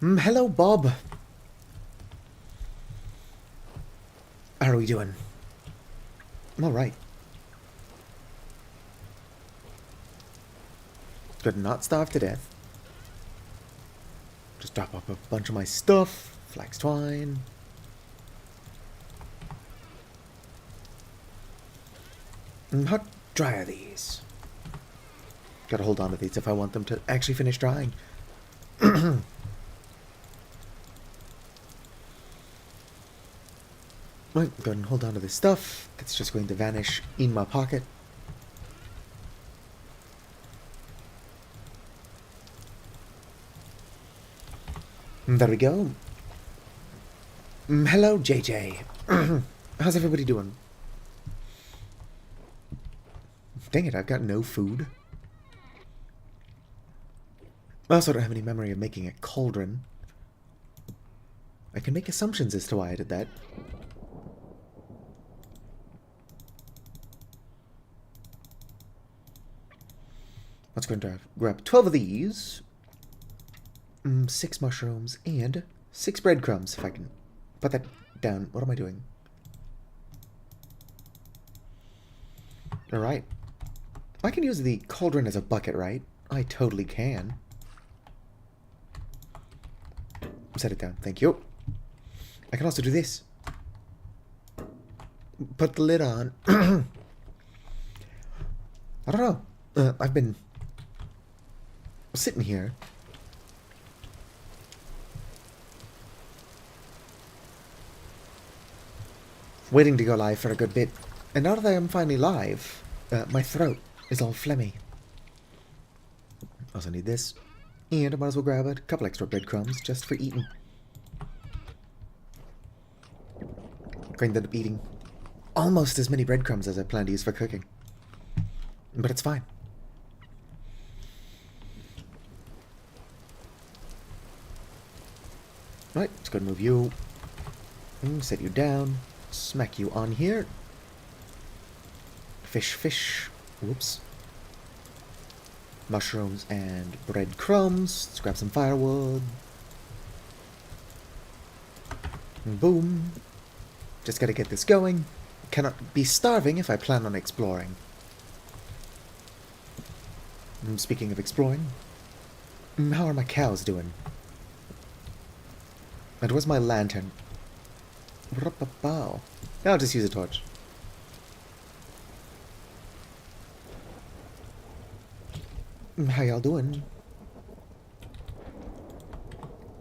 Hello, Bob. How are we doing? I'm alright. Good, not starve to death. Just drop up a bunch of my stuff. Flax twine. How dry are these? Gotta hold on to these if I want them to actually finish drying. Right, go ahead and hold on to this stuff. That's just going to vanish in my pocket. There we go. Hello, JJ. How's everybody doing? Dang it, I've got no food. I also don't have any memory of making a cauldron. I can make assumptions as to why I did that. Let's go and grab 12 of these. 6 mushrooms and 6 breadcrumbs, if I can put that down. What am I doing? Alright. I can use the cauldron as a bucket, right? I totally can. Set it down. Thank you. I can also do this. Put the lid on. I don't know. I've been sitting here. Waiting to go live for a good bit. And now that I am finally live, my throat is all phlegmy. Also need this. And I might as well grab a couple extra breadcrumbs just for eating. Going to end up eating almost as many breadcrumbs as I plan to use for cooking. But it's fine. Right, let's go and move you. Set you down. Smack you on here. Fish, fish. Whoops. Mushrooms and breadcrumbs. Let's grab some firewood. And boom. Just gotta get this going. Cannot be starving if I plan on exploring. Speaking of exploring, how are my cows doing? And where's my lantern? I'll just use a torch. How y'all doing?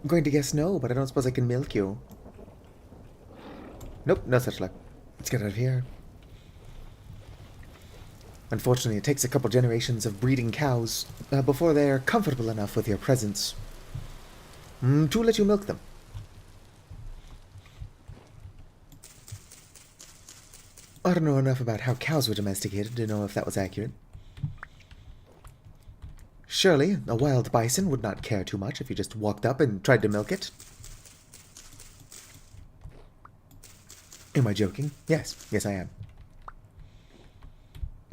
I'm going to guess no, but I don't suppose I can milk you. Nope, no such luck. Let's get out of here. Unfortunately, it takes a couple generations of breeding cows before they're comfortable enough with your presence to let you milk them. I don't know enough about how cows were domesticated to know if that was accurate. Surely, a wild bison would not care too much if you just walked up and tried to milk it. Am I joking? Yes. Yes, I am.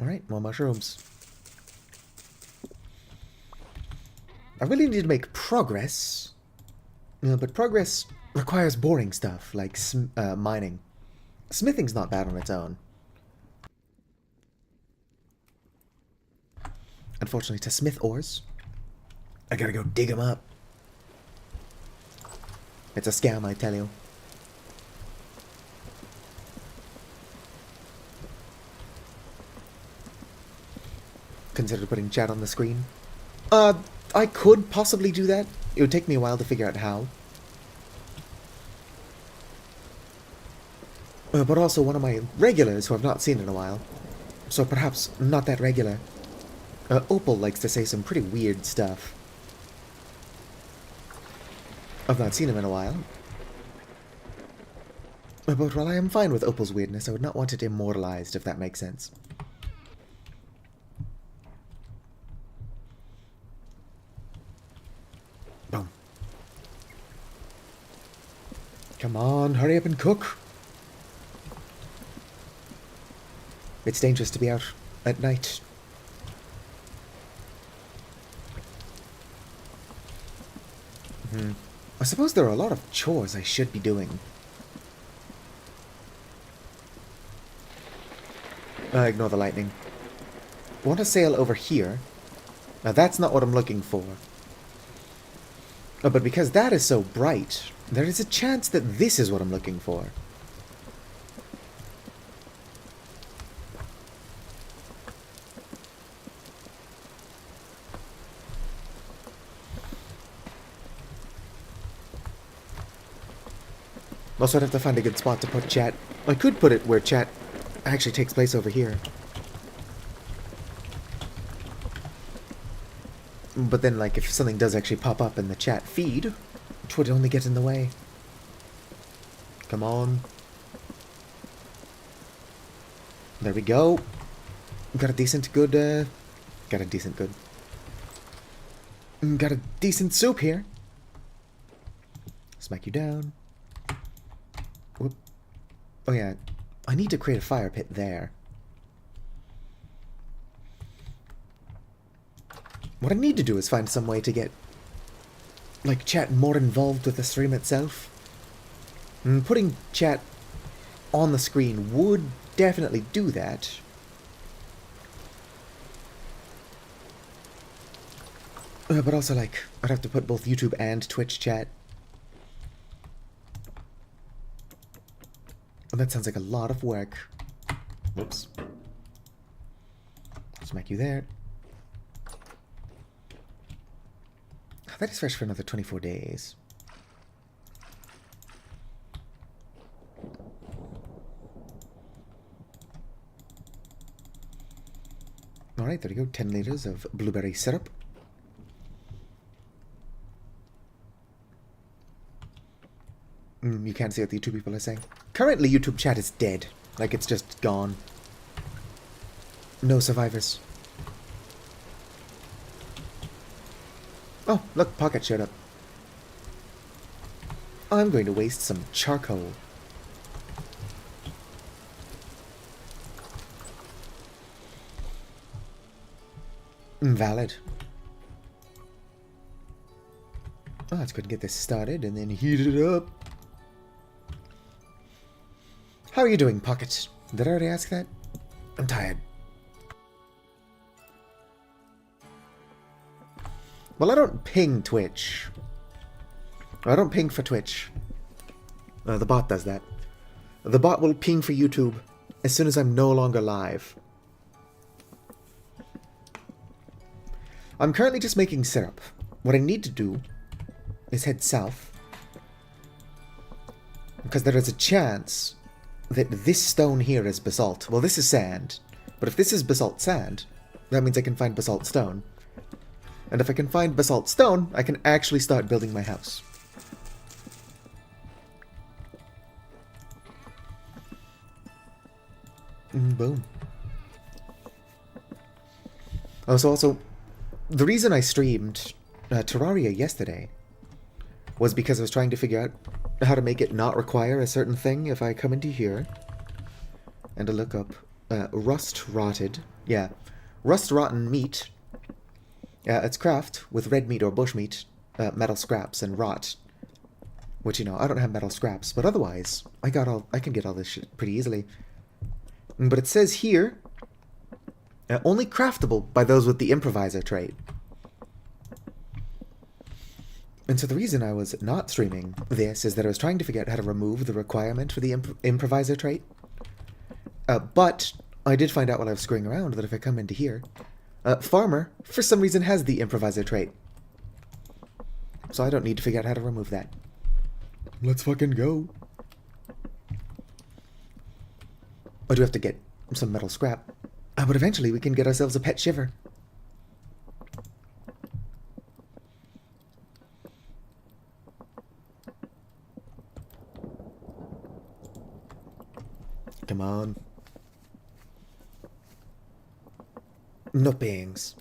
Alright, more mushrooms. I really need to make progress. But progress requires boring stuff, like mining. Smithing's not bad on its own. Unfortunately, to smith ores, I gotta go dig them up. It's a scam, I tell you. Consider putting chat on the screen. I could possibly do that. It would take me a while to figure out how. But also one of my regulars who I've not seen in a while. So perhaps not that regular. Opal likes to say some pretty weird stuff. I've not seen him in a while. But while I am fine with Opal's weirdness, I would not want it immortalized, if that makes sense. Boom. Come on, hurry up and cook. It's dangerous to be out at night. I suppose there are a lot of chores I should be doing. Ignore the lightning. Want to sail over here. Now that's not what I'm looking for. But because that is so bright, there is a chance that this is what I'm looking for. Also, I'd have to find a good spot to put chat. I could put it where chat actually takes place over here. But then, like, if something does actually pop up in the chat feed, it would only get in the way. Come on. There we go. Got a decent good, Got a decent good. Got a decent soup here. Smack you down. Whoop. Oh yeah, I need to create a fire pit there. What I need to do is find some way to get, like, chat more involved with the stream itself. Putting chat on the screen would definitely do that. But also, like, I'd have to put both YouTube and Twitch chat. And that sounds like a lot of work. Whoops. Smack you there. That is fresh for another 24 days. Alright, there we go. 10 liters of blueberry syrup. You can't see what the YouTube people are saying. Currently, YouTube chat is dead. Like, it's just gone. No survivors. Oh, look, Pocket showed up. I'm going to waste some charcoal. Valid. Oh, let's go and get this started and then heat it up. How are you doing, Pocket? Did I already ask that? I'm tired. Well, I don't ping Twitch. I don't ping for Twitch. The bot does that. The bot will ping for YouTube as soon as I'm no longer live. I'm currently just making syrup. What I need to do is head south. Because there is a chance that this stone here is basalt. Well, this is sand. But if this is basalt sand, that means I can find basalt stone. And if I can find basalt stone, I can actually start building my house. Boom. Oh, so also, the reason I streamed Terraria yesterday was because I was trying to figure out how to make it not require a certain thing if I come into here and I look up rust rotted. Yeah, rust rotten meat. It's craft with red meat or bush meat, metal scraps, and rot. Which, you know, I don't have metal scraps, but otherwise, I can get all this shit pretty easily. But it says here, only craftable by those with the improviser trait. And so the reason I was not streaming this is that I was trying to figure out how to remove the requirement for the improviser trait. But I did find out while I was screwing around that if I come into here, Farmer, for some reason, has the improviser trait. So I don't need to figure out how to remove that. Let's fucking go. I do have to get some metal scrap. But eventually we can get ourselves a pet shiver. Come on. No pings.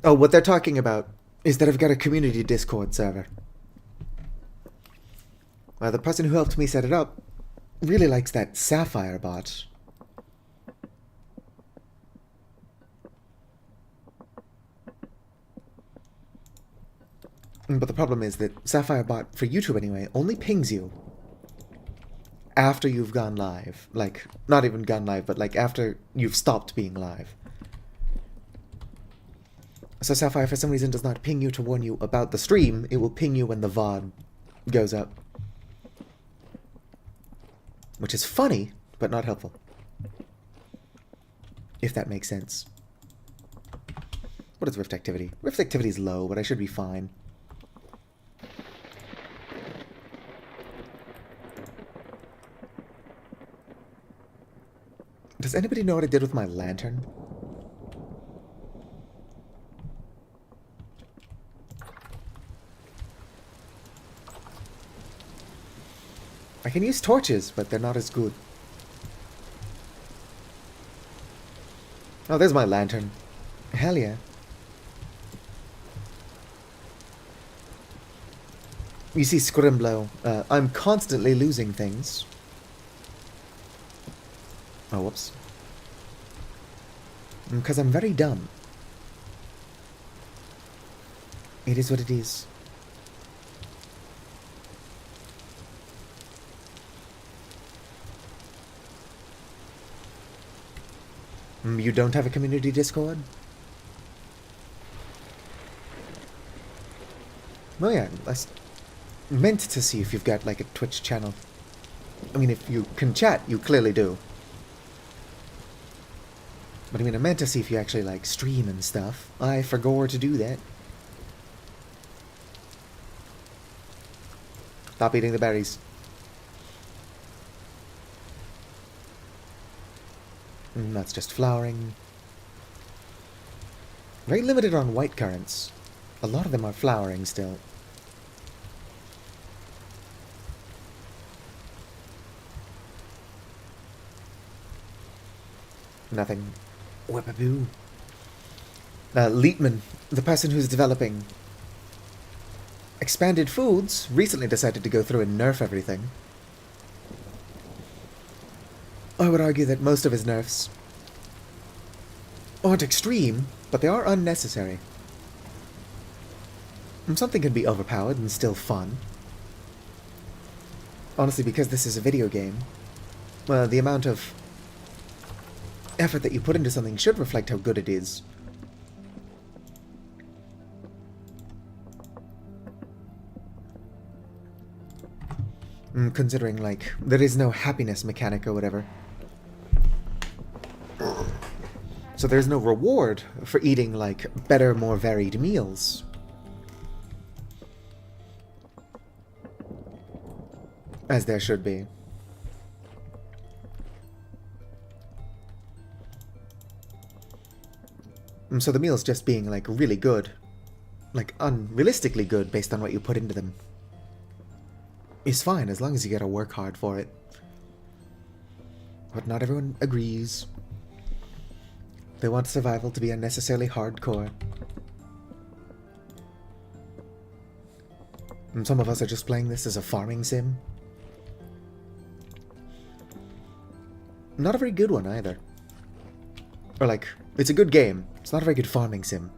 Oh, what they're talking about is that I've got a community Discord server. The person who helped me set it up really likes that Sapphire bot. But the problem is that Sapphire Bot, for YouTube anyway, only pings you after you've gone live. Like, not even gone live, but like after you've stopped being live. So Sapphire, for some reason, does not ping you to warn you about the stream. It will ping you when the VOD goes up. Which is funny, but not helpful. If that makes sense. What is Rift Activity? Rift Activity is low, but I should be fine. Does anybody know what I did with my lantern? I can use torches, but they're not as good. Oh, there's my lantern. Hell yeah. You see, Scrimblow, I'm constantly losing things. Oh, whoops. Because I'm very dumb. It is what it is. You don't have a community Discord? Oh yeah, I meant to see if you've got like a Twitch channel. I mean, if you can chat, you clearly do. But I mean, I meant to see if you actually like stream and stuff. I forgot to do that. Stop eating the berries. That's just flowering. Very limited on white currants. A lot of them are flowering still. Nothing. Whippaboo. Leetman, the person who's developing Expanded Foods, recently decided to go through and nerf everything. I would argue that most of his nerfs aren't extreme, but they are unnecessary. Something can be overpowered and still fun. Honestly, because this is a video game, well, the amount of effort that you put into something should reflect how good it is. Considering, like, there is no happiness mechanic or whatever. So there's no reward for eating, like, better, more varied meals. As there should be. So the meals just being, like, really good. Like, unrealistically good based on what you put into them. Is fine, as long as you gotta work hard for it. But not everyone agrees. They want survival to be unnecessarily hardcore. And some of us are just playing this as a farming sim. Not a very good one either. Or like, it's a good game. It's not a very good farming sim.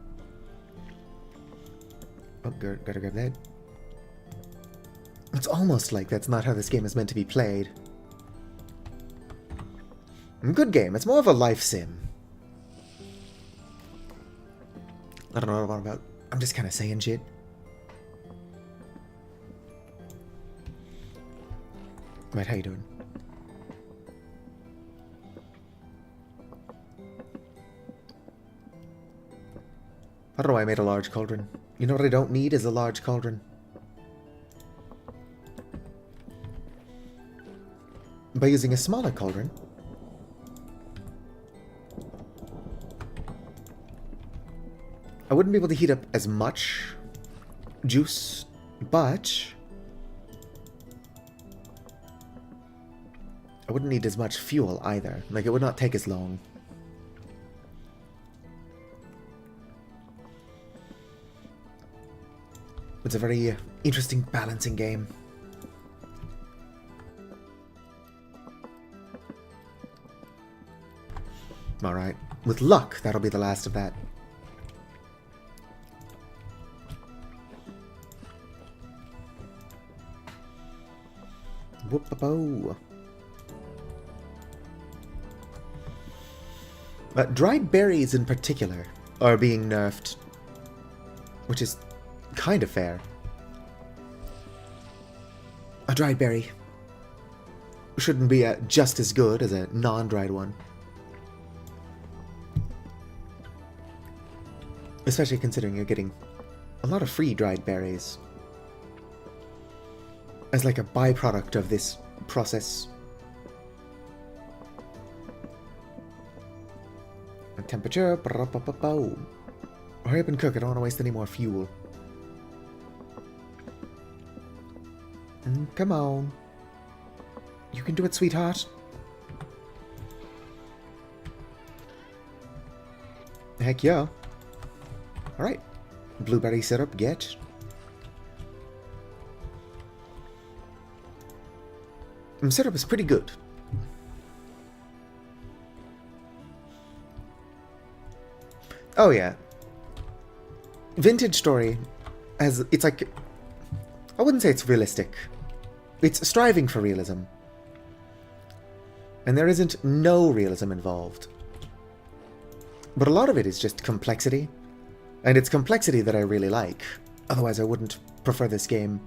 Oh, gotta grab that. It's almost like that's not how this game is meant to be played. Good game. It's more of a life sim. I don't know what about. I'm just kind of saying shit. Right, how you doing? I don't know why I made a large cauldron. You know what I don't need is a large cauldron. By using a smaller cauldron, I wouldn't be able to heat up as much juice, but I wouldn't need as much fuel either. Like, it would not take as long. It's a very interesting balancing game. Alright. With luck, that'll be the last of that. Whoop-a-bo. Dried berries in particular are being nerfed, which is kind of fair. A dried berry shouldn't be just as good as a non-dried one. Especially considering you're getting a lot of free dried berries as like a byproduct of this process. And temperature. Hurry up and cook, I don't want to waste any more fuel. Come on. You can do it, sweetheart. Heck yeah. Alright. Blueberry syrup, get. Syrup is pretty good. Oh yeah. Vintage Story has, it's like, I wouldn't say it's realistic. It's striving for realism. And there isn't no realism involved. But a lot of it is just complexity. And it's complexity that I really like. Otherwise I wouldn't prefer this game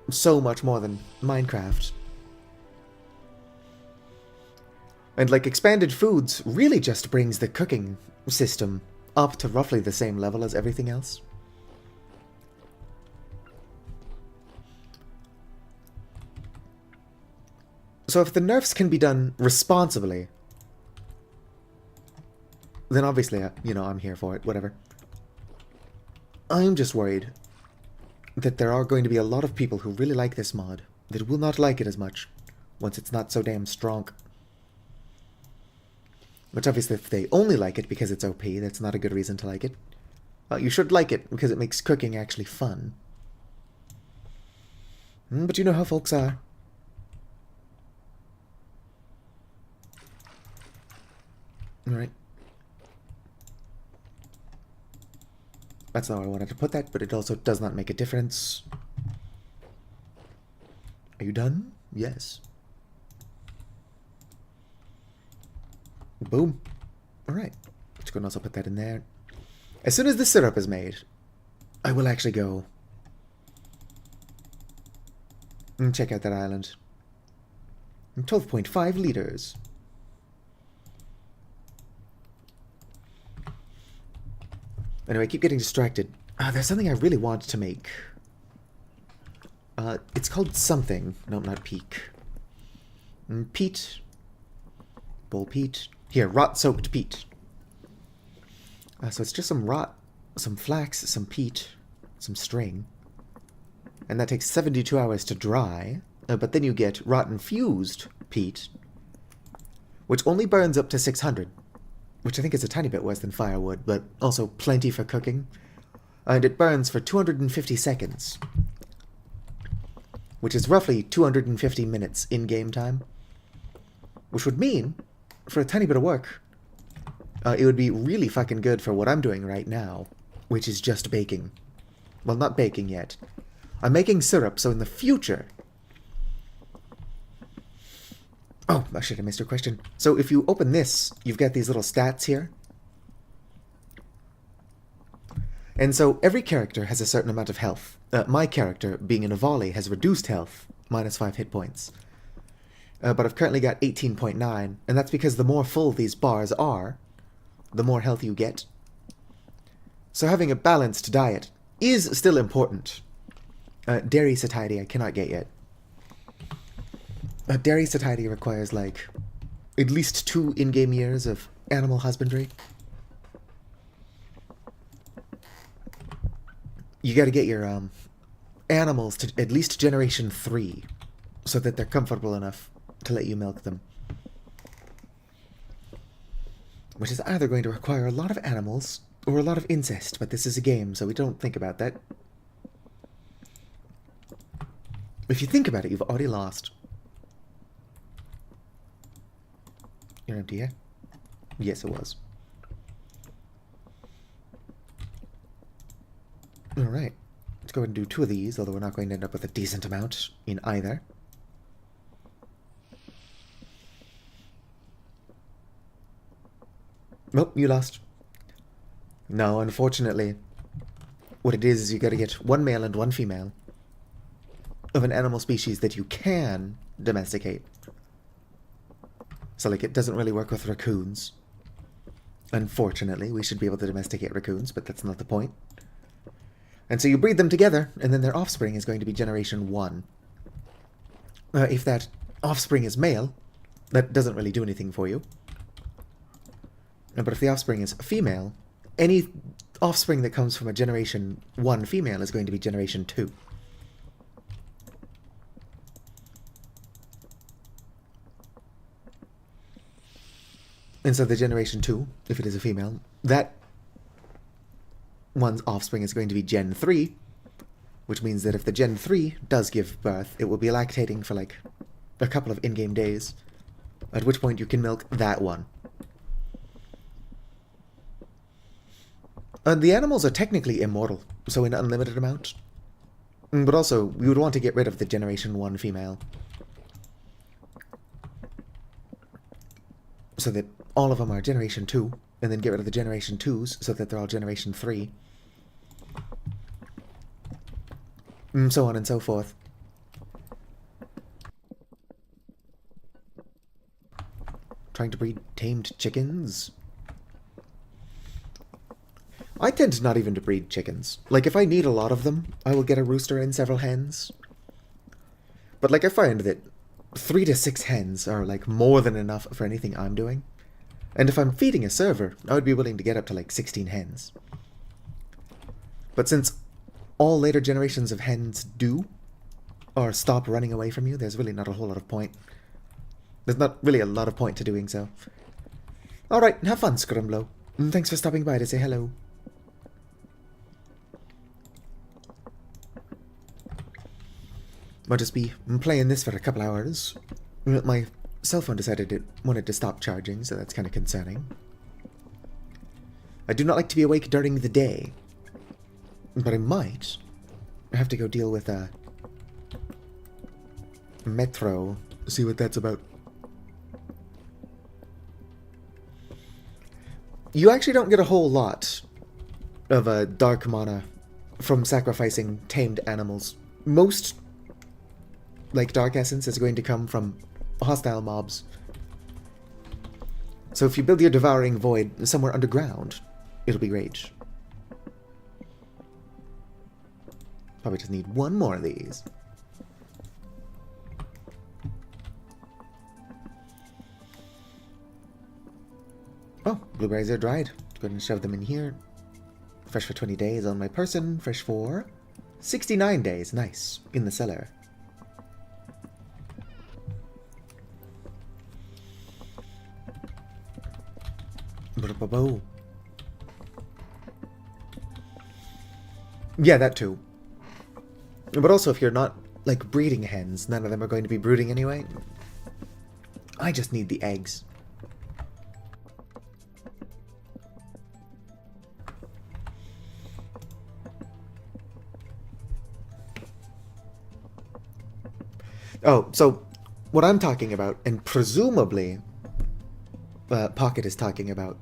so much more than Minecraft. And like Expanded Foods really just brings the cooking system up to roughly the same level as everything else. So if the nerfs can be done responsibly, then obviously, you know, I'm here for it, whatever. I'm just worried that there are going to be a lot of people who really like this mod that will not like it as much once it's not so damn strong. Which obviously if they only like it because it's OP, that's not a good reason to like it. You should like it because it makes cooking actually fun. But you know how folks are. Alright. That's not how I wanted to put that, but it also does not make a difference. Are you done? Yes. Boom. Alright. Just going to also put that in there. As soon as the syrup is made, I will actually go and check out that island. 12.5 liters. Anyway, I keep getting distracted. There's something I really want to make. It's called something. No, not peak. Peat. Bowl peat. Here, rot-soaked peat. So it's just some rot, some flax, some peat, some string. And that takes 72 hours to dry. But then you get rot-infused peat, which only burns up to 600. Which I think is a tiny bit worse than firewood, but also plenty for cooking. And it burns for 250 seconds. Which is roughly 250 minutes in-game time. Which would mean, for a tiny bit of work, it would be really fucking good for what I'm doing right now. Which is just baking. Well, not baking yet. I'm making syrup, so in the future... Oh, shit, I missed your question. So if you open this, you've got these little stats here. And so every character has a certain amount of health. My character, being an Avali, has reduced health, minus 5 hit points. But I've currently got 18.9, and that's because the more full these bars are, the more health you get. So having a balanced diet is still important. Dairy satiety I cannot get yet. Dairy satiety requires, like, at least 2 in-game years of animal husbandry. You gotta get your, animals to at least generation 3, so that they're comfortable enough to let you milk them. Which is either going to require a lot of animals, or a lot of incest, but this is a game, so we don't think about that. If you think about it, you've already lost. You're empty, yeah? Yes, it was. Alright. Let's go ahead and do 2 of these, although we're not going to end up with a decent amount in either. Nope, you lost. No, unfortunately, what it is you gotta get 1 male and 1 female of an animal species that you can domesticate. So, like, it doesn't really work with raccoons. Unfortunately, we should be able to domesticate raccoons, but that's not the point. And so you breed them together, and then their offspring is going to be generation 1. If that offspring is male, that doesn't really do anything for you. But if the offspring is female, any offspring that comes from a generation 1 female is going to be generation 2. And so the generation 2, if it is a female, that one's offspring is going to be Gen 3, which means that if the Gen 3 does give birth, it will be lactating for like a couple of in-game days, at which point you can milk that one. The animals are technically immortal, so in unlimited amount. But also, we would want to get rid of the Generation 1 female. So that all of them are Generation 2, and then get rid of the Generation 2s so that they're all Generation 3. And so on and so forth. Trying to breed tamed chickens? I tend not even to breed chickens. Like, if I need a lot of them, I will get a rooster and several hens. But, like, I find that 3 to 6 hens are, like, more than enough for anything I'm doing. And if I'm feeding a server, I would be willing to get up to, like, 16 hens. But since all later generations of hens do, or stop running away from you, there's really not a whole lot of point. There's not really a lot of point to doing so. Alright, have fun, Scrumblow. And thanks for stopping by to say hello. I'll just be playing this for a couple hours. My cell phone decided it wanted to stop charging, so that's kind of concerning. I do not like to be awake during the day, but I might have to go deal with a Metro, see what that's about. You actually don't get a whole lot of a dark mana from sacrificing tamed animals. Most like dark essence is going to come from hostile mobs. So if you build your Devouring Void somewhere underground, it'll be great. Probably just need 1 more of these. Oh, blueberries are dried. Go ahead and shove them in here. Fresh for 20 days on my person. Fresh for 69 days. Nice. In the cellar. Yeah, that too. But also, if you're not, like, breeding hens, none of them are going to be brooding anyway. I just need the eggs. Oh, so what I'm talking about, and presumably Pocket is talking about,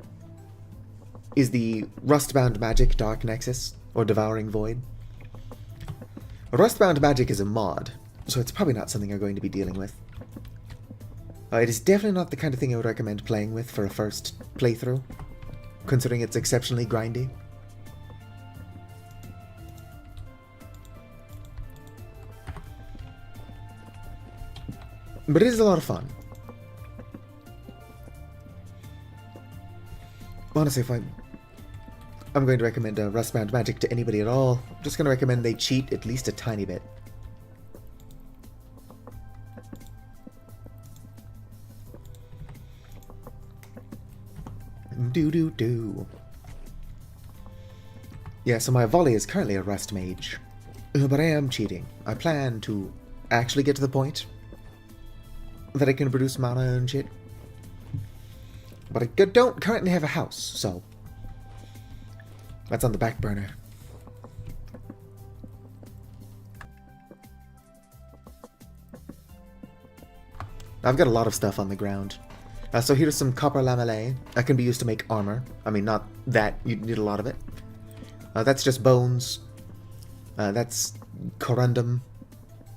is the Rustbound Magic Dark Nexus, or Devouring Void. Rustbound Magic is a mod, so it's probably not something you're going to be dealing with. It is definitely not the kind of thing I would recommend playing with for a first playthrough, considering it's exceptionally grindy. But it is a lot of fun. Honestly, if I'm going to recommend Rustbound Magic to anybody at all, I'm just going to recommend they cheat at least a tiny bit. Do. Yeah, so my volley is currently a Rust Mage, but I am cheating. I plan to actually get to the point that I can produce mana and shit. But I don't currently have a house, so that's on the back burner. I've got a lot of stuff on the ground. So here's some copper lamellae. That can be used to make armor. I mean, not that. You need a lot of it. That's just bones. That's corundum.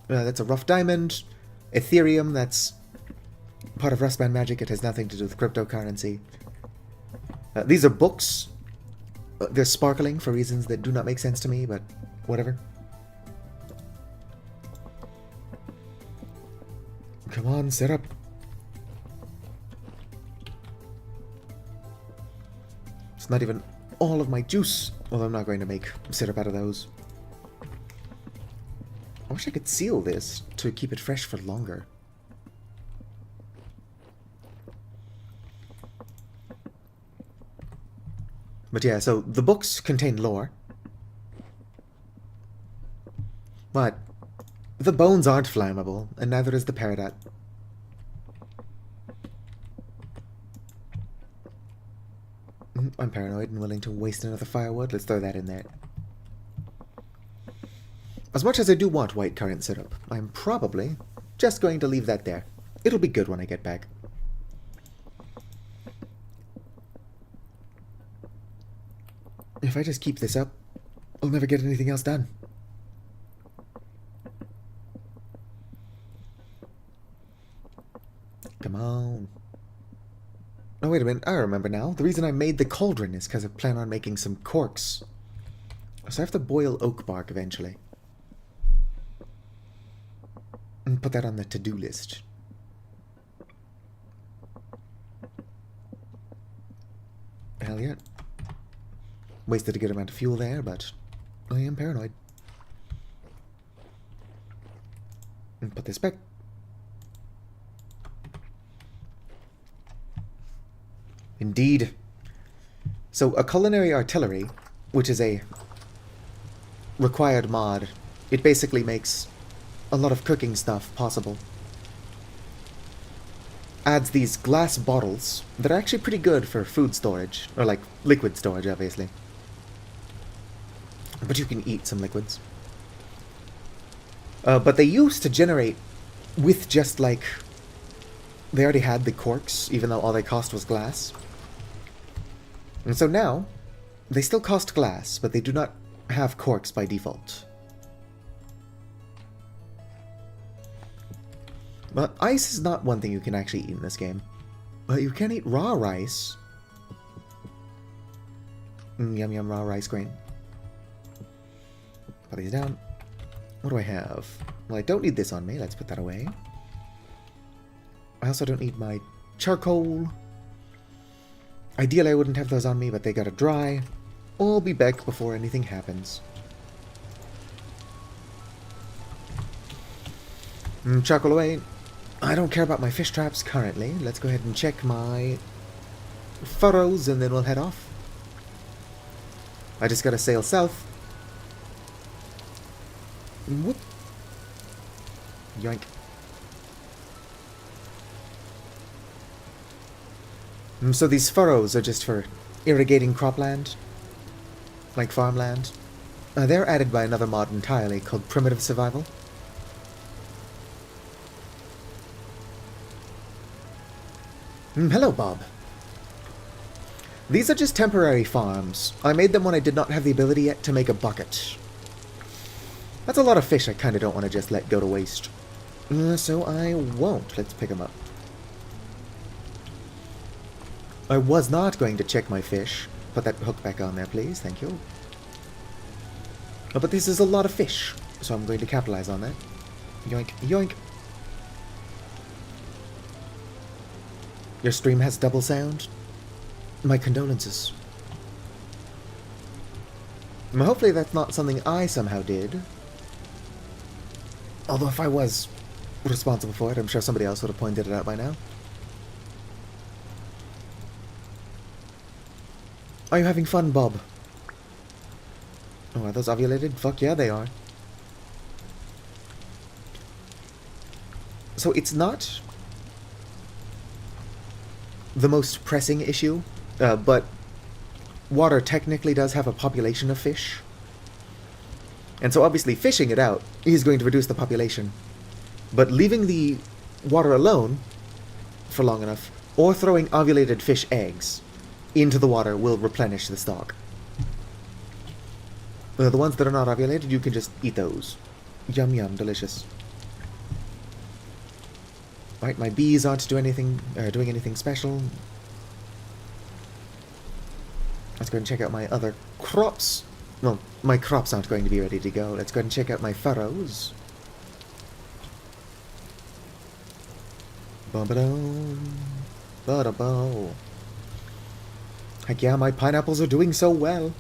That's a rough diamond. Ethereum, that's part of Rustband magic. It has nothing to do with cryptocurrency. These are books. They're sparkling for reasons that do not make sense to me, but whatever. Come on, syrup. It's not even all of my juice. Well, I'm not going to make syrup out of those. I wish I could seal this to keep it fresh for longer. But yeah, so the books contain lore. But the bones aren't flammable, and neither is the peridot. I'm paranoid and willing to waste another firewood. Let's throw that in there. As much as I do want white currant syrup, I'm probably just going to leave that there. It'll be good when I get back. If I just keep this up, I'll never get anything else done. Come on. Oh, wait a minute. I remember now. The reason I made the cauldron is because I plan on making some corks. So I have to boil oak bark eventually. And put that on the to-do list. Hell yeah. Wasted a good amount of fuel there, but I am paranoid. And put this back. Indeed. So a culinary artillery, which is a required mod, it basically makes a lot of cooking stuff possible. Adds these glass bottles that are actually pretty good for food storage, or like liquid storage, obviously. But you can eat some liquids. But they used to generate with just like... They already had the corks, even though all they cost was glass. And so now, they still cost glass, but they do not have corks by default. But ice is not one thing you can actually eat in this game. But you can eat raw rice. Yum yum, raw rice grain. Put these down. What do I have? Well, I don't need this on me. Let's put that away. I also don't need my charcoal. Ideally, I wouldn't have those on me, but they gotta dry. I'll be back before anything happens. Charcoal away. I don't care about my fish traps currently. Let's go ahead and check my furrows, and then we'll head off. I just gotta sail south. Whoop. Yoink. So these furrows are just for irrigating cropland, like farmland. They're added by another mod entirely called Primitive Survival. Hello, Bob. These are just temporary farms. I made them when I did not have the ability yet to make a bucket. That's a lot of fish I kind of don't want to just let go to waste. So I won't. Let's pick them up. I was not going to check my fish. Put that hook back on there, please. Thank you. But this is a lot of fish, so I'm going to capitalize on that. Yoink, yoink. Your stream has double sound? My condolences. Hopefully that's not something I somehow did. Although if I was responsible for it, I'm sure somebody else would have pointed it out by now. Are you having fun, Bob? Oh, are those ovulated? Fuck yeah, they are. So it's not the most pressing issue, but water technically does have a population of fish. And so obviously fishing it out is going to reduce the population. But leaving the water alone for long enough, or throwing ovulated fish eggs into the water will replenish the stock. The ones that are not ovulated, you can just eat those. Yum yum, delicious. Alright, my bees aren't doing anything special. Let's go and check out my other crops. Well, my crops aren't going to be ready to go. Let's go and check out my furrows. Ba-ba-dum. Ba-da-bow. Heck yeah, my pineapples are doing so well.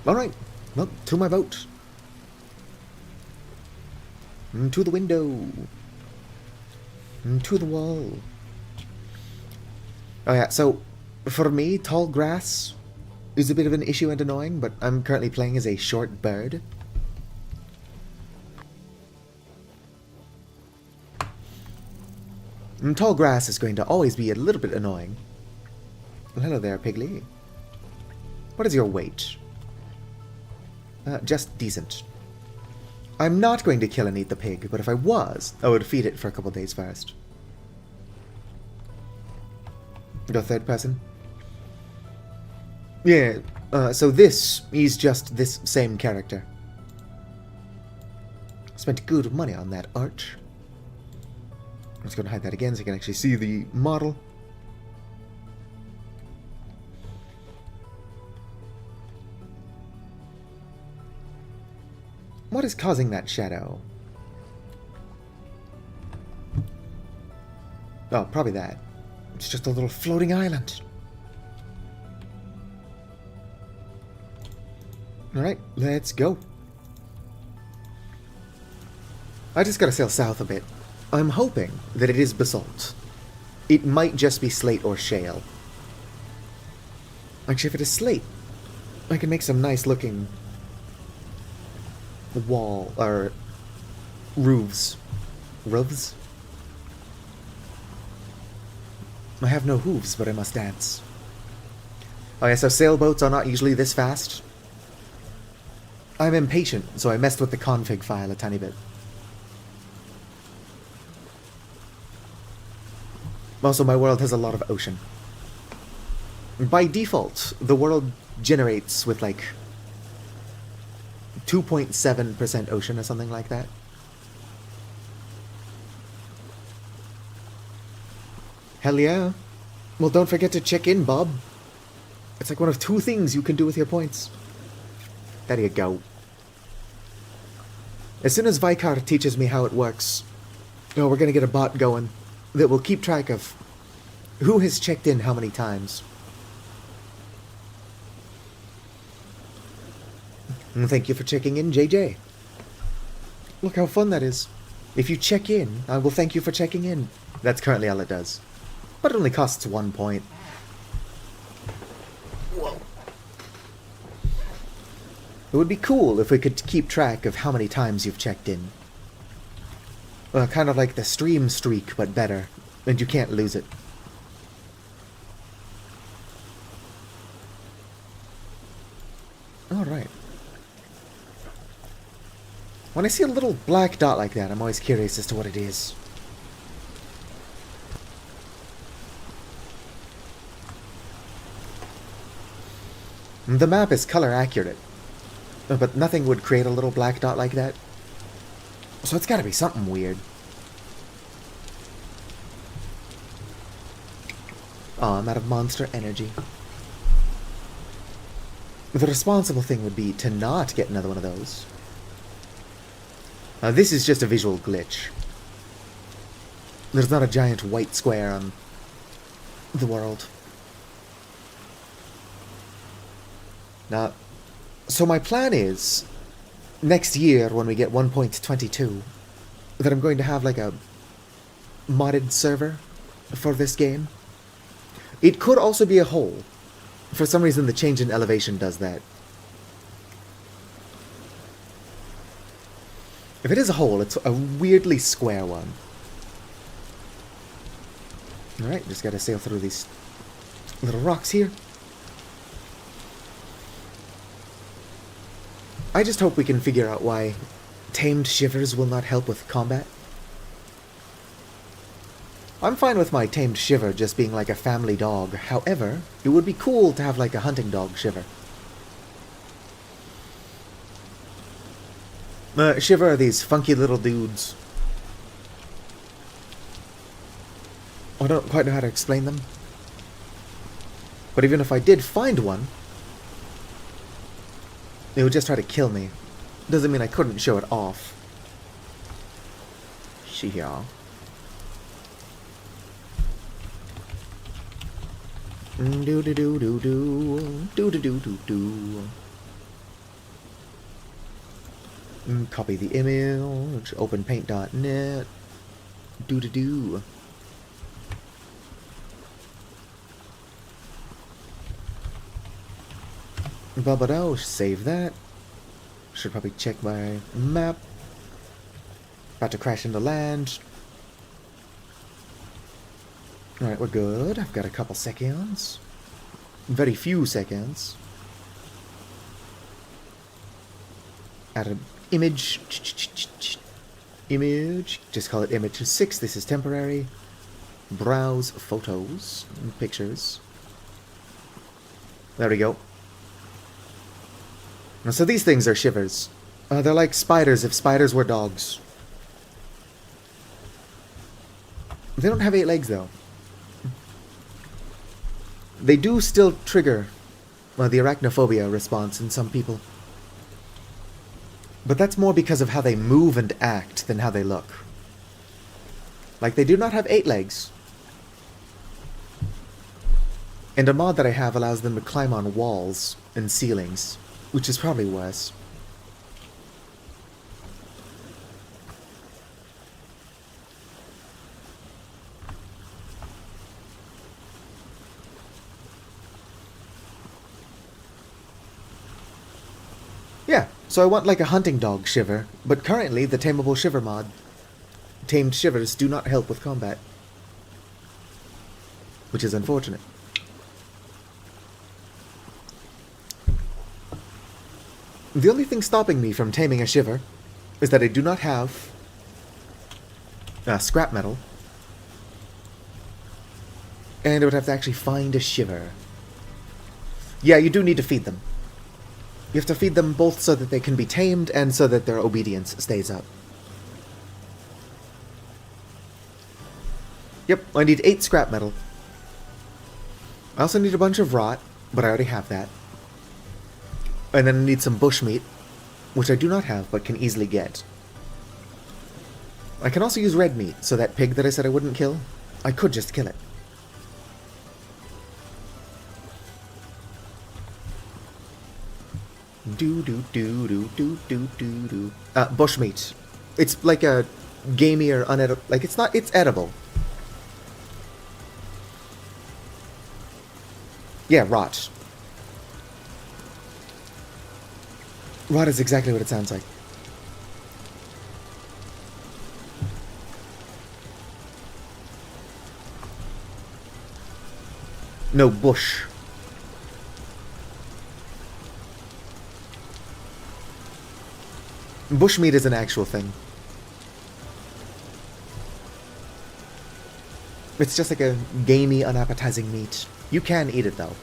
Alright, well, to my boat. To the window. To the wall. Oh yeah, so for me, tall grass is a bit of an issue and annoying, but I'm currently playing as a short bird. And tall grass is going to always be a little bit annoying. Well, hello there, Piggly. What is your weight? Just decent. I'm not going to kill and eat the pig, but if I was, I would feed it for a couple days first. Go third person. Yeah, so this is just this same character. Spent good money on that arch. I'm just going to hide that again so you can actually see the model. What is causing that shadow? Oh, probably that. It's just a little floating island. Alright, let's go. I just gotta sail south a bit. I'm hoping that it is basalt. It might just be slate or shale. Actually, if it is slate, I can make some nice looking wall, or roofs. Roofs? I have no hooves, but I must dance. Oh yeah, so sailboats are not usually this fast. I'm impatient, so I messed with the config file a tiny bit. Also, my world has a lot of ocean. By default, the world generates with like 2.7% ocean or something like that. Hell yeah. Well, don't forget to check in, Bob. It's like one of two things you can do with your points. There you go. As soon as Vicar teaches me how it works, we're gonna get a bot going that will keep track of who has checked in how many times. And thank you for checking in, JJ. Look how fun that is. If you check in, I will thank you for checking in. That's currently all it does. But it only costs 1 point. Whoa. It would be cool if we could keep track of how many times you've checked in. Kind of like the stream streak, but better. And you can't lose it. Alright. When I see a little black dot like that, I'm always curious as to what it is. The map is color accurate, but nothing would create a little black dot like that. So it's gotta be something weird. Oh, I'm out of monster energy. The responsible thing would be to not get another one of those. This is just a visual glitch. There's not a giant white square on the world. Now, so my plan is, next year when we get 1.22, that I'm going to have like a modded server for this game. It could also be a hole. For some reason the change in elevation does that. If it is a hole, it's a weirdly square one. Alright, just gotta sail through these little rocks here. I just hope we can figure out why tamed shivers will not help with combat. I'm fine with my tamed Shiver just being like a family dog. However, it would be cool to have like a hunting dog Shiver. Shiver are these funky little dudes. I don't quite know how to explain them. But even if I did find one, it would just try to kill me. Doesn't mean I couldn't show it off. Shia. Do do do do do do do do do do. Copy the image. Open paint.net. Do do do. Bubba, save that. Should probably check my map. About to crash into land. Alright, we're good. I've got a couple seconds. Very few seconds. Add an image. Image. Just call it image 6. This is temporary. Browse photos and pictures. There we go. So these things are Shivers. They're like spiders if spiders were dogs. They don't have 8 legs though. They do still trigger the arachnophobia response in some people. But that's more because of how they move and act than how they look. Like, they do not have 8 legs. And a mod that I have allows them to climb on walls and ceilings, which is probably worse. Yeah, so I want like a hunting dog Shiver, but currently the tameable Shiver mod, tamed Shivers do not help with combat. Which is unfortunate. The only thing stopping me from taming a Shiver is that I do not have scrap metal. And I would have to actually find a Shiver. Yeah, you do need to feed them. You have to feed them both so that they can be tamed and so that their obedience stays up. Yep, I need 8 scrap metal. I also need a bunch of rot, but I already have that. And then I need some bushmeat, which I do not have but can easily get. I can also use red meat, so that pig that I said I wouldn't kill, I could just kill it. Bushmeat. It's like a gamier, unedible. Like, it's not. It's edible. Yeah, rot. Rot is exactly what it sounds like. No, bush. Bushmeat is an actual thing. It's just like a gamey, unappetizing meat. You can eat it, though.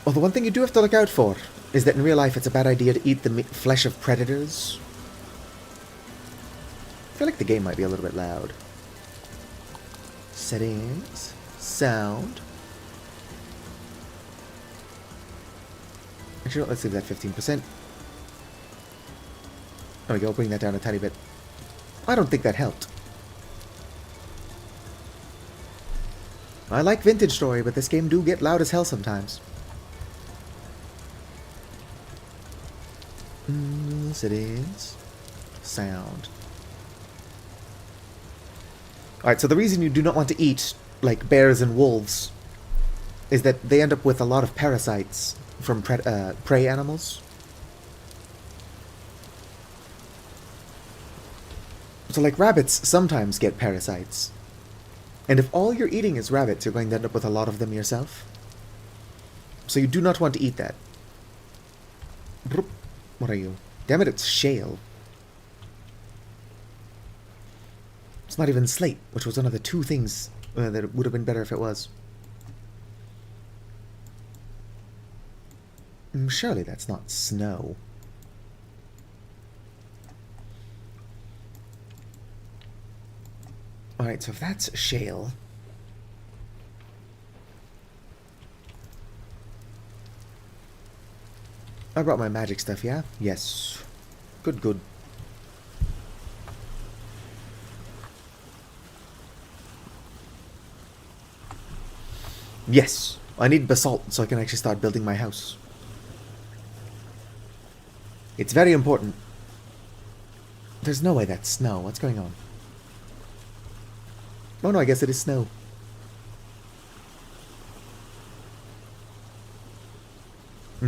Well, the one thing you do have to look out for is that in real life it's a bad idea to eat the flesh of predators. I feel like the game might be a little bit loud. Settings. Sound. Actually, let's leave that 15%. There we go, bring that down a tiny bit. I don't think that helped. I like Vintage Story, but this game do get loud as hell sometimes. Settings. Sound. Alright, so the reason you do not want to eat, like, bears and wolves is that they end up with a lot of parasites from prey animals. So, like, rabbits sometimes get parasites. And if all you're eating is rabbits, you're going to end up with a lot of them yourself. So you do not want to eat that. What are you? Damn it, it's shale. It's not even slate, which was one of the two things that would have been better if it was. Surely that's not snow. Alright, so if that's shale... I brought my magic stuff, yeah? Yes. Good, good. Yes! I need basalt so I can actually start building my house. It's very important. There's no way that's snow. What's going on? Oh no, I guess it is snow.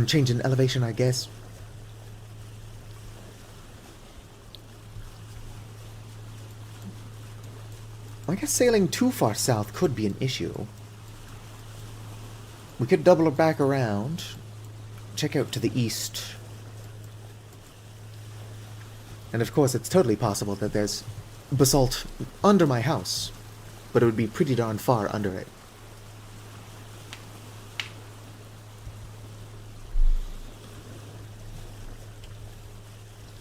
Change in elevation, I guess. I guess sailing too far south could be an issue. We could double it back around. Check out to the east. And of course, it's totally possible that there's basalt under my house. But it would be pretty darn far under it.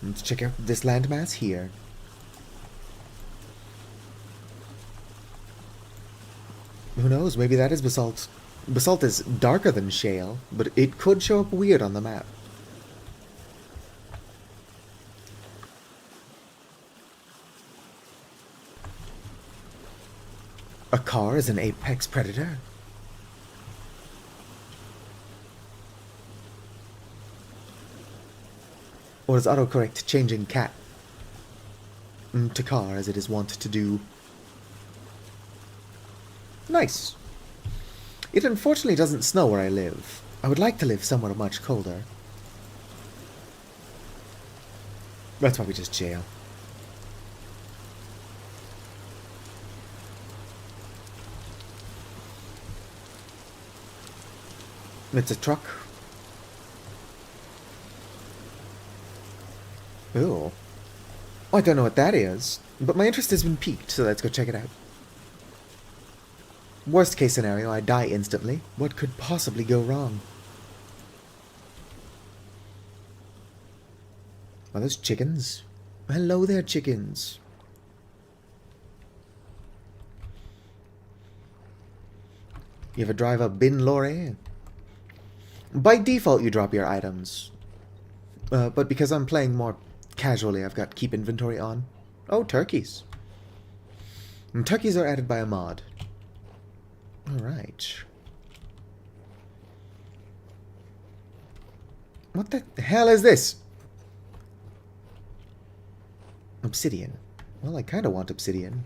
Let's check out this landmass here. Who knows, maybe that is basalt. Basalt is darker than shale, but it could show up weird on the map. A car is an apex predator? Or is autocorrect changing cat to car as it is wont to do? Nice. It unfortunately doesn't snow where I live. I would like to live somewhere much colder. That's why we just jail. It's a truck. Ooh. I don't know what that is, but my interest has been piqued, so let's go check it out. Worst case scenario, I die instantly. What could possibly go wrong? Are those chickens? Hello there, chickens. You ever drive a bin lorry? By default, you drop your items. But because I'm playing more casually, I've got keep inventory on. Oh, turkeys. And turkeys are added by a mod. Alright. What the hell is this? Obsidian. Well, I kind of want obsidian.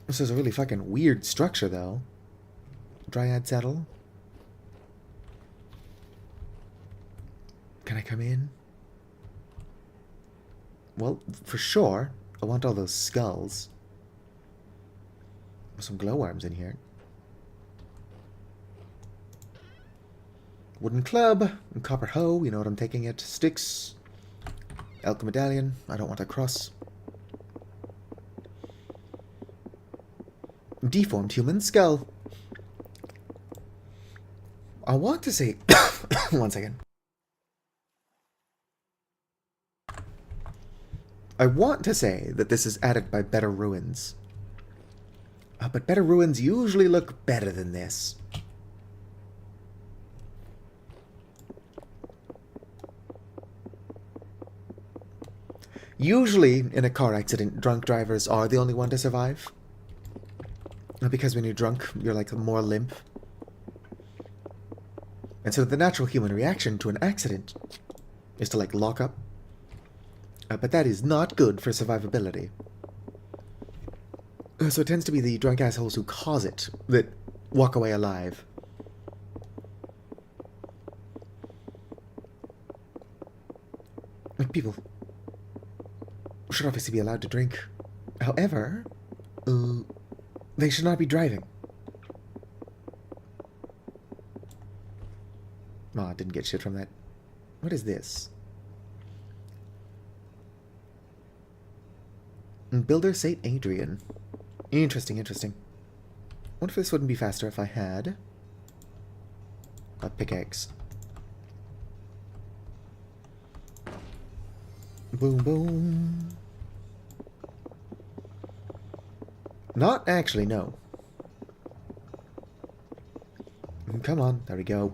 This is a really fucking weird structure, though. Dryad saddle. Can I come in? Well, for sure. I want all those skulls. There's some glowworms in here. Wooden club. And copper hoe. You know what I'm taking it. Sticks. Elk medallion. I don't want a cross. Deformed human skull. I want to say... One second. I want to say that this is added by Better Ruins. But Better Ruins usually look better than this. Usually, in a car accident, drunk drivers are the only one to survive. Because when you're drunk, you're like more limp. And so the natural human reaction to an accident is to like lock up. But that is not good for survivability. So it tends to be the drunk assholes who cause it that walk away alive. Like people should obviously be allowed to drink. However, they should not be driving. Oh, I didn't get shit from that. What is this? Builder St. Adrian. Interesting, interesting. Wonder if this wouldn't be faster if I had a pickaxe. Boom, boom. Not actually, no. Come on, there we go.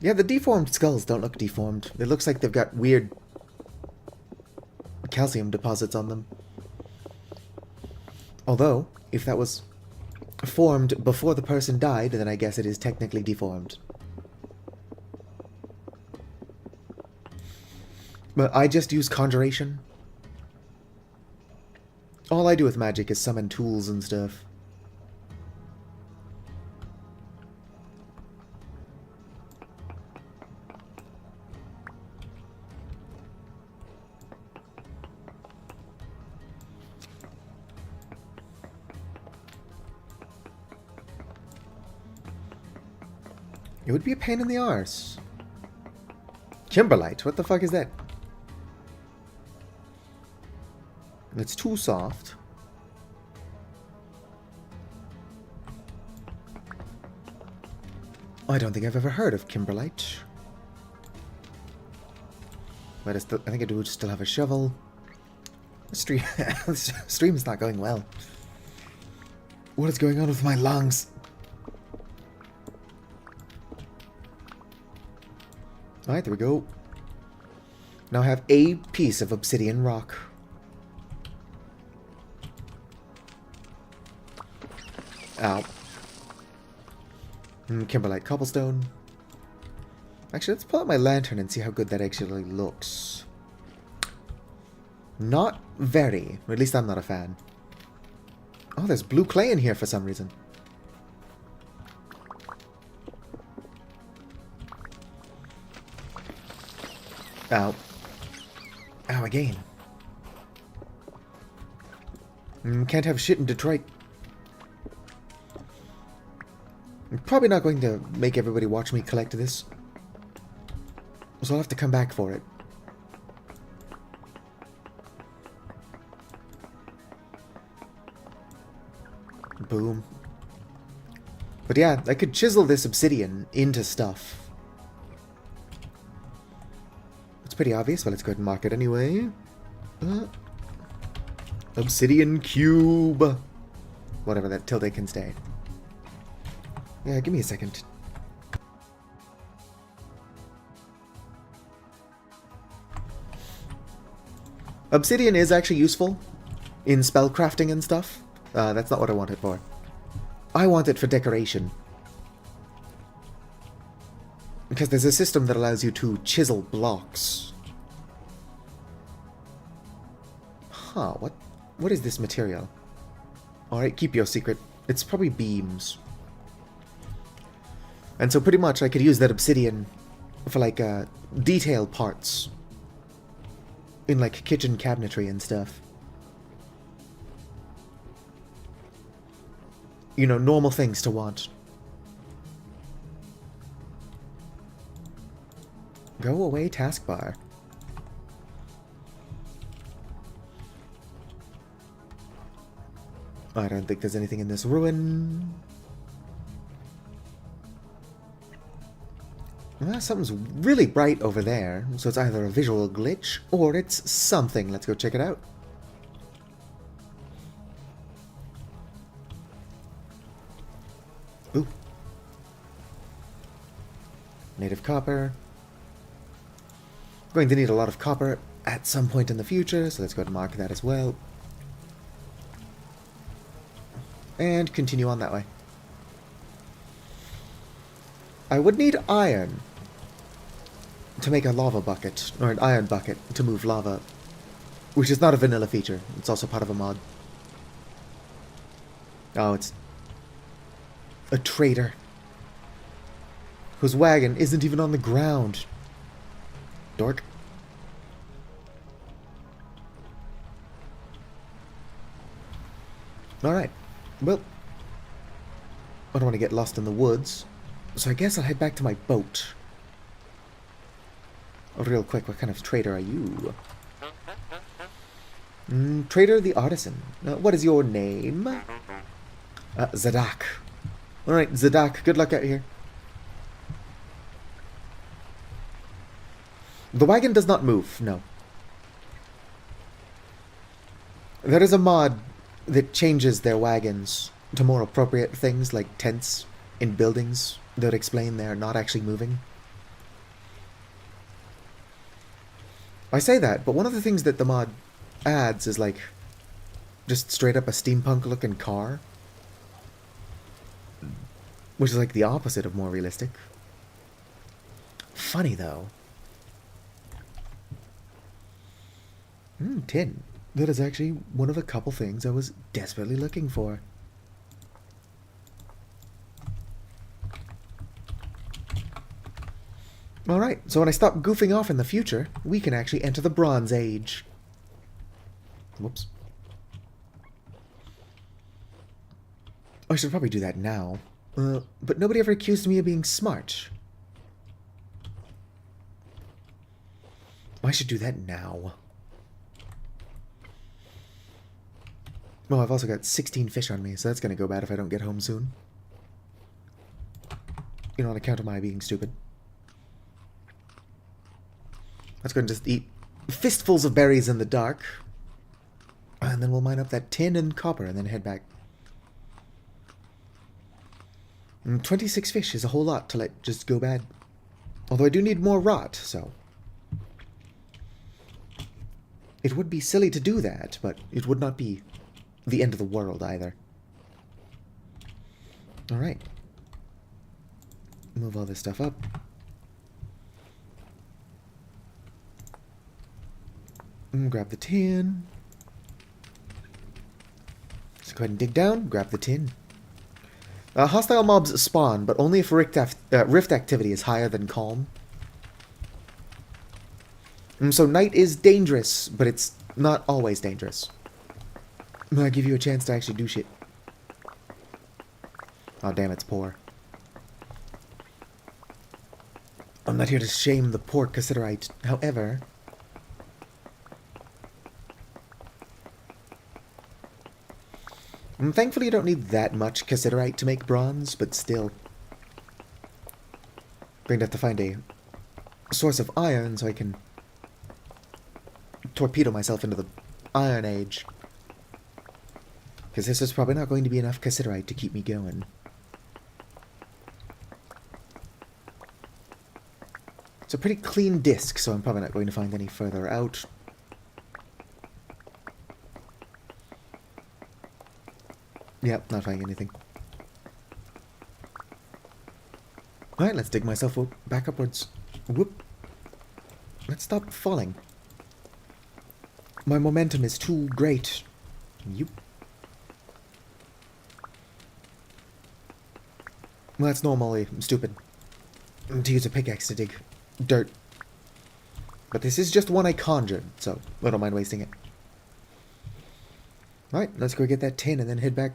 Yeah, the deformed skulls don't look deformed. It looks like they've got weird calcium deposits on them. Although, if that was formed before the person died, then I guess it is technically deformed. But I just use conjuration. All I do with magic is summon tools and stuff. It would be a pain in the arse. Kimberlite, what the fuck is that? It's too soft. I don't think I've ever heard of Kimberlite. But I think I do still have a shovel. The stream's not going well. What is going on with my lungs? Alright, there we go. Now I have a piece of obsidian rock. Ow. Kimberlite cobblestone. Actually, let's pull out my lantern and see how good that actually looks. Not very. Or at least I'm not a fan. Oh, there's blue clay in here for some reason. Ow. Ow, again. Can't have shit in Detroit. I'm probably not going to make everybody watch me collect this. So I'll have to come back for it. Boom. But yeah, I could chisel this obsidian into stuff. It's pretty obvious, but let's go ahead and mark it anyway. Obsidian cube. Whatever that tilde can stay. Yeah, give me a second. Obsidian is actually useful in spellcrafting and stuff. That's not what I want it for. I want it for decoration. Because there's a system that allows you to chisel blocks. Huh, what is this material? Alright, keep your secret. It's probably beams. And so pretty much I could use that obsidian for like detail parts. In like kitchen cabinetry and stuff. You know, normal things to want. Go away, taskbar. I don't think there's anything in this ruin. Well, something's really bright over there, so it's either a visual glitch or it's something. Let's go check it out. Ooh. Native copper. Going to need a lot of copper at some point in the future, so let's go ahead and mark that as well. And continue on that way. I would need iron to make a lava bucket, or an iron bucket to move lava, which is not a vanilla feature. It's also part of a mod. Oh, it's a trader whose wagon isn't even on the ground. Dork. Alright. Well, I don't want to get lost in the woods, so I guess I'll head back to my boat. Oh, real quick, what kind of trader are you? Trader the Artisan. What is your name? Zadak. Alright, Zadak, good luck out here. The wagon does not move, no. There is a mod that changes their wagons to more appropriate things like tents in buildings that explain they're not actually moving. I say that, but one of the things that the mod adds is like just straight up a steampunk looking car, which is like the opposite of more realistic. Funny though. Tin. That is actually one of a couple things I was desperately looking for. Alright, so when I stop goofing off in the future, we can actually enter the Bronze Age. Whoops. I should probably do that now. But nobody ever accused me of being smart. I should do that now. Oh, I've also got 16 fish on me, so that's gonna go bad if I don't get home soon. You know, on account of my being stupid. Let's go and just eat fistfuls of berries in the dark. And then we'll mine up that tin and copper and then head back. 26 fish is a whole lot to let just go bad. Although I do need more rot, so... It would be silly to do that, but it would not be the end of the world either. Alright. Move all this stuff up. Grab the tin. Let's go ahead and dig down, grab the tin. Hostile mobs spawn, but only if rift activity is higher than calm. So night is dangerous, but it's not always dangerous. I give you a chance to actually do shit. Oh damn, it's poor. I'm not here to shame the poor Cassiterite. However... thankfully you don't need that much Cassiterite to make bronze, but still. I'm going to have to find a source of iron so I can torpedo myself into the Iron Age. Because this is probably not going to be enough Cassiterite to keep me going. It's a pretty clean disc, so I'm probably not going to find any further out. Yep, not finding anything. Alright, let's dig myself back upwards. Whoop. Let's stop falling. My momentum is too great. Yup. Well, that's normally stupid. To use a pickaxe to dig dirt. But this is just one I conjured, so I don't mind wasting it. Alright, let's go get that tin and then head back.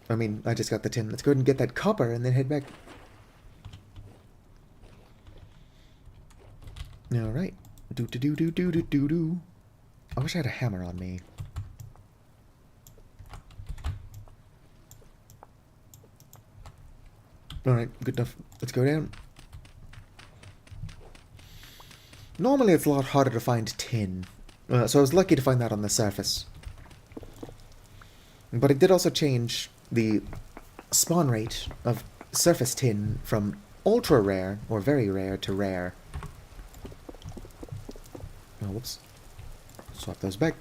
I mean, I just got the tin. Let's go ahead and get that copper and then head back. Alright. Do-do-do-do-do-do-do. I wish I had a hammer on me. Alright, good enough. Let's go down. Normally it's a lot harder to find tin. So I was lucky to find that on the surface. But it did also change the spawn rate of surface tin from ultra rare, or very rare, to rare. Oh, whoops. Swap those back.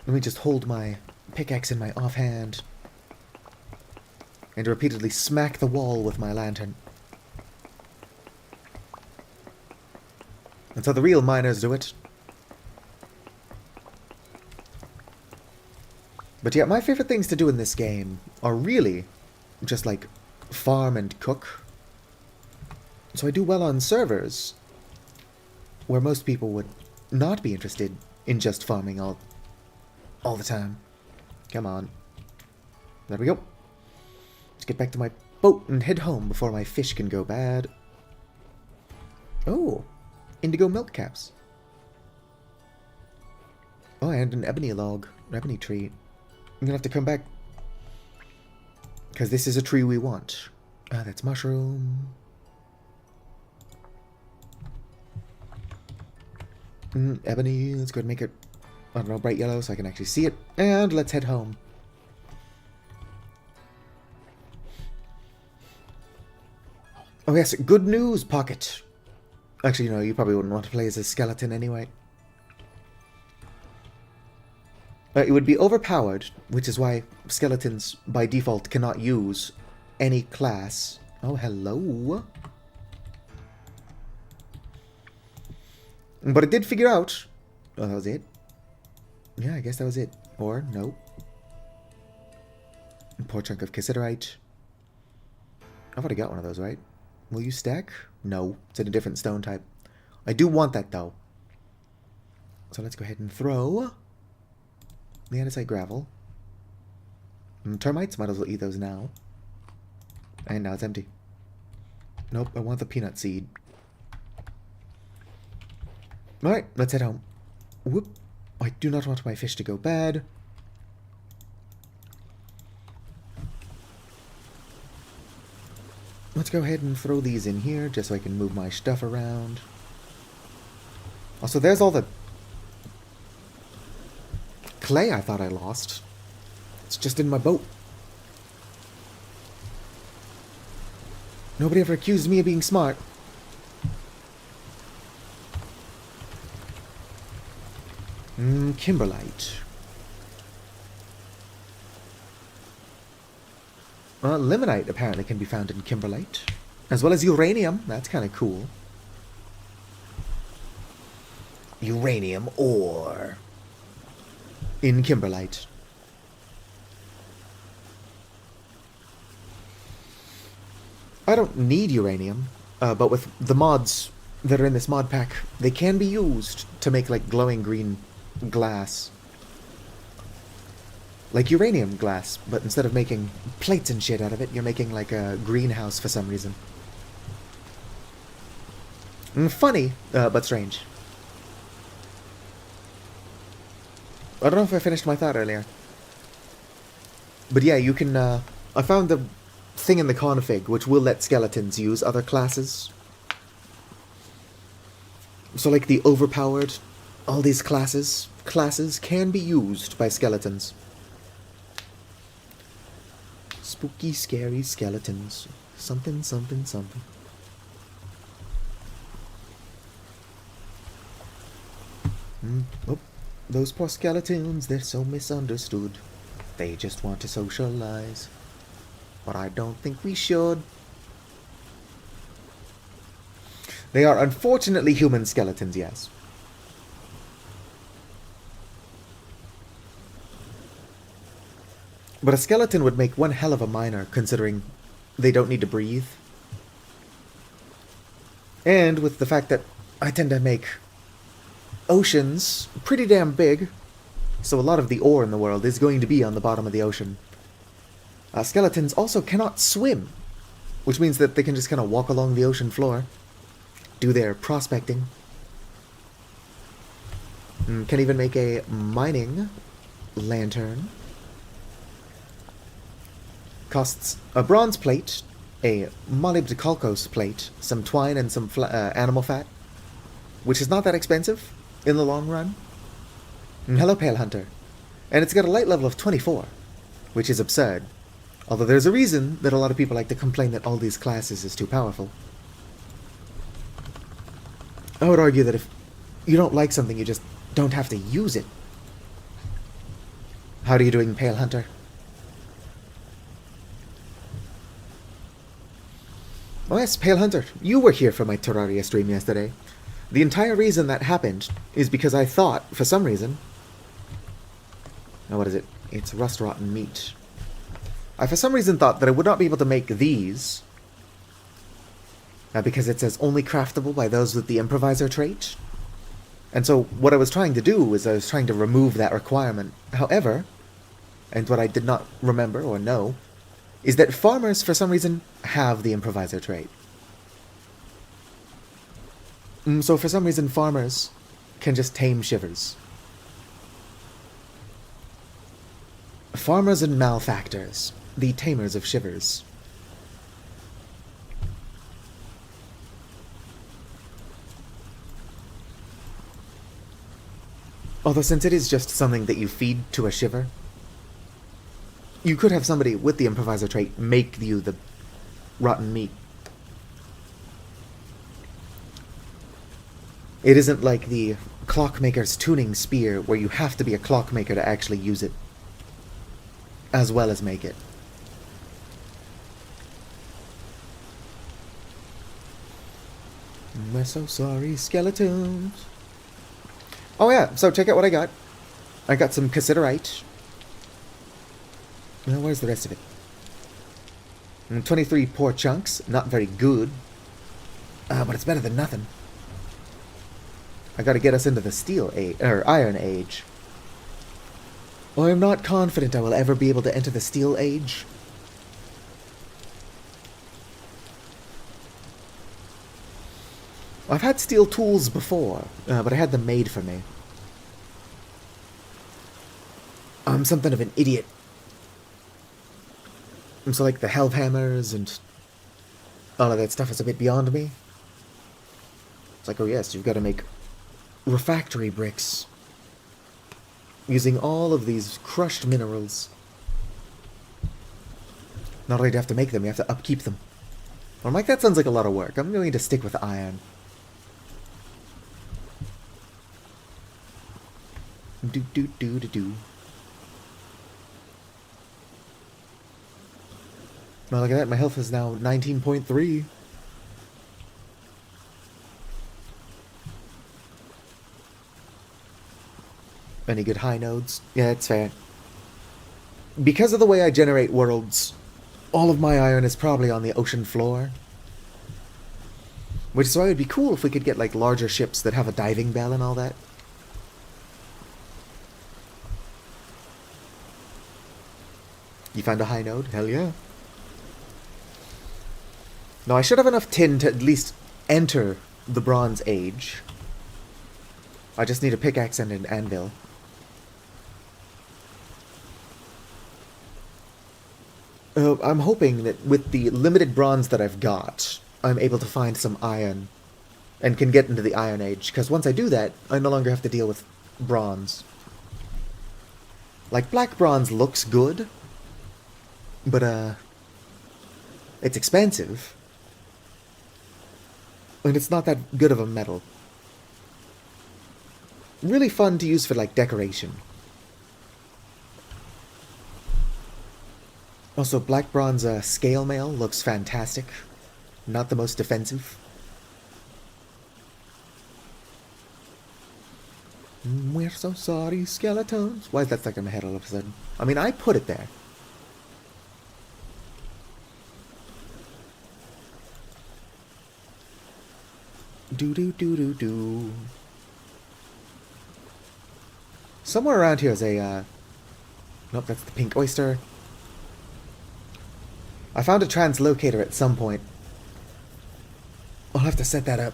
Let me just hold my pickaxe in my offhand and repeatedly smack the wall with my lantern. That's how the real miners do it. But yeah, my favorite things to do in this game are really just like farm and cook. So I do well on servers where most people would not be interested in just farming. I'll all the time. Come on. There we go. Let's get back to my boat and head home before my fish can go bad. Oh, indigo milk caps. Oh, and an ebony log, an ebony tree. I'm gonna have to come back because this is a tree we want. Ah, that's mushroom. Ebony, let's go ahead and make it, I don't know, bright yellow so I can actually see it. And let's head home. Oh yes, good news, Pocket. Actually, no, you probably wouldn't want to play as a skeleton anyway. It would be overpowered, which is why skeletons, by default, cannot use any class. Oh, hello. But it did figure out... Oh, that was it? Yeah, I guess that was it. Or, no. Poor chunk of cassiterite. I've already got one of those, right? Will you stack? No. It's in a different stone type. I do want that, though. So let's go ahead and throw the andesite gravel. Termites, might as well eat those now. And now it's empty. Nope, I want the peanut seed. Alright, let's head home. Whoop. I do not want my fish to go bad. Let's go ahead and throw these in here just so I can move my stuff around. Also, there's all the clay I thought I lost. It's just in my boat. Nobody ever accused me of being smart. Kimberlite. Limonite apparently can be found in kimberlite. As well as uranium. That's kind of cool. Uranium ore. In kimberlite. I don't need uranium, but with the mods that are in this mod pack, they can be used to make like glowing green glass. Like uranium glass, but instead of making plates and shit out of it, you're making like a greenhouse for some reason. Funny, but strange. I don't know if I finished my thought earlier. But yeah, you can, I found the thing in the config which will let skeletons use other classes. So like the overpowered, all these classes can be used by skeletons. Spooky, scary skeletons. Something, something, something. Oh, those poor skeletons, they're so misunderstood. They just want to socialize. But I don't think we should. They are unfortunately human skeletons, yes. But a skeleton would make one hell of a miner, considering they don't need to breathe. And with the fact that I tend to make oceans pretty damn big, so a lot of the ore in the world is going to be on the bottom of the ocean. Skeletons also cannot swim, which means that they can just kind of walk along the ocean floor, do their prospecting. Can even make a mining lantern. Costs a bronze plate, a molybdenum plate, some twine, and some animal fat, which is not that expensive in the long run. Hello, Pale Hunter. And it's got a light level of 24, which is absurd. Although there's a reason that a lot of people like to complain that all these classes is too powerful. I would argue that if you don't like something, you just don't have to use it. How are you doing, Pale Hunter? Oh yes, Pale Hunter, you were here for my Terraria stream yesterday. The entire reason that happened is because I thought, for some reason... Now what is it? It's rust-rotten meat. I for some reason thought that I would not be able to make these. Because it says only craftable by those with the improviser trait. And so what I was trying to do was I was trying to remove that requirement. However, and what I did not remember or know, is that farmers, for some reason, have the improviser trait. So for some reason, farmers can just tame shivers. Farmers and malefactors, the tamers of shivers. Although since it is just something that you feed to a shiver, you could have somebody with the improviser trait make you the rotten meat. It isn't like the clockmaker's tuning spear where you have to be a clockmaker to actually use it, as well as make it. We're so sorry, skeletons. Oh yeah, so check out what I got. I got some cassiterite. Well, where's the rest of it? 23 poor chunks, not very good. But it's better than nothing. I gotta get us into the steel age, or iron age. I am not confident I will ever be able to enter the steel age. I've had steel tools before, but I had them made for me. I'm something of an idiot. So like the Hellhammers and all of that stuff is a bit beyond me. It's like, oh yes, you've got to make refractory bricks using all of these crushed minerals. Not only do you have to make them, you have to upkeep them. I'm like, that sounds like a lot of work. I'm going to stick with iron. Do. Well, look at that. My health is now 19.3. Any good high nodes? Yeah, it's fair. Because of the way I generate worlds, all of my iron is probably on the ocean floor. Which is why it would be cool if we could get, like, larger ships that have a diving bell and all that. You found a high node? Hell yeah. Now, I should have enough tin to at least enter the Bronze Age. I just need a pickaxe and an anvil. I'm hoping that with the limited bronze that I've got, I'm able to find some iron and can get into the Iron Age, because once I do that, I no longer have to deal with bronze. Like, black bronze looks good, but, it's expensive. And it's not that good of a metal. Really fun to use for, like, decoration. Also, black bronze scale mail looks fantastic. Not the most defensive. We're so sorry, skeletons. Why is that stuck in my head all of a sudden? I mean, I put it there. Do. Somewhere around here is a, nope, that's the pink oyster. I found a translocator at some point. I'll have to set that up.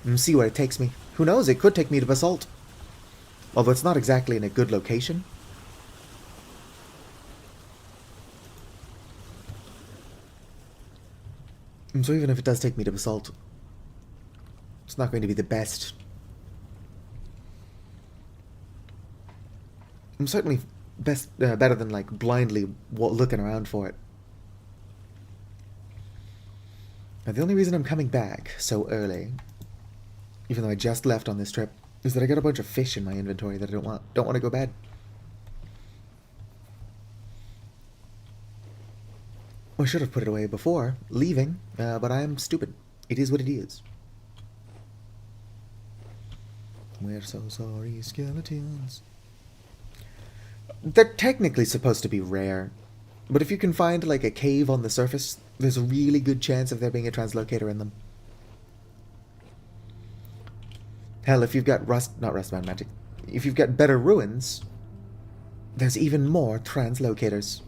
And see where it takes me. Who knows, it could take me to Basalt. Although it's not exactly in a good location. And so even if it does take me to Basalt, it's not going to be the best. I'm certainly better than, like, blindly looking around for it. Now, the only reason I'm coming back so early, even though I just left on this trip, is that I got a bunch of fish in my inventory that I don't want to go bad. I should have put it away before leaving, but I am stupid. It is what it is. We're so sorry, skeletons. They're technically supposed to be rare, but if you can find, like, a cave on the surface, there's a really good chance of there being a translocator in them. Hell, if you've got not rustbound magic, if you've got better ruins, there's even more translocators.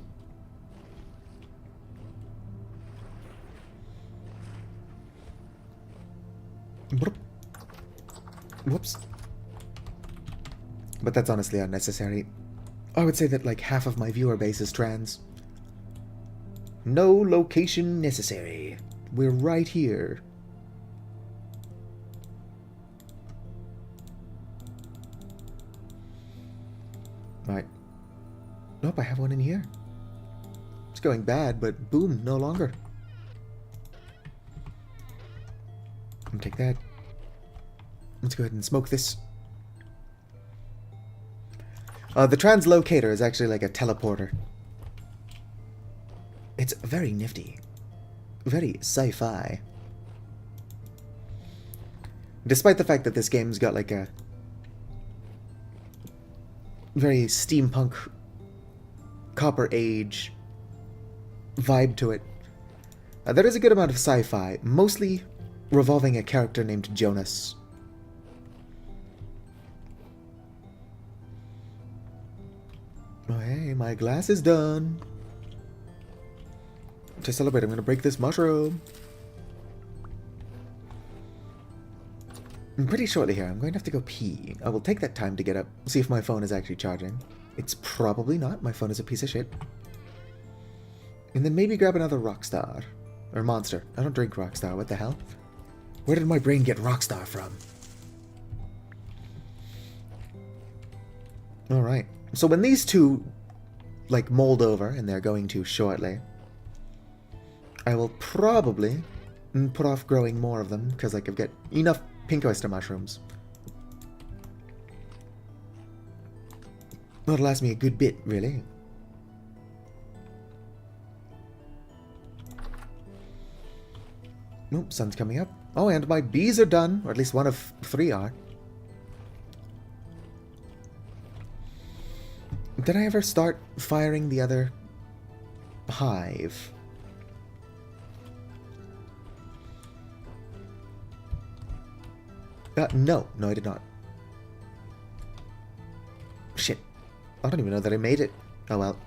Whoops. But that's honestly unnecessary. I would say that like half of my viewer base is trans. No location necessary. We're right here. Right. Nope, I have one in here. It's going bad, but boom, no longer. Take that. Let's go ahead and smoke this. The translocator is actually like a teleporter. It's very nifty. Very sci-fi. Despite the fact that this game's got like a very steampunk, Copper Age vibe to it, there is a good amount of sci-fi, mostly revolving a character named Jonas. Oh, hey, my glass is done. To celebrate, I'm going to break this mushroom. And pretty shortly here, I'm going to have to go pee. I will take that time to get up, see if my phone is actually charging. It's probably not. My phone is a piece of shit. And then maybe grab another Rockstar. Or Monster. I don't drink Rockstar. What the hell? Where did my brain get Rockstar from? Alright. So when these two, like, mold over, and they're going to shortly, I will probably put off growing more of them, because, like, I've got enough pink oyster mushrooms. That'll last me a good bit, really. Nope, sun's coming up. Oh, and my bees are done, or at least one of 3 are. Did I ever start firing the other hive? No, I did not. Shit. I don't even know that I made it. Oh well.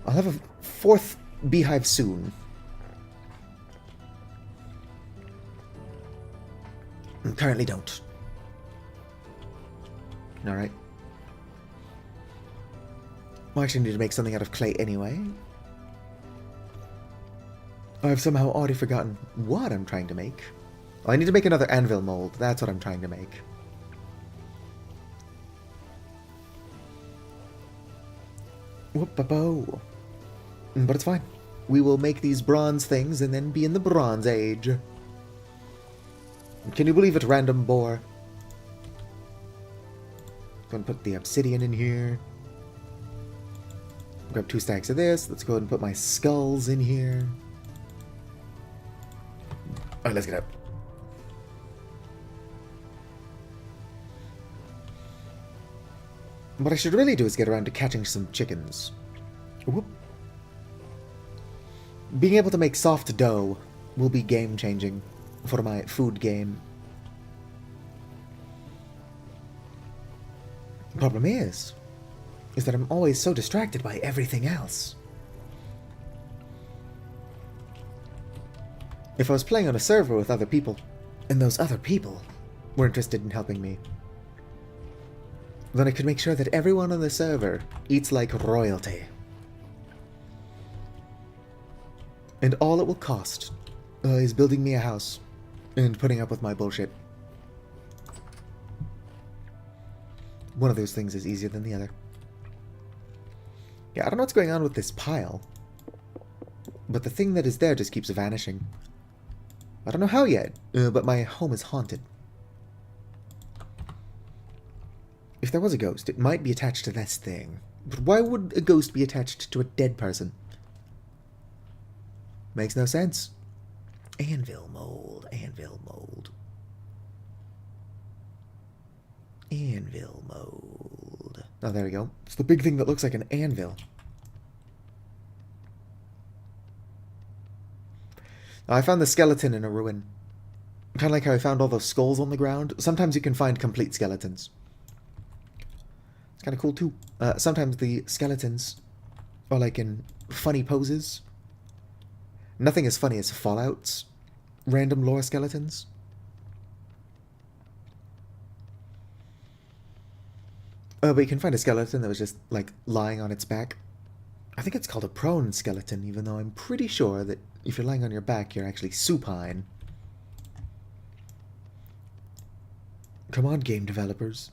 I'll have a 4th beehive soon. Currently don't. Alright. I actually need to make something out of clay anyway. I've somehow already forgotten what I'm trying to make. Oh, I need to make another anvil mold. That's what I'm trying to make. Whoop-a-bo. But it's fine. We will make these bronze things and then be in the Bronze Age. Can you believe it, random boar? Go and put the obsidian in here. Grab 2 stacks of this. Let's go ahead and put my skulls in here. Alright, let's get up. What I should really do is get around to catching some chickens. Whoop. Being able to make soft dough will be game-changing for my food game. The problem is that I'm always so distracted by everything else. If I was playing on a server with other people, and those other people were interested in helping me, then I could make sure that everyone on the server eats like royalty. And all it will cost is building me a house and putting up with my bullshit. One of those things is easier than the other. Yeah, I don't know what's going on with this pile, but the thing that is there just keeps vanishing. I don't know how yet, but my home is haunted. If there was a ghost, it might be attached to this thing. But why would a ghost be attached to a dead person? Makes no sense. Anvil mold, anvil mold. Anvil mold. Oh, there we go. It's the big thing that looks like an anvil. Oh, I found the skeleton in a ruin. Kind of like how I found all those skulls on the ground. Sometimes you can find complete skeletons. It's kind of cool too. Sometimes the skeletons are like in funny poses. Nothing as funny as Fallout's random lore skeletons. But you can find a skeleton that was just like lying on its back. I think it's called a prone skeleton, even though I'm pretty sure that if you're lying on your back, you're actually supine. Come on, game developers.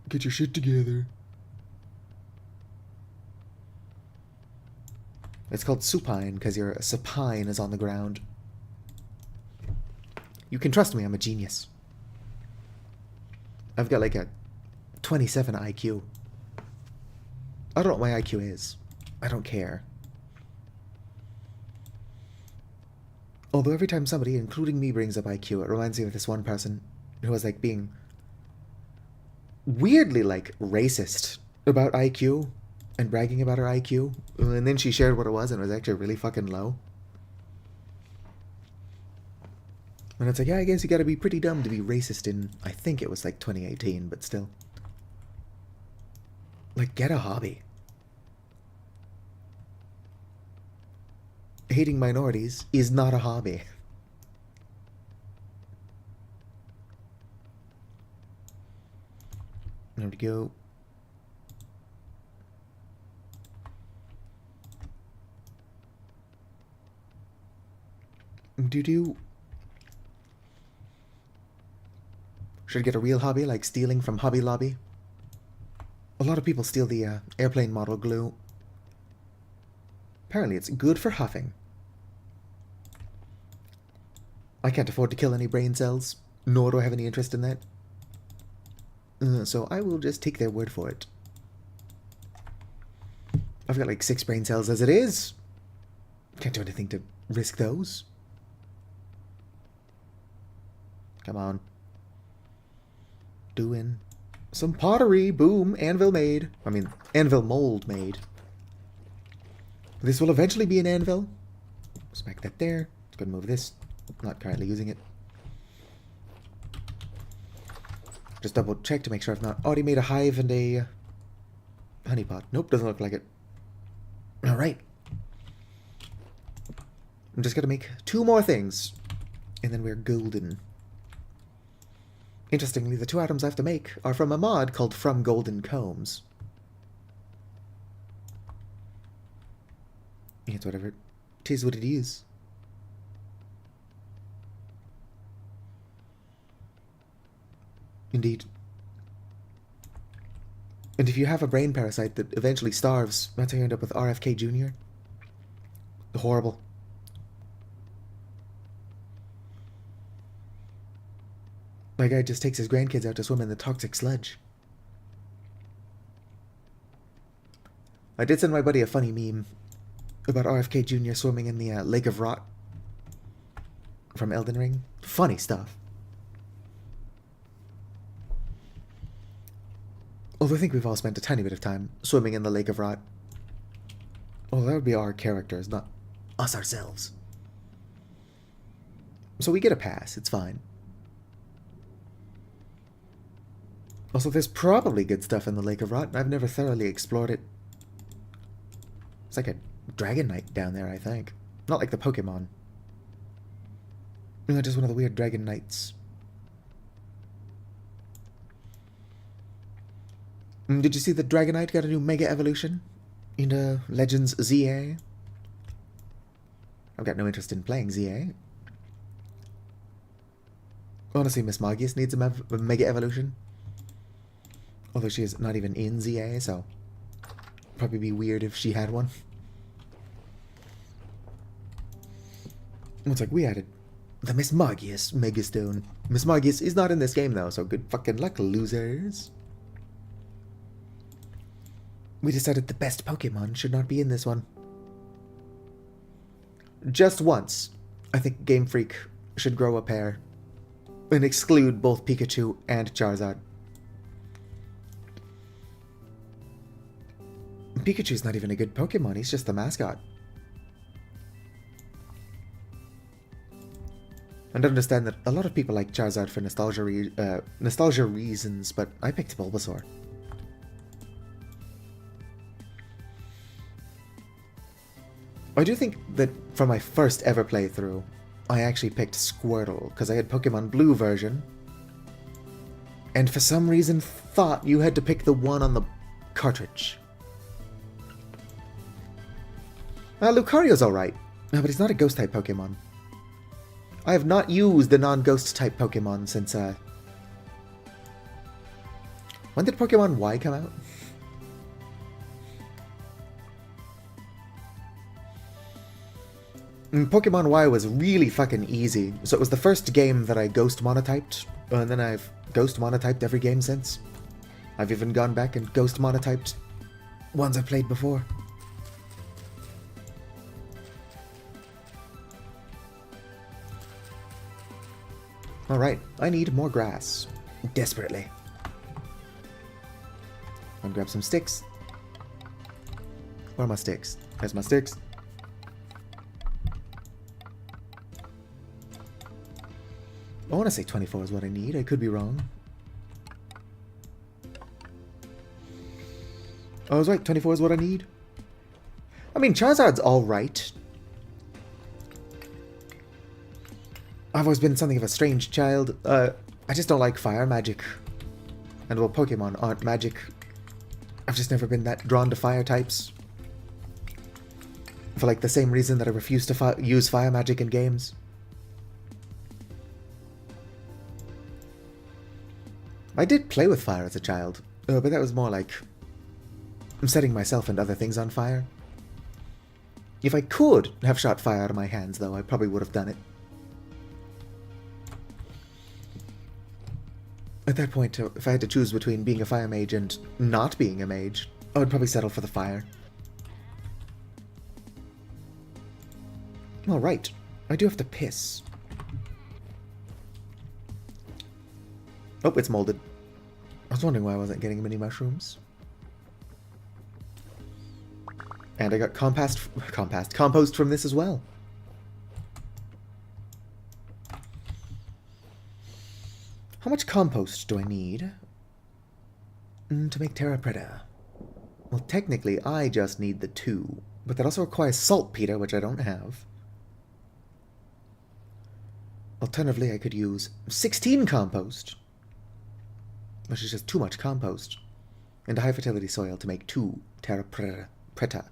Get your shit together. It's called supine because your supine is on the ground. You can trust me, I'm a genius. I've got like a 27 IQ. I don't know what my IQ is. I don't care. Although every time somebody, including me, brings up IQ, it reminds me of this one person who was like being weirdly like racist about IQ and bragging about her IQ. And then she shared what it was and it was actually really fucking low. And it's like, yeah, I guess you gotta be pretty dumb to be racist in, I think it was like 2018, but still. Like, get a hobby. Hating minorities is not a hobby. There we go. Doo-doo. Should get a real hobby like stealing from Hobby Lobby. A lot of people steal the airplane model glue. Apparently it's good for huffing. I can't afford to kill any brain cells, nor do I have any interest in that. So I will just take their word for it. I've got like 6 brain cells as it is. Can't do anything to risk those. Come on. Doing some pottery. Boom. Anvil made. I mean, anvil mold made. This will eventually be an anvil. Smack that there. Let's go and move this. Not currently using it. Just double check to make sure I've not already made a hive and a honeypot. Nope, doesn't look like it. Alright. I'm just gonna make 2 more things. And then we're golden. Interestingly, the 2 items I have to make are from a mod called From Golden Combs. It's whatever. It is what it is. Indeed. And if you have a brain parasite that eventually starves, that's how you end up with RFK Jr. Horrible. My guy just takes his grandkids out to swim in the toxic sludge. I did send my buddy a funny meme about RFK Jr. swimming in the Lake of Rot from Elden Ring. Funny stuff. Although I think we've all spent a tiny bit of time swimming in the Lake of Rot. Well, that would be our characters, not us ourselves. So we get a pass, it's fine. Also, there's probably good stuff in the Lake of Rot. I've never thoroughly explored it. It's like a Dragon Knight down there, I think. Not like the Pokemon. No, just one of the weird Dragon Knights. Did you see that Dragonite got a new Mega Evolution in Legends ZA? I've got no interest in playing ZA. Honestly, Miss Magius needs a Mega Evolution. Although she is not even in ZA, so probably be weird if she had one. It's like we added the Miss Magius Megastone. Miss Magius is not in this game though, so good fucking luck, losers. We decided the best Pokemon should not be in this one. Just once, I think Game Freak should grow a pair and exclude both Pikachu and Charizard. Pikachu's not even a good Pokemon, he's just the mascot. And understand that a lot of people like Charizard for nostalgia reasons, but I picked Bulbasaur. I do think that for my first ever playthrough, I actually picked Squirtle, because I had Pokemon Blue version, and for some reason thought you had to pick the one on the cartridge. Lucario's alright, but he's not a Ghost-type Pokemon. I have not used the non-Ghost-type Pokemon since, when did Pokemon Y come out? Pokemon Y was really fucking easy, so it was the first game that I Ghost Monotyped, and then I've Ghost Monotyped every game since. I've even gone back and Ghost Monotyped ones I've played before. Alright, I need more grass. Desperately. I'll grab some sticks. Where are my sticks? There's my sticks. I want to say 24 is what I need. I could be wrong. I was right. 24 is what I need. I mean, Charizard's alright. I've always been something of a strange child. I just don't like fire magic. And well, Pokemon aren't magic. I've just never been that drawn to fire types. For like the same reason that I refuse to use fire magic in games. I did play with fire as a child, but that was more like I'm setting myself and other things on fire. If I could have shot fire out of my hands, though, I probably would have done it. At that point, if I had to choose between being a fire mage and not being a mage, I would probably settle for the fire. Alright, I do have to piss. Oh, it's molded. I was wondering why I wasn't getting mini mushrooms. And I got compost from this as well. How much compost do I need to make Terra Preta? Well, technically, I just need the 2, but that also requires saltpeter, which I don't have. Alternatively, I could use 16 compost, which is just too much compost, and a high fertility soil to make 2 Terra Preta.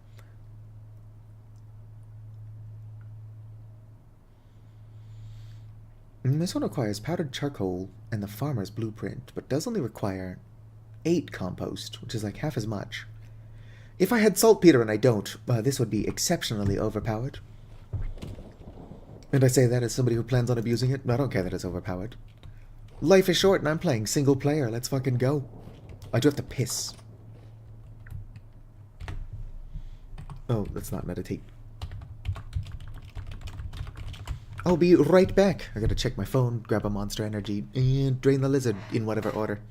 This one requires powdered charcoal and the farmer's blueprint, but does only require 8 compost, which is like half as much. If I had saltpeter and I don't, this would be exceptionally overpowered. And I say that as somebody who plans on abusing it. I don't care that it's overpowered. Life is short and I'm playing single player. Let's fucking go. I do have to piss. Oh, let's not meditate. I'll be right back. I gotta check my phone, grab a Monster Energy, and drain the lizard in whatever order.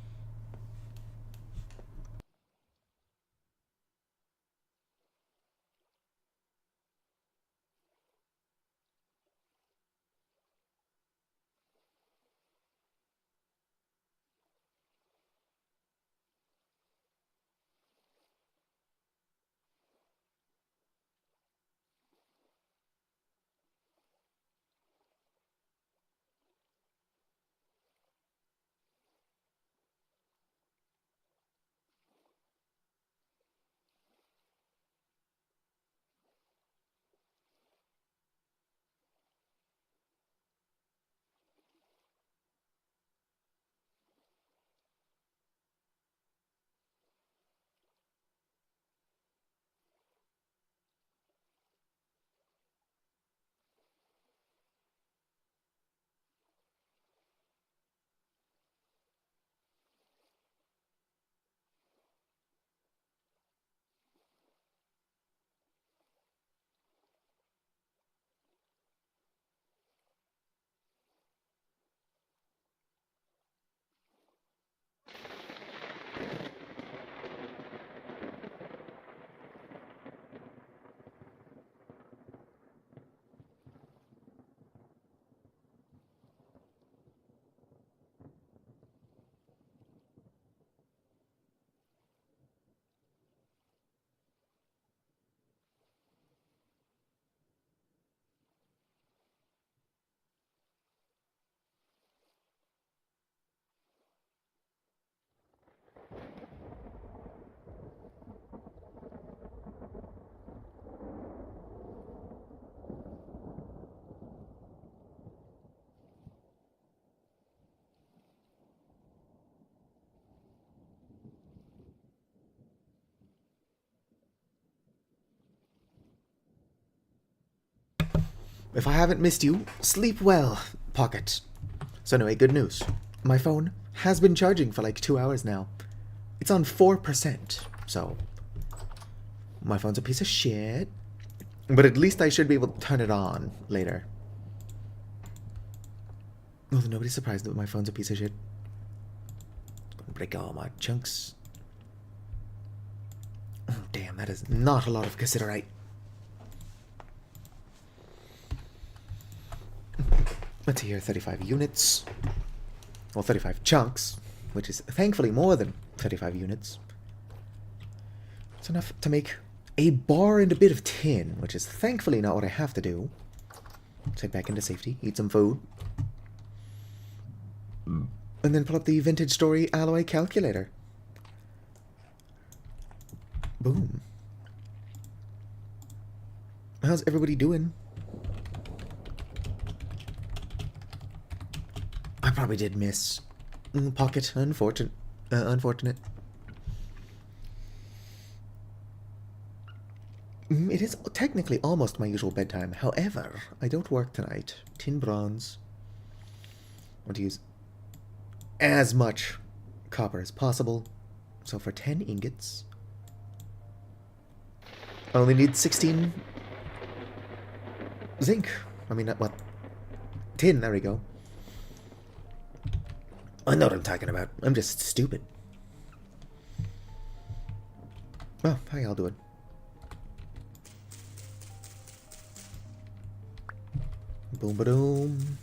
If I haven't missed you, sleep well, Pocket. So anyway, good news. My phone has been charging for like 2 hours now. It's on 4%, so my phone's a piece of shit. But at least I should be able to turn it on later. Oh, nobody's surprised that my phone's a piece of shit. Gonna break all my chunks. Oh, damn, that is not a lot of cassiterite. Let's see here, 35 units. Well, 35 chunks, which is thankfully more than 35 units. It's enough to make a bar and a bit of tin, which is thankfully not what I have to do. Let's head back into safety, eat some food. And then pull up the Vintage Story Alloy Calculator. Boom. How's everybody doing? I probably did miss Pocket. Unfortunate. It is technically almost my usual bedtime. However, I don't work tonight. Tin bronze. I want to use as much copper as possible. So for 10 ingots, I only need 16 zinc. I mean, what? Tin, there we go. I know what I'm talking about. I'm just stupid. Well, how y'all doing? Boom, ba-doom.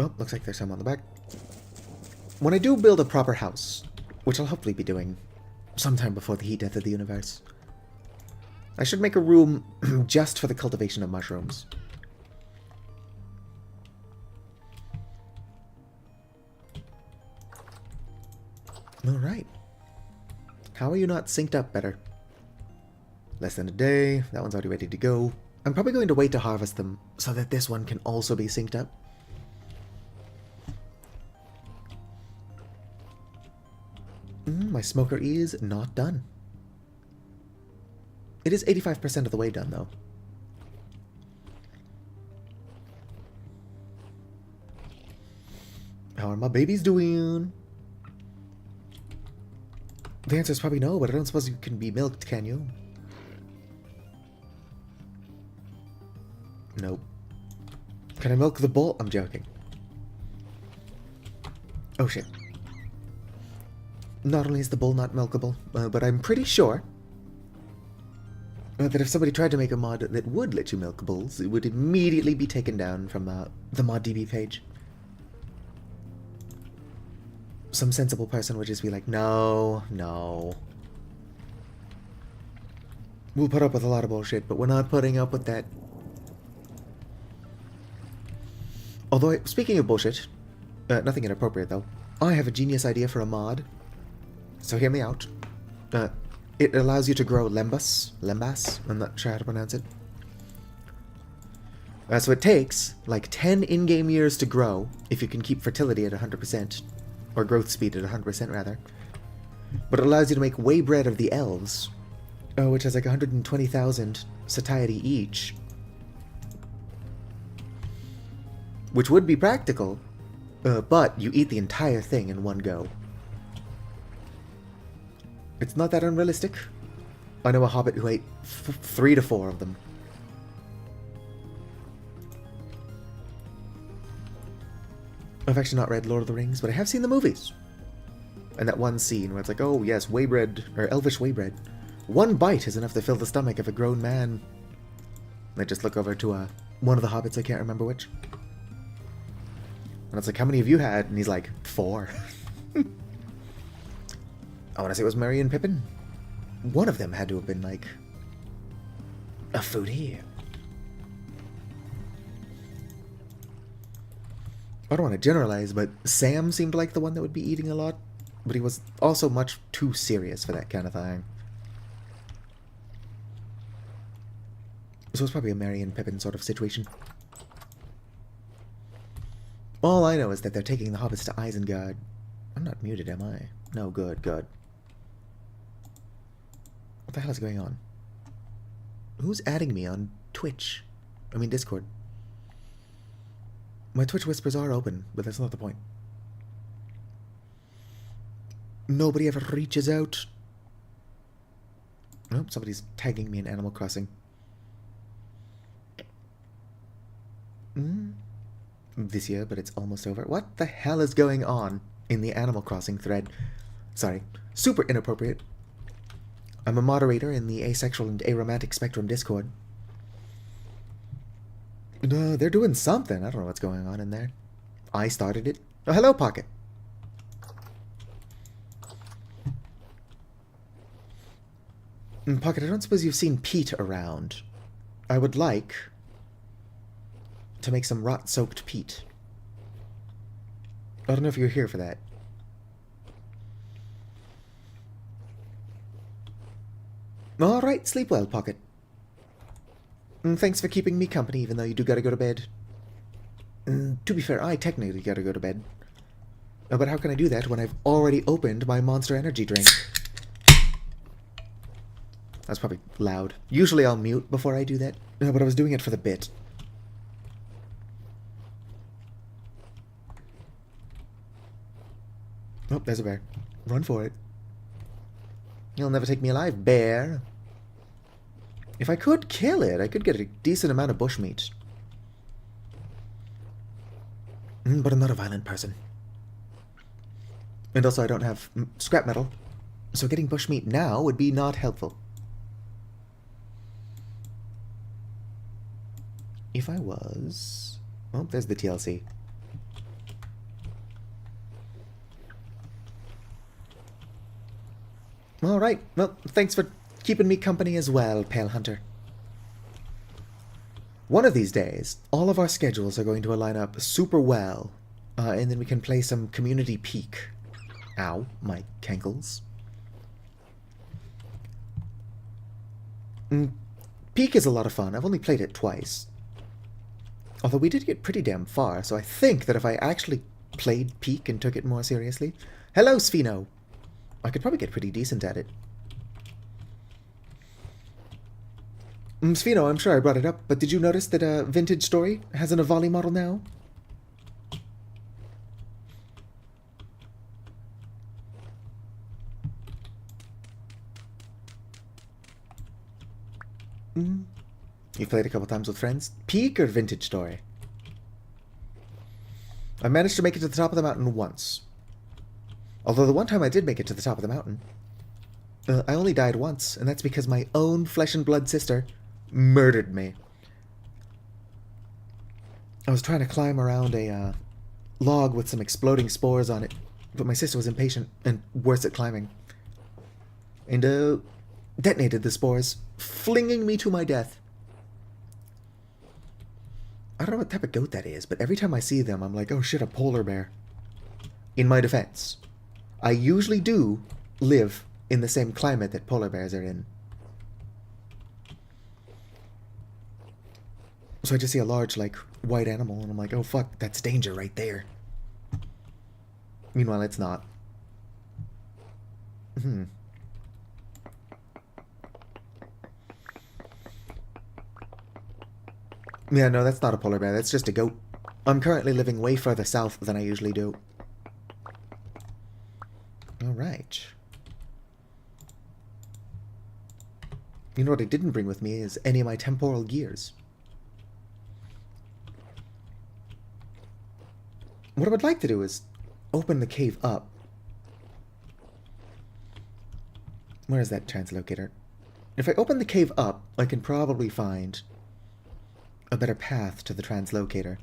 Oh, looks like there's some on the back. When I do build a proper house, which I'll hopefully be doing sometime before the heat death of the universe, I should make a room just for the cultivation of mushrooms. Alright. How are you not synced up better? Less than a day. That one's already ready to go. I'm probably going to wait to harvest them so that this one can also be synced up. My smoker is not done. It is 85% of the way done, though. How are my babies doing? The answer is probably no, but I don't suppose you can be milked, can you? Nope. Can I milk the bull? I'm joking. Oh shit. Not only is the bull not milkable, but I'm pretty sure that if somebody tried to make a mod that would let you milk bulls, it would immediately be taken down from the ModDB page. Some sensible person would just be like, no, no. We'll put up with a lot of bullshit, but we're not putting up with that. Although, speaking of bullshit, nothing inappropriate though, I have a genius idea for a mod. So hear me out. It allows you to grow lembas. I'm not sure how to pronounce it. So it takes like 10 in-game years to grow if you can keep fertility at 100%. Or growth speed at 100% rather. But it allows you to make whey bread of the elves, which has like 120,000 satiety each. Which would be practical, but you eat the entire thing in one go. It's not that unrealistic. I know a hobbit who ate 3 to 4 of them. I've actually not read Lord of the Rings, but I have seen the movies. And that one scene where it's like, oh yes, whey bread, or elvish whey bread. 1 bite is enough to fill the stomach of a grown man. They just look over to one of the hobbits, I can't remember which. And it's like, how many have you had? And he's like, 4. I want to say it was Merry and Pippin. One of them had to have been like a foodie. I don't want to generalize, but Sam seemed like the one that would be eating a lot. But he was also much too serious for that kind of thing. So it's probably a Merry and Pippin sort of situation. All I know is that they're taking the hobbits to Isengard. I'm not muted, am I? No, good, good. What the hell is going on? Who's adding me on Twitch? I mean Discord. My Twitch whispers are open, but that's not the point. Nobody ever reaches out. Oh, somebody's tagging me in Animal Crossing. This year, but it's almost over. What the hell is going on in the Animal Crossing thread? Sorry. Super inappropriate. I'm a moderator in the Asexual and Aromantic Spectrum Discord. No, they're doing something. I don't know what's going on in there. I started it. Oh, hello, Pocket. Pocket, I don't suppose you've seen peat around. I would like to make some rot-soaked peat. I don't know if you're here for that. Alright, sleep well, Pocket. Thanks for keeping me company, even though you do gotta go to bed. To be fair, I technically gotta go to bed. But how can I do that when I've already opened my Monster Energy drink? That's probably loud. Usually I'll mute before I do that, but I was doing it for the bit. Oh, there's a bear. Run for it. You'll never take me alive, bear. If I could kill it, I could get a decent amount of bushmeat. But I'm not a violent person. And also I don't have scrap metal, so getting bushmeat now would be not helpful. If I was... Oh, there's the TLC. Alright, well, thanks for keeping me company as well, Pale Hunter. One of these days, all of our schedules are going to align up super well, and then we can play some Community Peak. Ow, my cankles. Peak is a lot of fun. I've only played it twice. Although we did get pretty damn far, so I think that if I actually played Peak and took it more seriously... Hello, Spheno! I could probably get pretty decent at it. Spheno, I'm sure I brought it up, but did you notice that Vintage Story has an Avali model now? You've played a couple times with friends? Peak or Vintage Story? I managed to make it to the top of the mountain once. Although the one time I did make it to the top of the mountain, I only died once, and that's because my own flesh and blood sister murdered me. I was trying to climb around a log with some exploding spores on it, but my sister was impatient and worse at climbing. And detonated the spores, flinging me to my death. I don't know what type of goat that is, but every time I see them, I'm like, oh shit, a polar bear. In my defense, I usually do live in the same climate that polar bears are in. So I just see a large, like, white animal, and I'm like, oh fuck, that's danger right there. Meanwhile, it's not. Yeah, no, that's not a polar bear, that's just a goat. I'm currently living way further south than I usually do. Alright. You know what I didn't bring with me is any of my temporal gears. What I would like to do is open the cave up. Where is that translocator? If I open the cave up, I can probably find a better path to the translocator.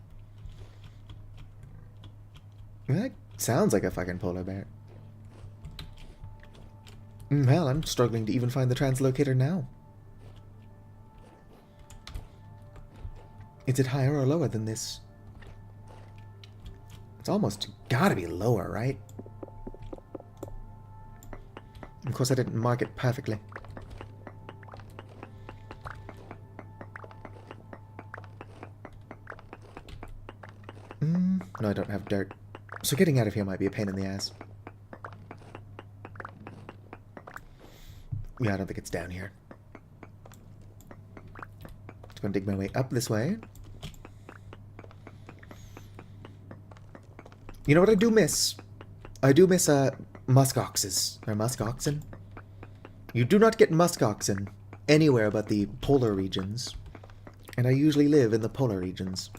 That sounds like a fucking polar bear. Well, I'm struggling to even find the translocator now. Is it higher or lower than this? It's almost gotta be lower, right? Of course, I didn't mark it perfectly. No, I don't have dirt. So getting out of here might be a pain in the ass. Yeah, I don't think it's down here. Gonna dig my way up this way. You know what I do miss? I do miss, muskoxes. Or muskoxen? You do not get muskoxen anywhere but the polar regions. And I usually live in the polar regions.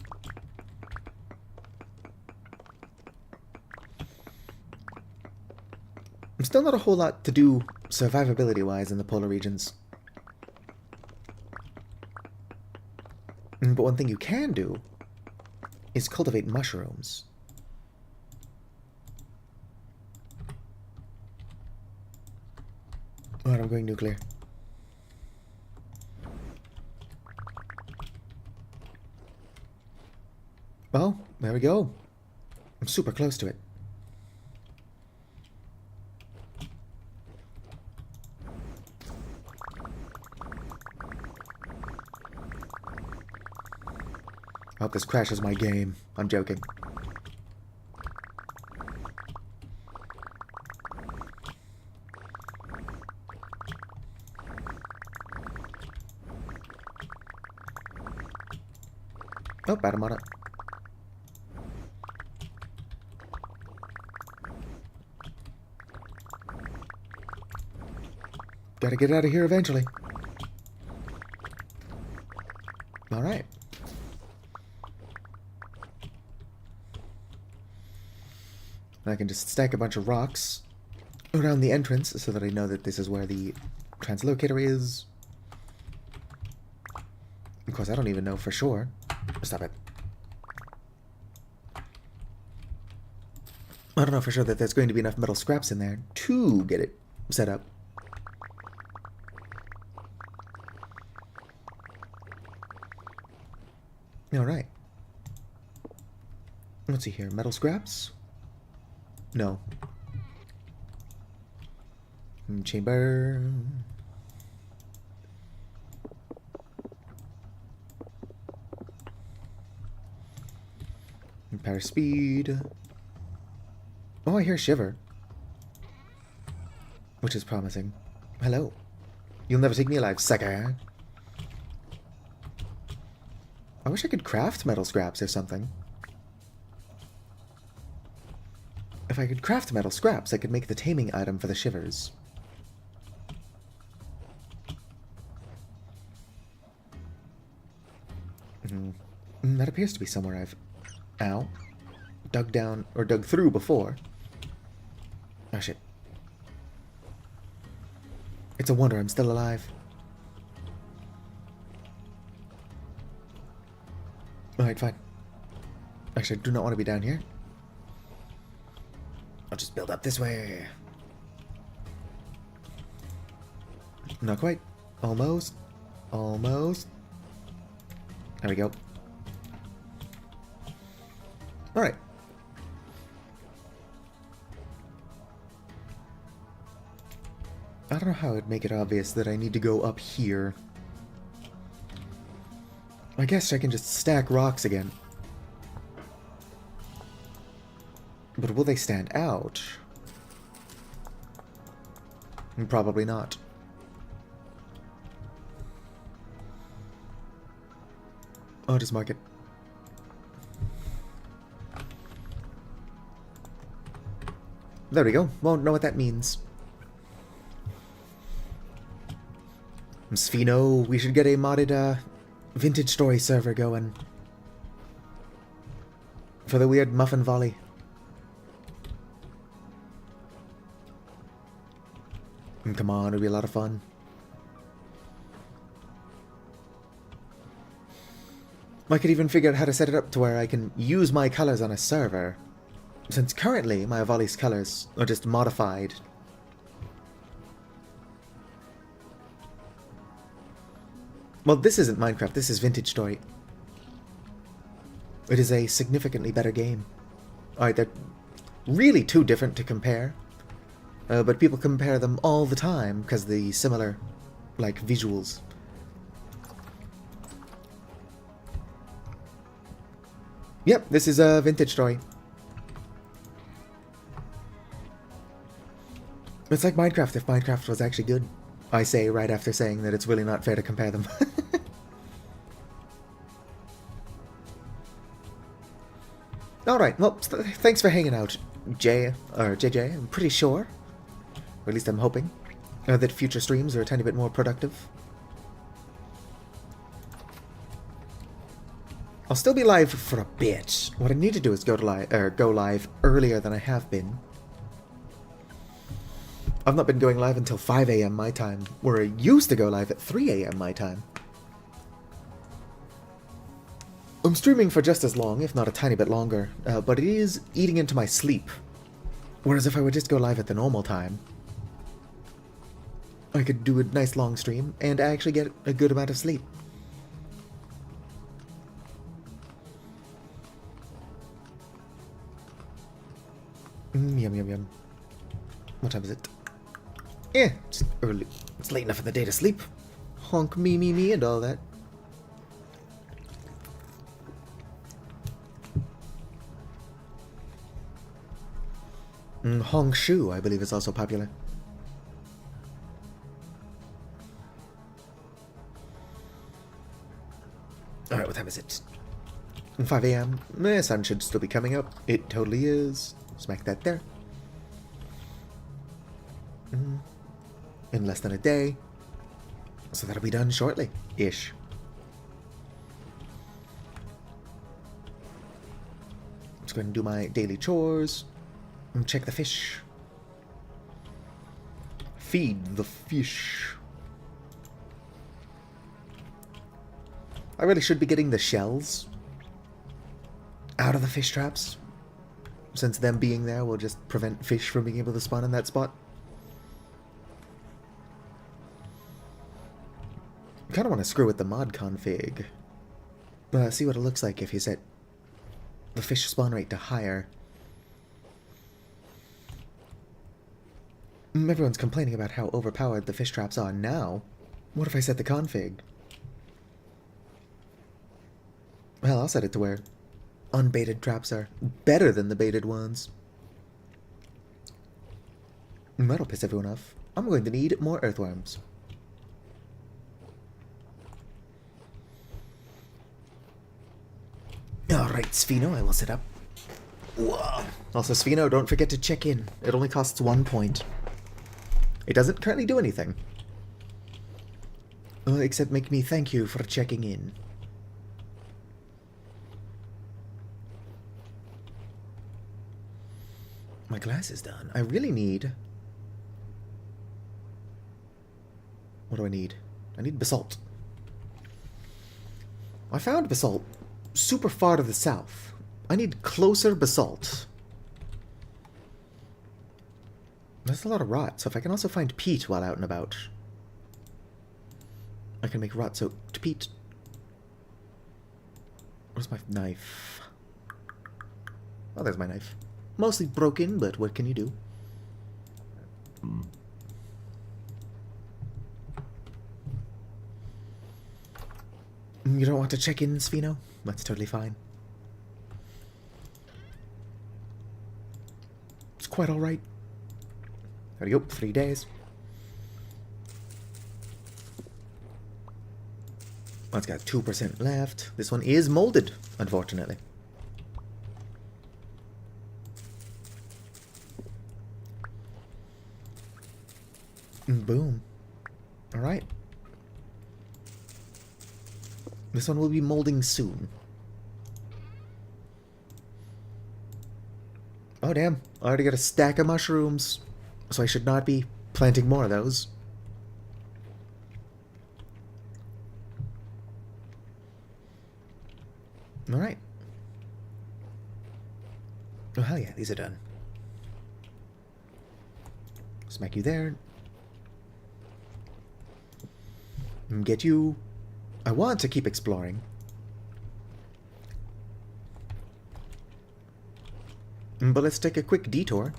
Still not a whole lot to do survivability-wise in the polar regions. But one thing you can do is cultivate mushrooms. Alright, I'm going nuclear. Well, there we go. I'm super close to it. I hope this crashes my game. I'm joking. Oh, bad him on it. Gotta get out of here eventually. Alright. I can just stack a bunch of rocks around the entrance so that I know that this is where the translocator is. Of course, I don't even know for sure. Stop it. I don't know for sure that there's going to be enough metal scraps in there to get it set up. Alright. Let's see here. Metal scraps? No. Chamber. Power speed. Oh, I hear Shiver. Which is promising. Hello. You'll never take me alive, sucker. I wish I could craft metal scraps or something. If I could craft metal scraps, I could make the taming item for the Shivers. That appears to be somewhere I've... Ow. Dug down, or dug through before. Oh shit. It's a wonder I'm still alive. Alright, fine. Actually, I do not want to be down here. I'll just build up this way. Not quite. Almost. Almost. There we go. Alright. I don't know how I'd make it obvious that I need to go up here. I guess I can just stack rocks again. But will they stand out? Probably not. I'll just mark it. There we go. Won't know what that means. Spheno, we should get a modded, Vintage Story server going. For the weird muffin volley. Come on, it'll be a lot of fun. I could even figure out how to set it up to where I can use my colors on a server. Since currently, my Avali's colors are just modified. Well, this isn't Minecraft, this is Vintage Story. It is a significantly better game. Alright, they're really too different to compare. But people compare them all the time because the similar, like, visuals. Yep, this is a Vintage Story. It's like Minecraft if Minecraft was actually good. I say right after saying that it's really not fair to compare them. Alright, well, thanks for hanging out, JJ. I'm pretty sure, or at least I'm hoping, that future streams are a tiny bit more productive. I'll still be live for a bit. What I need to do is go live earlier than I have been. I've not been going live until 5 a.m. my time, where I used to go live at 3 a.m. my time. I'm streaming for just as long, if not a tiny bit longer, but it is eating into my sleep. Whereas if I would just go live at the normal time, I could do a nice long stream and actually get a good amount of sleep. Yum, yum, yum. What time is it? It's early. It's late enough in the day to sleep. Honk me, and all that. Hong Shu, I believe, is also popular. Alright, what time is it? 5 a.m. The sun should still be coming up. It totally is. Smack that there. In less than a day. So that'll be done shortly. Ish. Let's go ahead and do my daily chores. And check the fish. Feed the fish. I really should be getting the shells out of the fish traps, since them being there will just prevent fish from being able to spawn in that spot. I kind of want to screw with the mod config. See what it looks like if you set the fish spawn rate to higher. Everyone's complaining about how overpowered the fish traps are now. What if I set the config? Well, I'll set it to where unbaited traps are better than the baited ones. That'll piss everyone off. I'm going to need more earthworms. Alright, Spheno, I will set up. Whoa. Also, Spheno, don't forget to check in. It only costs 1 point. It doesn't currently do anything. Except make me thank you for checking in. My glass is done. I really need... What do I need? I need basalt. I found basalt super far to the south. I need closer basalt. That's a lot of rot, so if I can also find peat while out and about, I can make rot-soaked peat. Where's my knife? Oh, there's my knife. Mostly broken, but what can you do? You don't want to check in, Spheno? That's totally fine. It's quite alright. There we go, 3 days. Well, it's got 2% left. This one is molded, unfortunately. Boom. Alright. This one will be molding soon. Oh damn, I already got a stack of mushrooms. So I should not be planting more of those. Alright. Oh hell yeah, these are done. Smack you there. Get you. I want to keep exploring. But let's take a quick detour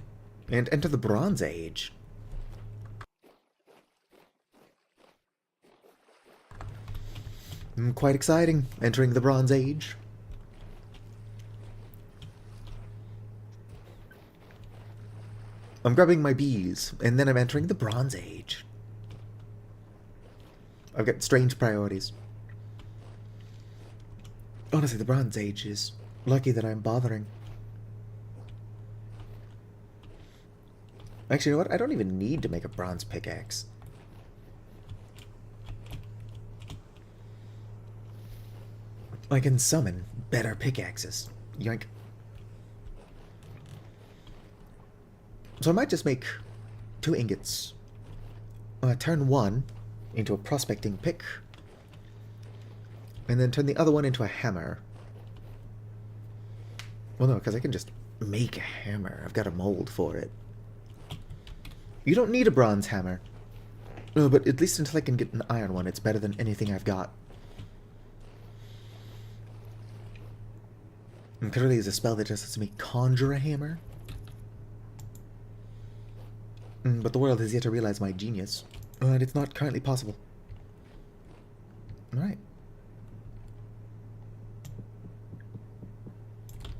and enter the Bronze Age. Quite exciting, entering the Bronze Age. I'm grabbing my bees, and then I'm entering the Bronze Age. I've got strange priorities. Honestly, the Bronze Age is lucky that I'm bothering. Actually, you know what? I don't even need to make a bronze pickaxe. I can summon better pickaxes. Yoink. So I might just make 2 ingots. Turn one into a prospecting pick. And then turn the other one into a hammer. Well, no, because I can just make a hammer. I've got a mold for it. You don't need a bronze hammer. No, but at least until I can get an iron one, it's better than anything I've got. And clearly is a spell that just lets me conjure a hammer. But the world has yet to realize my genius. And it's not currently possible. Alright.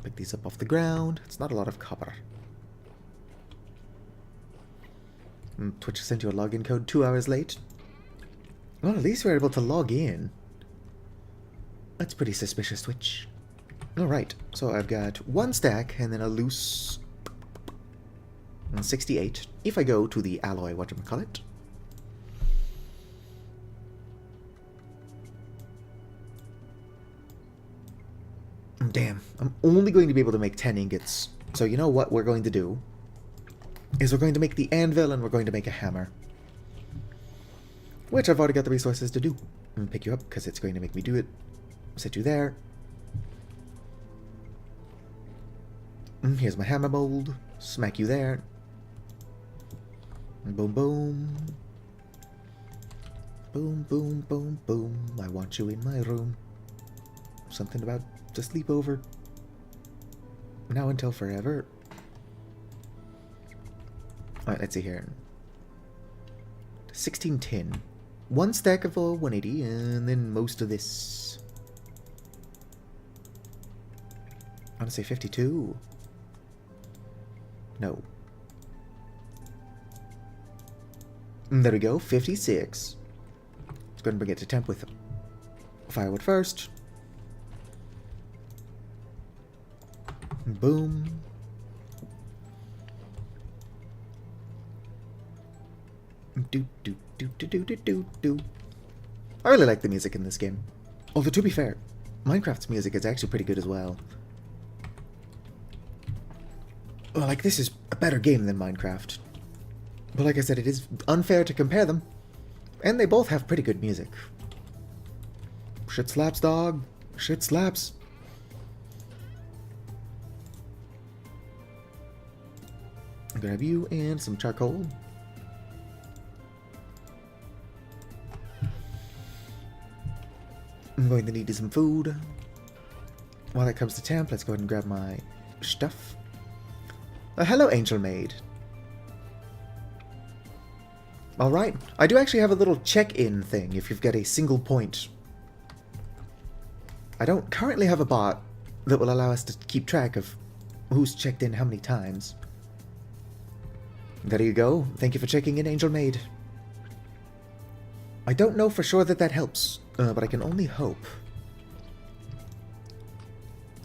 Pick these up off the ground. It's not a lot of copper. Twitch sent you a login code 2 hours late. Well, at least we're able to log in. That's pretty suspicious, Twitch. Alright, so I've got 1 stack and then a loose 68. If I go to the alloy, whatchamacallit. Damn, I'm only going to be able to make 10 ingots. So you know what we're going to do? Is we're going to make the anvil and we're going to make a hammer. Which I've already got the resources to do. And pick you up because it's going to make me do it. Set you there. Here's my hammer mold. Smack you there. Boom, boom. Boom, boom, boom, boom. I want you in my room. Something about to sleep over. Now until forever. Alright, let's see here. 16 tin. 1 stack of 180, and then most of this. I want to say 52. No. There we go, 56. Let's go ahead and bring it to temp with firewood first. Boom. Do do do do do do do do. I really like the music in this game. Although to be fair, Minecraft's music is actually pretty good as well. Well, like, this is a better game than Minecraft. But like I said, it is unfair to compare them. And they both have pretty good music. Shit slaps, dog. Shit slaps. Grab you and some charcoal. I'm going to need some food. While that comes to temp, let's go ahead and grab my stuff. Hello, Angel Maid. Alright, I do actually have a little check-in thing if you've got a single point. I don't currently have a bot that will allow us to keep track of who's checked in how many times. There you go. Thank you for checking in, Angel Maid. I don't know for sure that that helps, but I can only hope.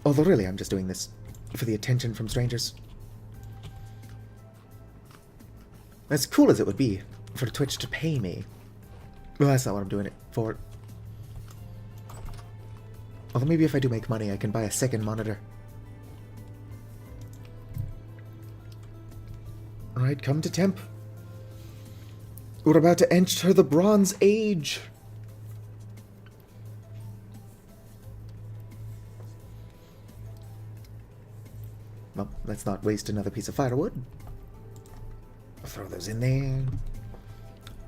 Although really, I'm just doing this for the attention from strangers. As cool as it would be for Twitch to pay me. Well, that's not what I'm doing it for. Although maybe if I do make money, I can buy a second monitor. Alright, come to temp. We're about to enter the Bronze Age. Well, let's not waste another piece of firewood. Throw those in there.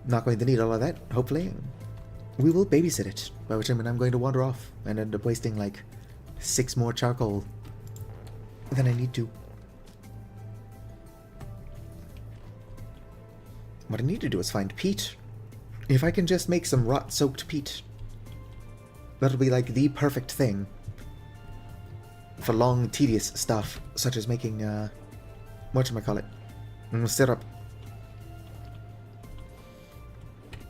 Not going to need all of that, hopefully. We will babysit it, by which I mean I'm going to wander off and end up wasting like 6 more charcoal than I need to. What I need to do is find peat. If I can just make some rot-soaked peat, that'll be like the perfect thing for long, tedious stuff, such as making, whatchamacallit, syrup.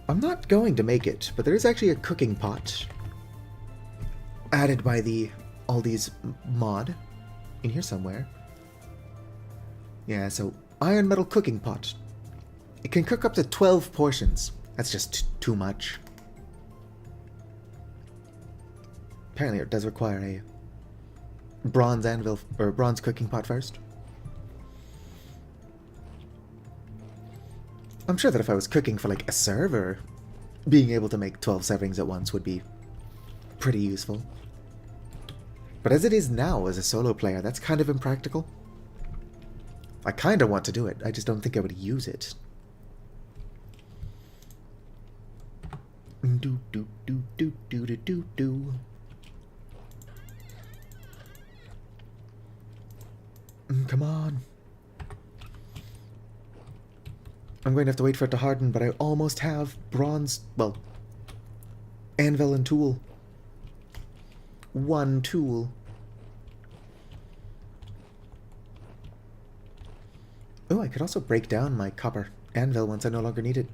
I'm not going to make it, but there is actually a cooking pot added by the Aldi's mod in here somewhere. Yeah, so iron metal cooking pot. It can cook up to 12 portions. That's just too much. Apparently it does require a bronze anvil, or bronze cooking pot first. I'm sure that if I was cooking for like a server, being able to make 12 servings at once would be pretty useful. But as it is now as a solo player, that's kind of impractical. I kind of want to do it, I just don't think I would use it. Do do do do do do do do. Come on. I'm going to have to wait for it to harden, but I almost have bronze, well, anvil and tool. One tool. Oh, I could also break down my copper anvil once I no longer need it.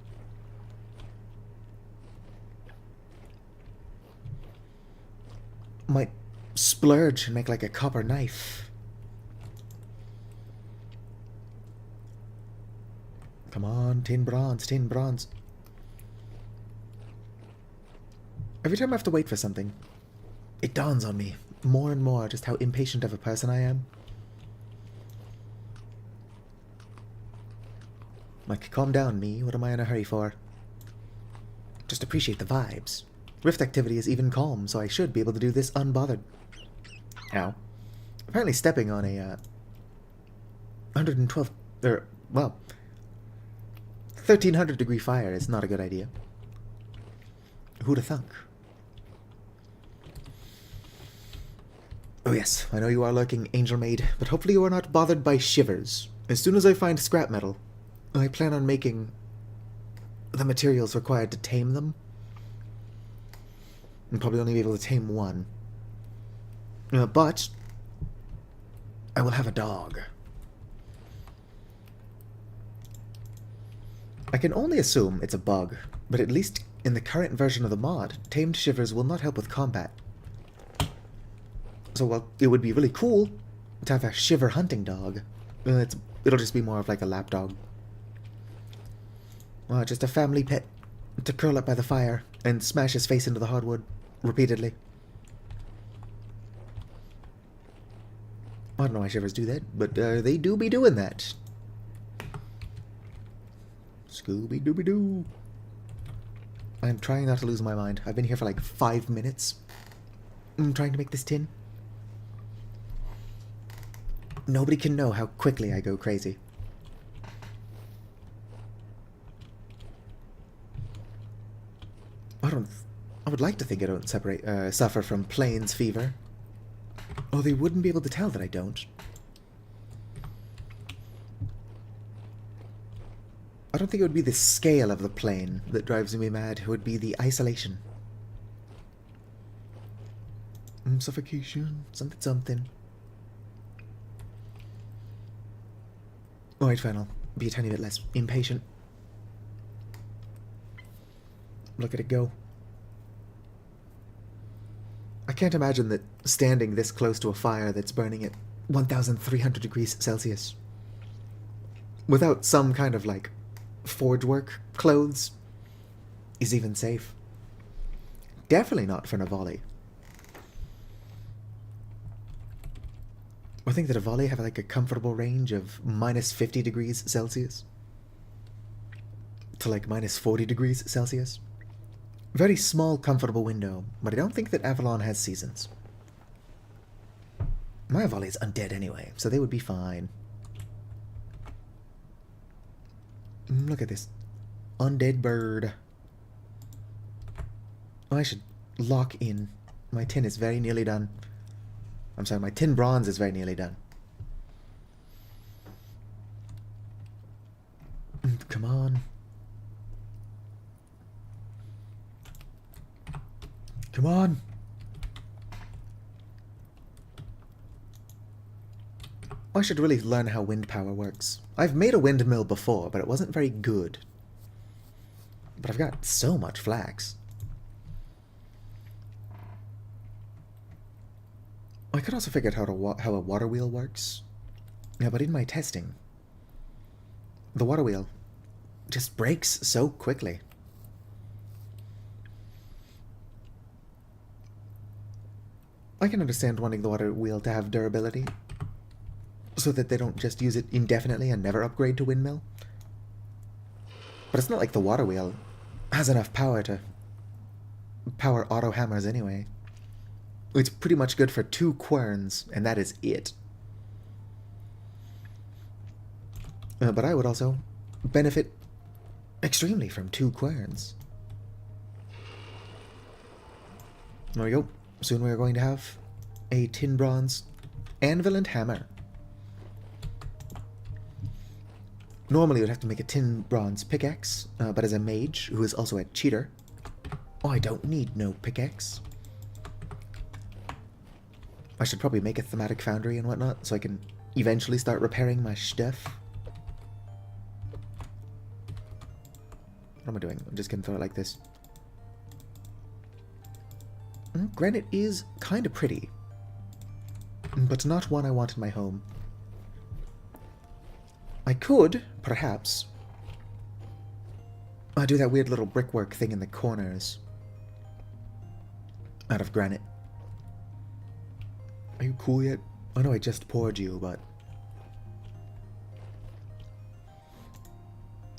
Might splurge and make like a copper knife. Come on, tin bronze, tin bronze. Every time I have to wait for something, it dawns on me more and more just how impatient of a person I am. Like, calm down, me. What am I in a hurry for? Just appreciate the vibes. Rift activity is even calm, so I should be able to do this unbothered. Ow. Apparently stepping on a, 112, well, 1300 degree fire is not a good idea. Who'da thunk? Oh yes, I know you are lurking, Angel Maid, but hopefully you are not bothered by shivers. As soon as I find scrap metal, I plan on making the materials required to tame them. And probably only be able to tame one. But I will have a dog. I can only assume it's a bug, but at least in the current version of the mod, tamed shivers will not help with combat. So, well, it would be really cool to have a shiver hunting dog. It'll just be more of like a lapdog. Just a family pet to curl up by the fire and smash his face into the hardwood repeatedly. I don't know why shivers do that, but they do be doing that. Scooby-Dooby-Doo. I'm trying not to lose my mind. I've been here for like 5 minutes. I'm trying to make this tin. Nobody can know how quickly I go crazy. I would like to think I don't suffer from plains fever. Oh, they wouldn't be able to tell that I don't. I don't think it would be the scale of the plane that drives me mad. It would be the isolation. Suffocation. Something, something. Alright, fine. I'll be a tiny bit less impatient. Look at it go. I can't imagine that standing this close to a fire that's burning at 1,300 degrees Celsius without some kind of, like, forge work clothes is even safe. Definitely not for Navali. I think that Navali have, like, a comfortable range of minus 50 degrees Celsius to, like, minus 40 degrees Celsius. Very small, comfortable window, but I don't think that Avalon has seasons. My Avali is undead anyway, so they would be fine. Look at this. Undead bird. Oh, I should lock in. My tin is very nearly done. I'm sorry, my tin bronze is very nearly done. Come on. Come on. I should really learn how wind power works. I've made a windmill before, but it wasn't very good. But I've got so much flax. I could also figure out how a water wheel works. Yeah, but in my testing, the water wheel just breaks so quickly. I can understand wanting the water wheel to have durability, so that they don't just use it indefinitely and never upgrade to windmill. But it's not like the water wheel has enough power to power auto hammers anyway. It's pretty much good for 2 querns, and that is it. But I would also benefit extremely from 2 querns. There we go. Soon we are going to have a tin bronze anvil and hammer. Normally you'd have to make a tin bronze pickaxe, but as a mage, who is also a cheater, I don't need no pickaxe. I should probably make a thematic foundry and whatnot, so I can eventually start repairing my stuff. What am I doing? I'm just gonna throw it like this. Granite is kind of pretty, but not one I want in my home. I could, perhaps, do that weird little brickwork thing in the corners out of granite. Are you cool yet? I know I just poured you, but...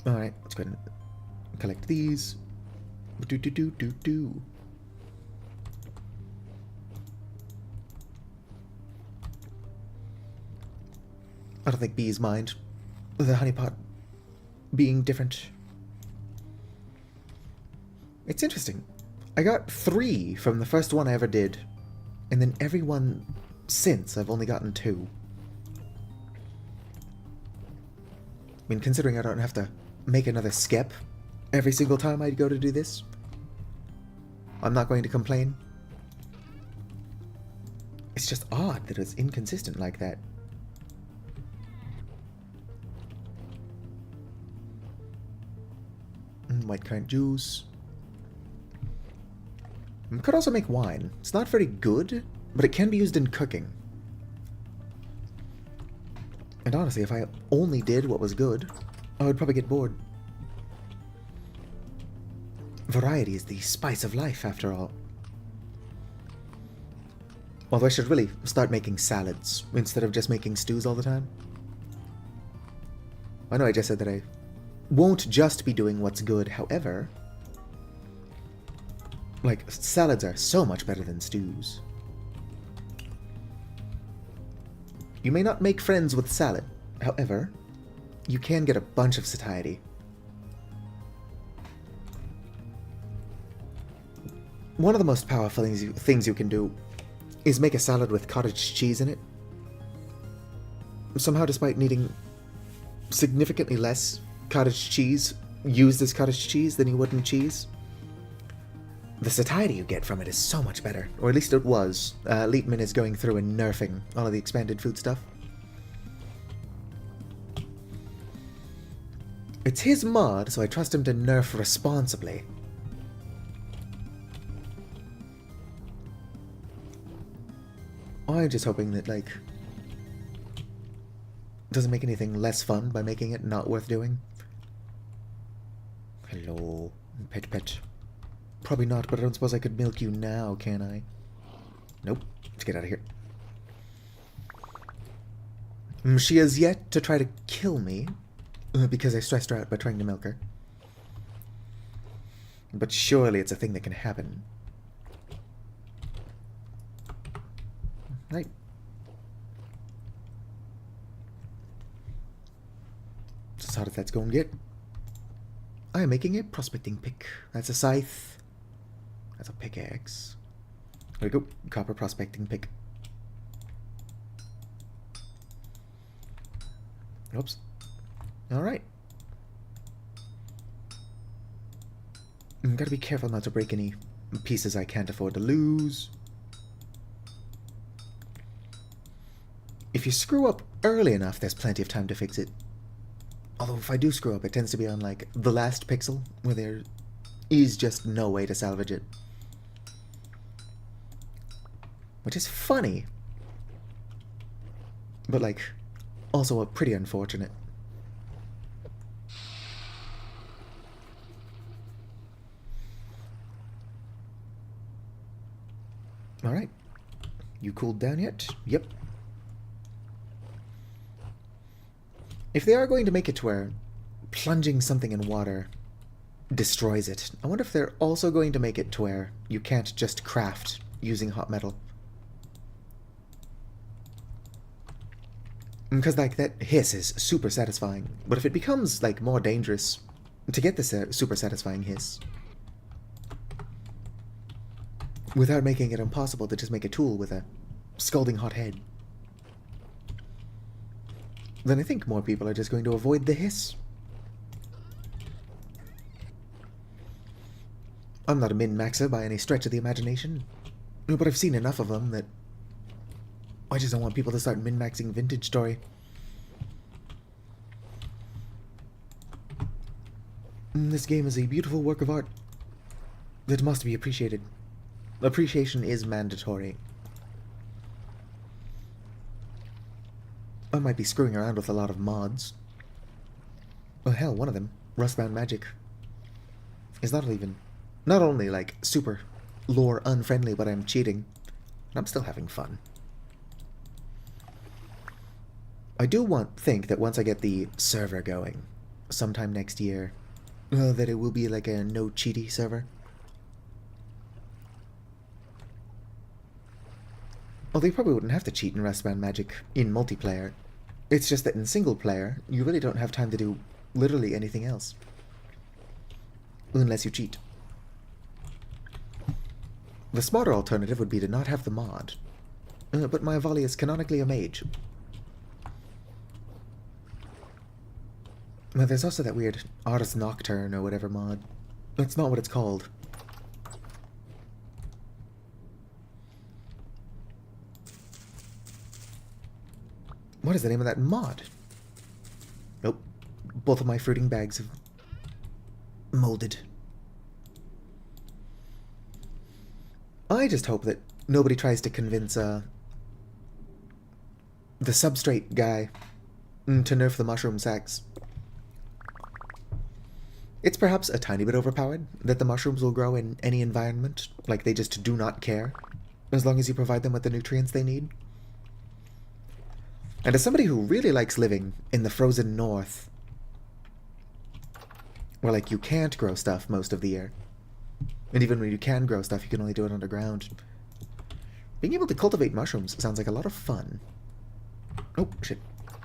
Alright, let's go ahead and collect these. Do-do-do-do-do. I don't think bees mind the honeypot being different. It's interesting. I got 3 from the first one I ever did, and then every one since I've only gotten 2. I mean, considering I don't have to make another skep every single time I go to do this, I'm not going to complain. It's just odd that it's inconsistent like that. White currant juice. Could also make wine. It's not very good, but it can be used in cooking. And honestly, if I only did what was good, I would probably get bored. Variety is the spice of life, after all. Although I should really start making salads instead of just making stews all the time. I know I just said that I won't just be doing what's good, however, like, salads are so much better than stews. You may not make friends with salad, however, you can get a bunch of satiety. One of the most powerful things you can do is make a salad with cottage cheese in it. Somehow, despite needing significantly less cottage cheese used as cottage cheese than you would in cheese, the satiety you get from it is so much better. Or at least it was. Leitman is going through and nerfing all of the expanded food stuff. It's his mod, so I trust him to nerf responsibly. I'm just hoping that, like, doesn't make anything less fun by making it not worth doing. Hello, pet. Probably not, but I don't suppose I could milk you now, can I? Nope. Let's get out of here. She has yet to try to kill me, because I stressed her out by trying to milk her. But surely it's a thing that can happen. Right. So how does that going to get? I am making a prospecting pick. That's a scythe. That's a pickaxe. There we go. Copper prospecting pick. Oops. Alright. Gotta be careful not to break any pieces I can't afford to lose. If you screw up early enough, there's plenty of time to fix it. Although if I do screw up, it tends to be on, like, the last pixel, where there is just no way to salvage it. Which is funny. But, like, also pretty unfortunate. Alright. You cooled down yet? Yep. If they are going to make it to where plunging something in water destroys it, I wonder if they're also going to make it to where you can't just craft using hot metal. Because, like, that hiss is super satisfying. But if it becomes, like, more dangerous to get this super satisfying hiss without making it impossible to just make a tool with a scalding hot head, then I think more people are just going to avoid the hiss. I'm not a min-maxer by any stretch of the imagination, but I've seen enough of them that I just don't want people to start min-maxing Vintage Story. This game is a beautiful work of art that must be appreciated. Appreciation is mandatory. I might be screwing around with a lot of mods. Well, hell, one of them, Rustbound Magic, is not only like super lore unfriendly, but I'm cheating. And I'm still having fun. I do think that once I get the server going, sometime next year, that it will be like a no cheaty server. Although you probably wouldn't have to cheat in Rustbound Magic in multiplayer. It's just that in single player, you really don't have time to do literally anything else. Unless you cheat. The smarter alternative would be to not have the mod. But my Avali is canonically a mage. There's also that weird Artist Nocturne or whatever mod. That's not what it's called. What is the name of that mod? Nope. Both of my fruiting bags have molded. I just hope that nobody tries to convince the substrate guy to nerf the mushroom sacks. It's perhaps a tiny bit overpowered that the mushrooms will grow in any environment, like they just do not care, as long as you provide them with the nutrients they need. And as somebody who really likes living in the frozen north, where, like, you can't grow stuff most of the year, and even when you can grow stuff, you can only do it underground, being able to cultivate mushrooms sounds like a lot of fun. Oh, shit.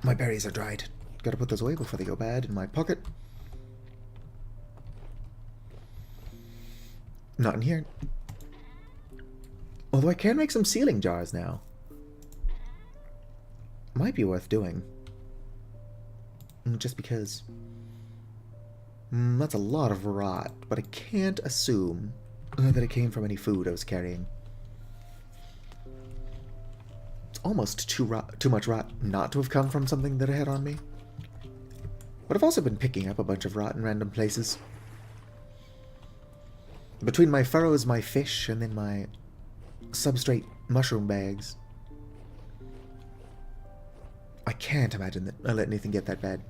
My berries are dried. Gotta put those away before they go bad in my pocket. Not in here. Although I can make some sealing jars now. Might be worth doing. Just because... that's a lot of rot, but I can't assume that it came from any food I was carrying. It's almost too much rot not to have come from something that I had on me. But I've also been picking up a bunch of rot in random places. Between my furrows, my fish, and then my substrate mushroom bags, I can't imagine that I let anything get that bad.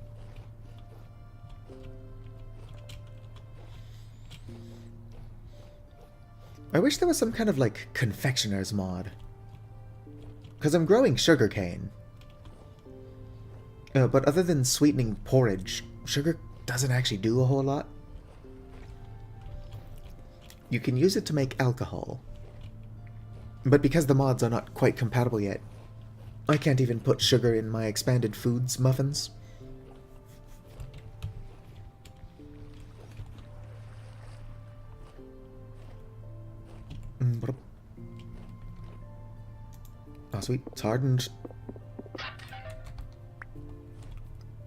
I wish there was some kind of, like, confectioner's mod. Because I'm growing sugarcane. But other than sweetening porridge, sugar doesn't actually do a whole lot. You can use it to make alcohol. But because the mods are not quite compatible yet, I can't even put sugar in my expanded foods muffins. Oh, sweet. It's hardened.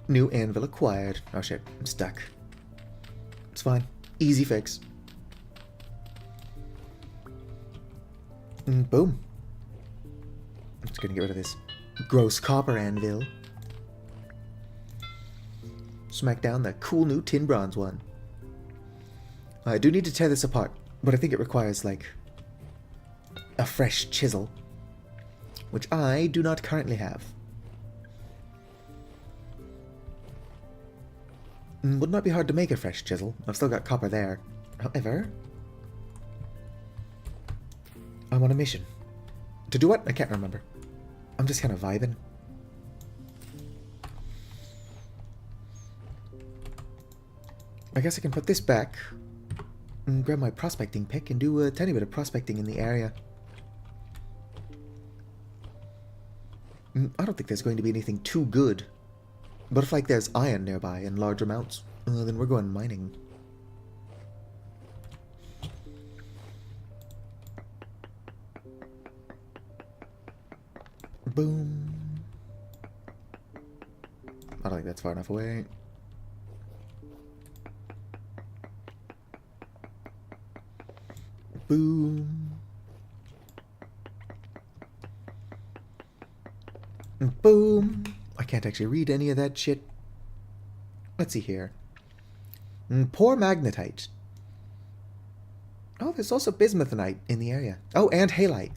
New anvil acquired. Oh shit, I'm stuck. It's fine. Easy fix. Boom. I'm just gonna get rid of this gross copper anvil. Smack down the cool new tin bronze one. I do need to tear this apart, but I think it requires, like, a fresh chisel, which I do not currently have. Would not be hard to make a fresh chisel. I've still got copper there. However, I'm on a mission. To do what? I can't remember. I'm just kind of vibing. I guess I can put this back and grab my prospecting pick and do a tiny bit of prospecting in the area. I don't think there's going to be anything too good. But if, like, there's iron nearby in large amounts, then we're going mining. Boom. I don't think that's far enough away. Boom. Boom. I can't actually read any of that shit. Let's see here. Poor magnetite. Oh, there's also bismuthinite in the area. Oh, and halite.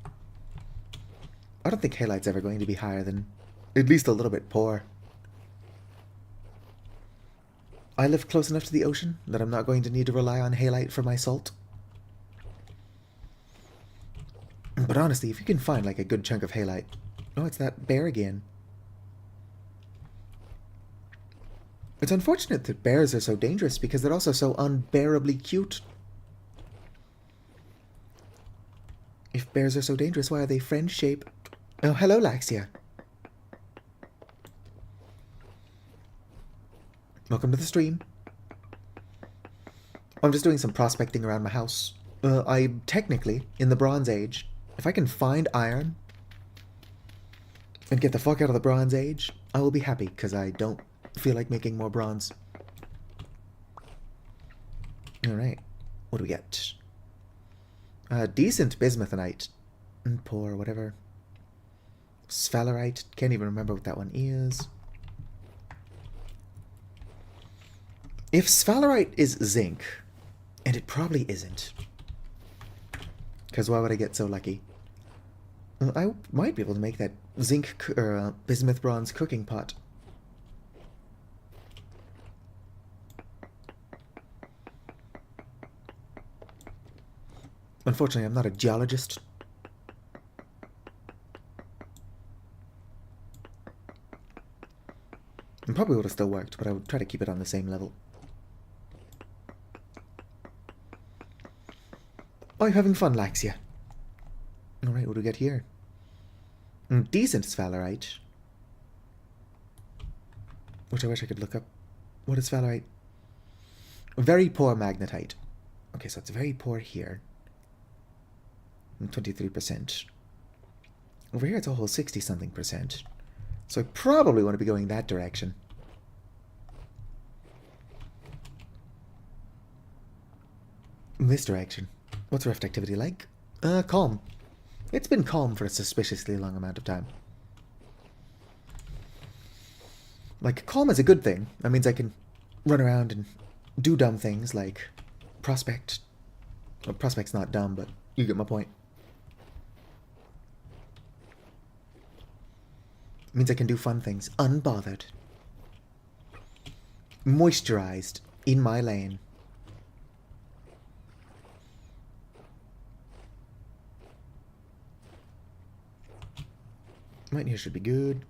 I don't think halite's ever going to be higher than at least a little bit poor. I live close enough to the ocean that I'm not going to need to rely on halite for my salt. But honestly, if you can find like a good chunk of halite... Oh, it's that bear again. It's unfortunate that bears are so dangerous because they're also so unbearably cute. If bears are so dangerous, why are they friend-shaped? Oh, hello, Laxia. Welcome to the stream. I'm just doing some prospecting around my house. I'm technically in the Bronze Age. If I can find iron and get the fuck out of the Bronze Age, I will be happy, because I don't feel like making more bronze. Alright. What do we get? Decent bismuthinite. Poor, whatever. Sphalerite. Can't even remember what that one is. If sphalerite is zinc, and it probably isn't, because why would I get so lucky? I might be able to make that zinc or bismuth bronze cooking pot. Unfortunately, I'm not a geologist. It probably would have still worked, but I would try to keep it on the same level. I'm having fun, Laxia. Alright, what do we get here? Decent sphalerite. Which I wish I could look up. What is sphalerite? Very poor magnetite. Okay, so it's very poor here. 23%. Over here it's a whole 60-something percent. So I probably want to be going that direction. This direction. What's rift activity like? Calm. It's been calm for a suspiciously long amount of time. Like, calm is a good thing. That means I can run around and do dumb things like prospect. Well, prospect's not dumb, but you get my point. It means I can do fun things unbothered. Moisturized in my lane. Right here should be good.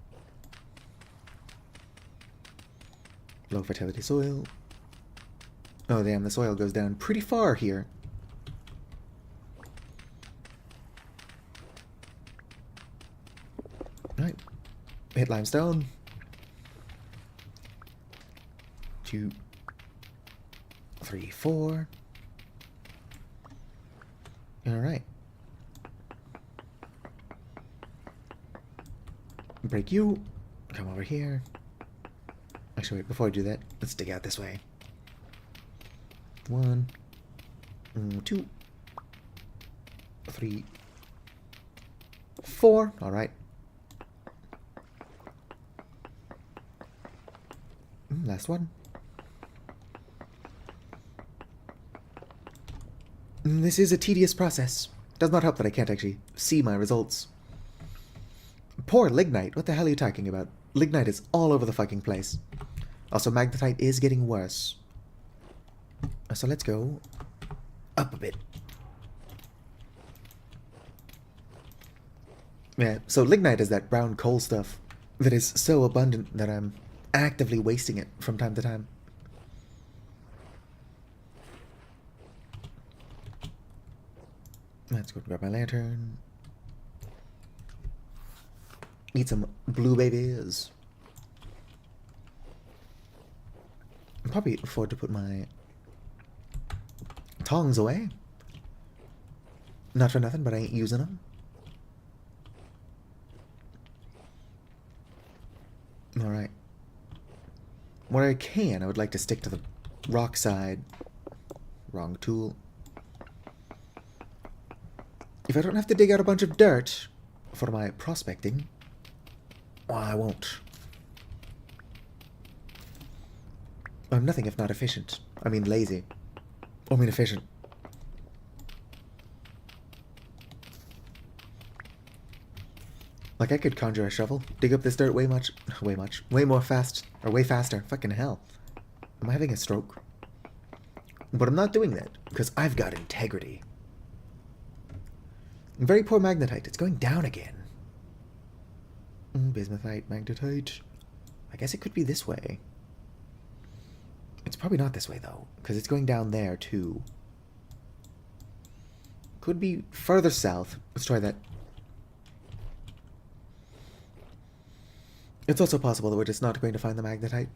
Low fertility soil. Oh damn, the soil goes down pretty far here. Right. Hit limestone. 2, 3, 4. Alright. Break you. Come over here. Actually, wait, before I do that, let's dig out this way. 1, 2, 3, 4. Alright. Last one. This is a tedious process. Does not help that I can't actually see my results. Poor lignite. What the hell are you talking about? Lignite is all over the fucking place. Also, magnetite is getting worse. So let's go up a bit. Yeah, so lignite is that brown coal stuff that is so abundant that I'm actively wasting it from time to time. Let's go grab my lantern. Eat some blue babies. I'll probably afford to put my tongs away. Not for nothing, but I ain't using them. Alright. Where I can, I would like to stick to the rock side. Wrong tool. If I don't have to dig out a bunch of dirt for my prospecting, well, I won't. I'm nothing if not efficient. I mean lazy. I mean efficient. Like I could conjure a shovel, dig up this dirt way more faster. Fucking hell. Am I having a stroke? But I'm not doing that, because I've got integrity. Very poor magnetite. It's going down again. Bismuthite, magnetite. I guess it could be this way. It's probably not this way, though, because it's going down there, too. Could be further south. Let's try that. It's also possible that we're just not going to find the magnetite.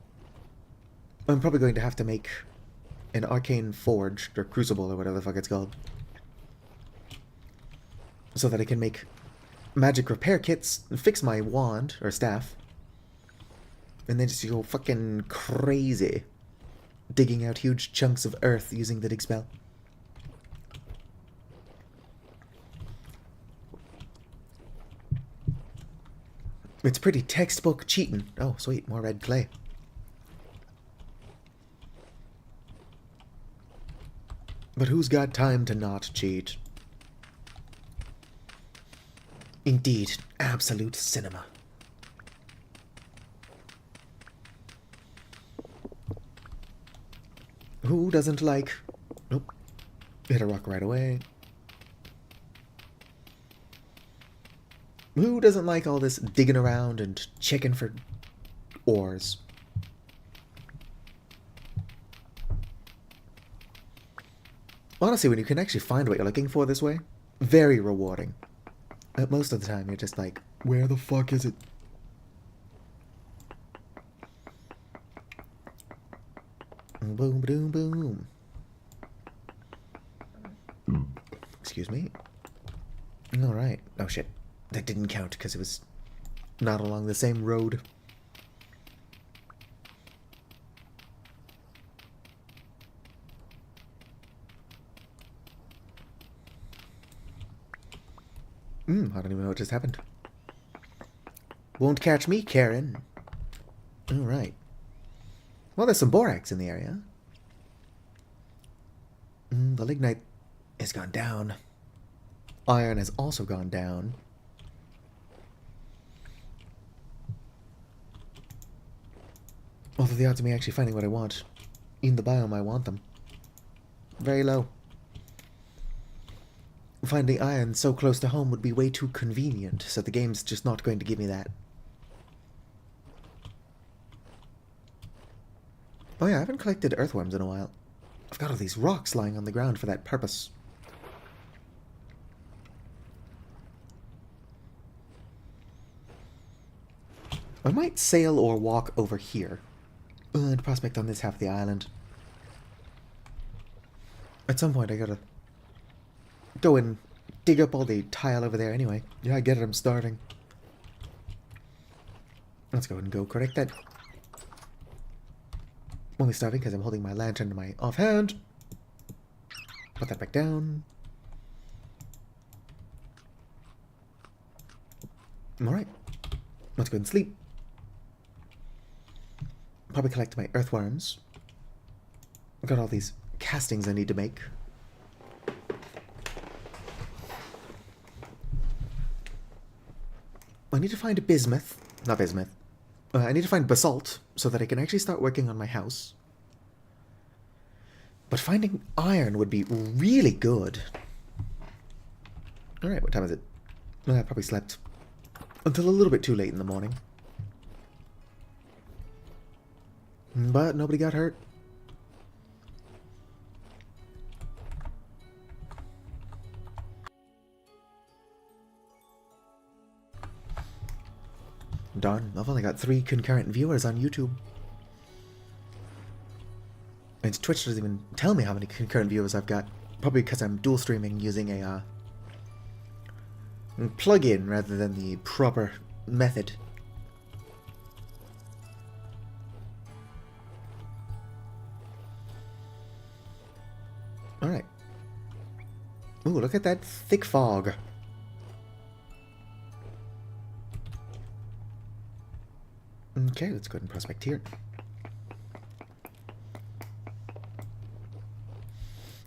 I'm probably going to have to make an arcane forge, or crucible, or whatever the fuck it's called, so that I can make magic repair kits, fix my wand, or staff, and then just go fucking crazy, digging out huge chunks of earth using the dig spell. It's pretty textbook cheating. Oh, sweet, more red clay. But who's got time to not cheat? Indeed, absolute cinema. Who doesn't like... Nope. Hit a rock right away. Who doesn't like all this digging around and checking for ores? Honestly, when you can actually find what you're looking for this way, very rewarding. Most of the time, you're just like, where the fuck is it? Boom, boom, boom. Excuse me. Alright. Oh shit. That didn't count because it was not along the same road. I don't even know what just happened. Won't catch me, Karen. Alright. Well, there's some borax in the area. The lignite has gone down. Iron has also gone down. Although the odds of me actually finding what I want in the biome I want them, very low. Finding iron so close to home would be way too convenient, so the game's just not going to give me that. Oh yeah, I haven't collected earthworms in a while. I've got all these rocks lying on the ground for that purpose. I might sail or walk over here and prospect on this half of the island. At some point I gotta go and dig up all the tile over there anyway. Yeah, I get it, I'm starving. Let's go ahead and go correct that. I'm only starving because I'm holding my lantern in my offhand. Put that back down. Alright. Let's go ahead and sleep. Probably collect my earthworms. I've got all these castings I need to make. I need to find bismuth. Not bismuth. I need to find basalt so that I can actually start working on my house. But finding iron would be really good. Alright, what time is it? I probably slept until a little bit too late in the morning. But nobody got hurt. Darn, I've only got 3 concurrent viewers on YouTube. And Twitch doesn't even tell me how many concurrent viewers I've got. Probably because I'm dual streaming using a plug-in rather than the proper method. Alright. Ooh, look at that thick fog. Okay, let's go ahead and prospect here.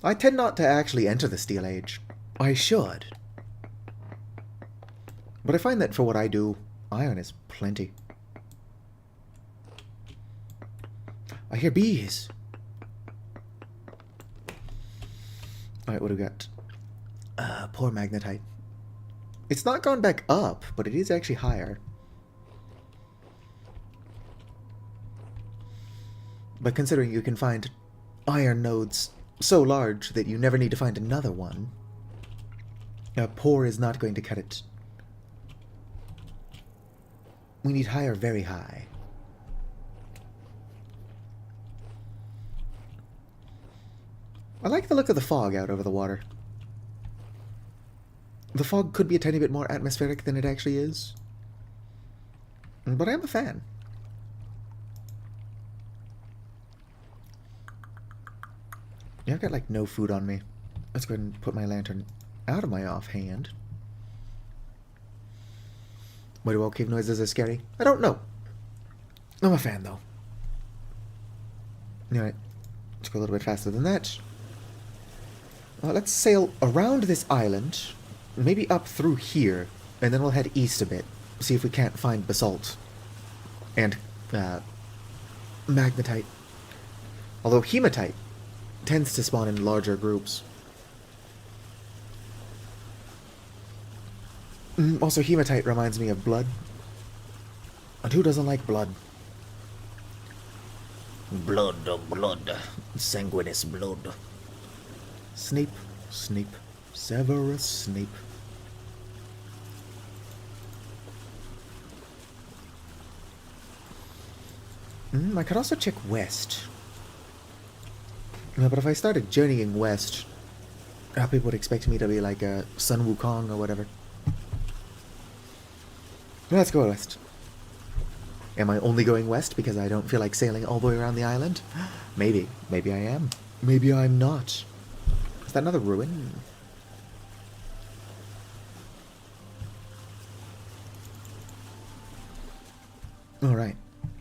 I tend not to actually enter the Steel Age. I should. But I find that for what I do, iron is plenty. I hear bees. Alright, what do we got? Poor magnetite. It's not gone back up, but it is actually higher. But considering you can find iron nodes so large that you never need to find another one, poor is not going to cut it. We need higher, very high. I like the look of the fog out over the water. The fog could be a tiny bit more atmospheric than it actually is. But I'm a fan. Yeah, I've got like no food on me. Let's go ahead and put my lantern out of my offhand. Why do all cave noises are scary? I don't know. I'm a fan though. Alright, let's go a little bit faster than that. Let's sail around this island, maybe up through here, and then we'll head east a bit. See if we can't find basalt. And, magnetite. Although hematite tends to spawn in larger groups. Also, hematite reminds me of blood. And who doesn't like blood? Blood, blood. Sanguineous blood. Snape, Snape, Severus Snape. I could also check west. But if I started journeying west, people would expect me to be like a Sun Wukong or whatever. Let's go west. Am I only going west because I don't feel like sailing all the way around the island? Maybe. Maybe I am. Maybe I'm not. Is that another ruin? Alright.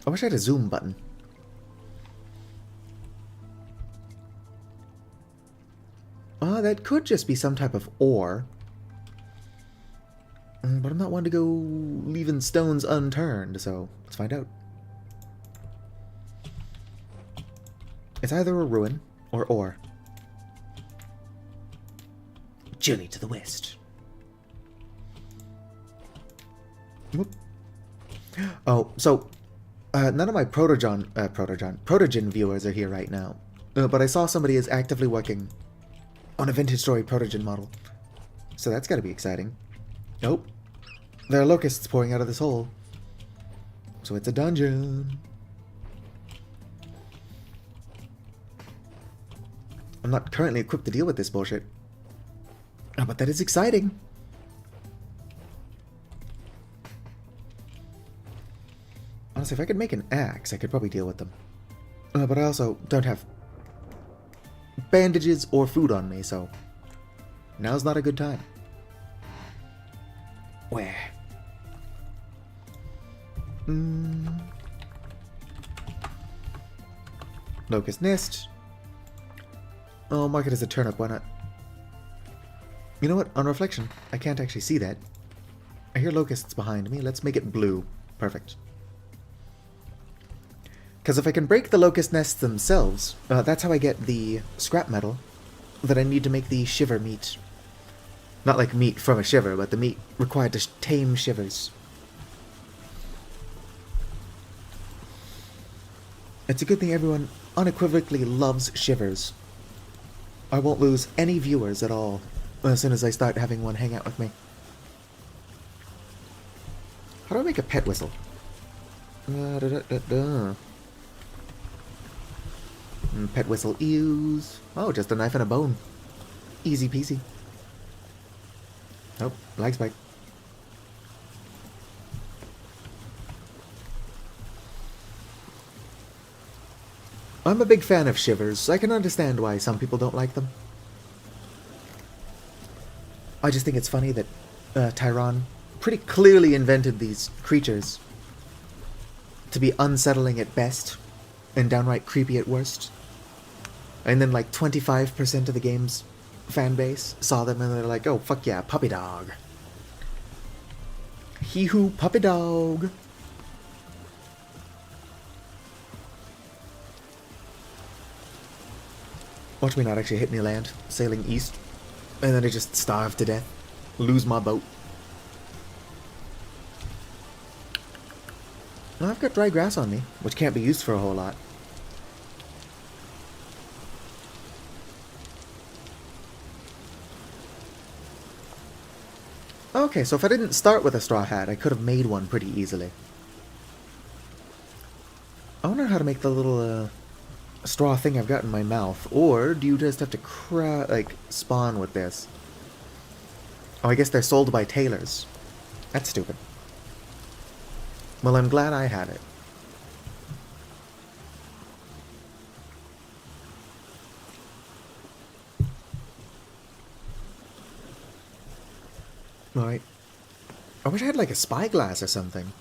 I wish I had a zoom button. That could just be some type of ore. But I'm not one to go leaving stones unturned, so let's find out. It's either a ruin or ore. Journey to the west. Whoop. Oh, so none of my Protogen viewers are here right now. But I saw somebody is actively working on a Vintage Story Protogen model. So that's gotta be exciting. Nope. There are locusts pouring out of this hole. So it's a dungeon. I'm not currently equipped to deal with this bullshit. Oh, but that is exciting. Honestly, if I could make an axe, I could probably deal with them. But I also don't have bandages or food on me, so now's not a good time. Where? Locust nest. Oh, mark it as a turnip, why not? You know what? On reflection, I can't actually see that. I hear locusts behind me. Let's make it blue. Perfect. Because if I can break the locust nests themselves, that's how I get the scrap metal that I need to make the shiver meat. Not like meat from a shiver, but the meat required to tame shivers. It's a good thing everyone unequivocally loves Shivers. I won't lose any viewers at all as soon as I start having one hang out with me. How do I make a pet whistle? Pet whistle use. Oh, just a knife and a bone. Easy peasy. Oh, lag spike. I'm a big fan of Shivers. I can understand why some people don't like them. I just think it's funny that Tyron pretty clearly invented these creatures to be unsettling at best and downright creepy at worst. And then like 25% of the game's fan base saw them and they're like, oh, fuck yeah, puppy dog. Hee-hoo, puppy dog. Watch me not actually hit any land, sailing east, and then I just starve to death, lose my boat. Well, I've got dry grass on me, which can't be used for a whole lot. Okay, so if I didn't start with a straw hat, I could have made one pretty easily. I wonder how to make the little, straw thing I've got in my mouth. Or do you just have to spawn with this? Oh, I guess they're sold by tailors. That's stupid. Well, I'm glad I had it. Alright. I wish I had like a spyglass or something.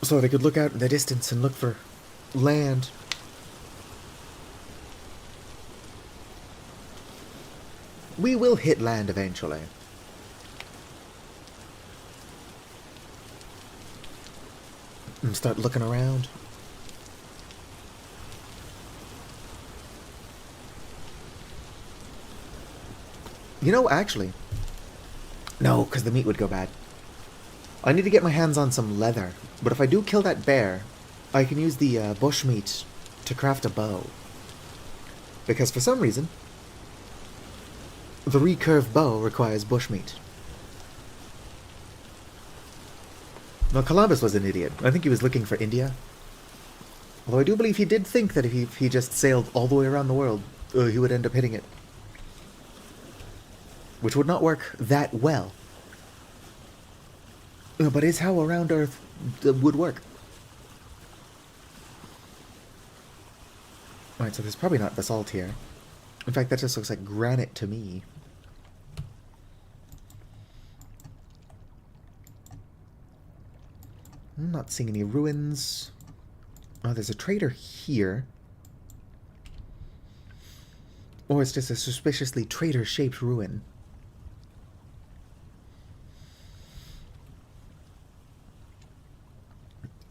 So that I could look out in the distance and look for land. We will hit land eventually. And start looking around. You know, actually... No, because the meat would go bad. I need to get my hands on some leather, but if I do kill that bear, I can use the bushmeat to craft a bow. Because for some reason, the recurve bow requires bushmeat. Now, Columbus was an idiot. I think he was looking for India. Although I do believe he did think that if he just sailed all the way around the world, he would end up hitting it. Which would not work that well. But is how around Earth would work. Alright, so there's probably not basalt here. In fact, that just looks like granite to me. I'm not seeing any ruins. Oh, there's a trader here. Or it's just a suspiciously trader-shaped ruin.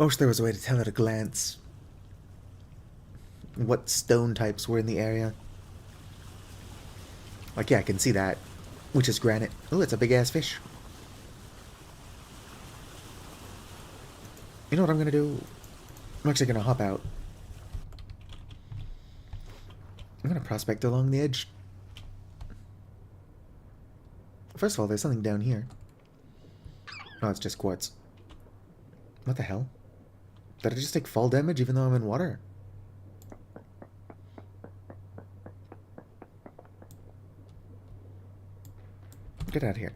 I wish there was a way to tell at a glance what stone types were in the area. Like, yeah, I can see that, which is granite. Oh, it's a big-ass fish. You know what I'm gonna do? I'm actually gonna hop out. I'm gonna prospect along the edge. First of all, there's something down here. Oh, it's just quartz. What the hell? Did I just take fall damage even though I'm in water? Get out of here.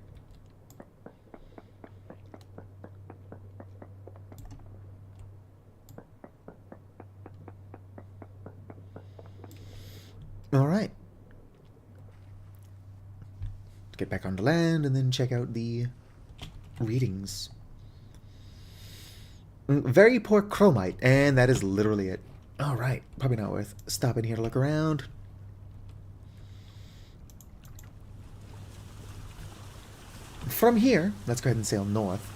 Alright. Get back onto land and then check out the readings. Very poor chromite, and that is literally it. Alright, probably not worth stopping here to look around. From here, let's go ahead and sail north.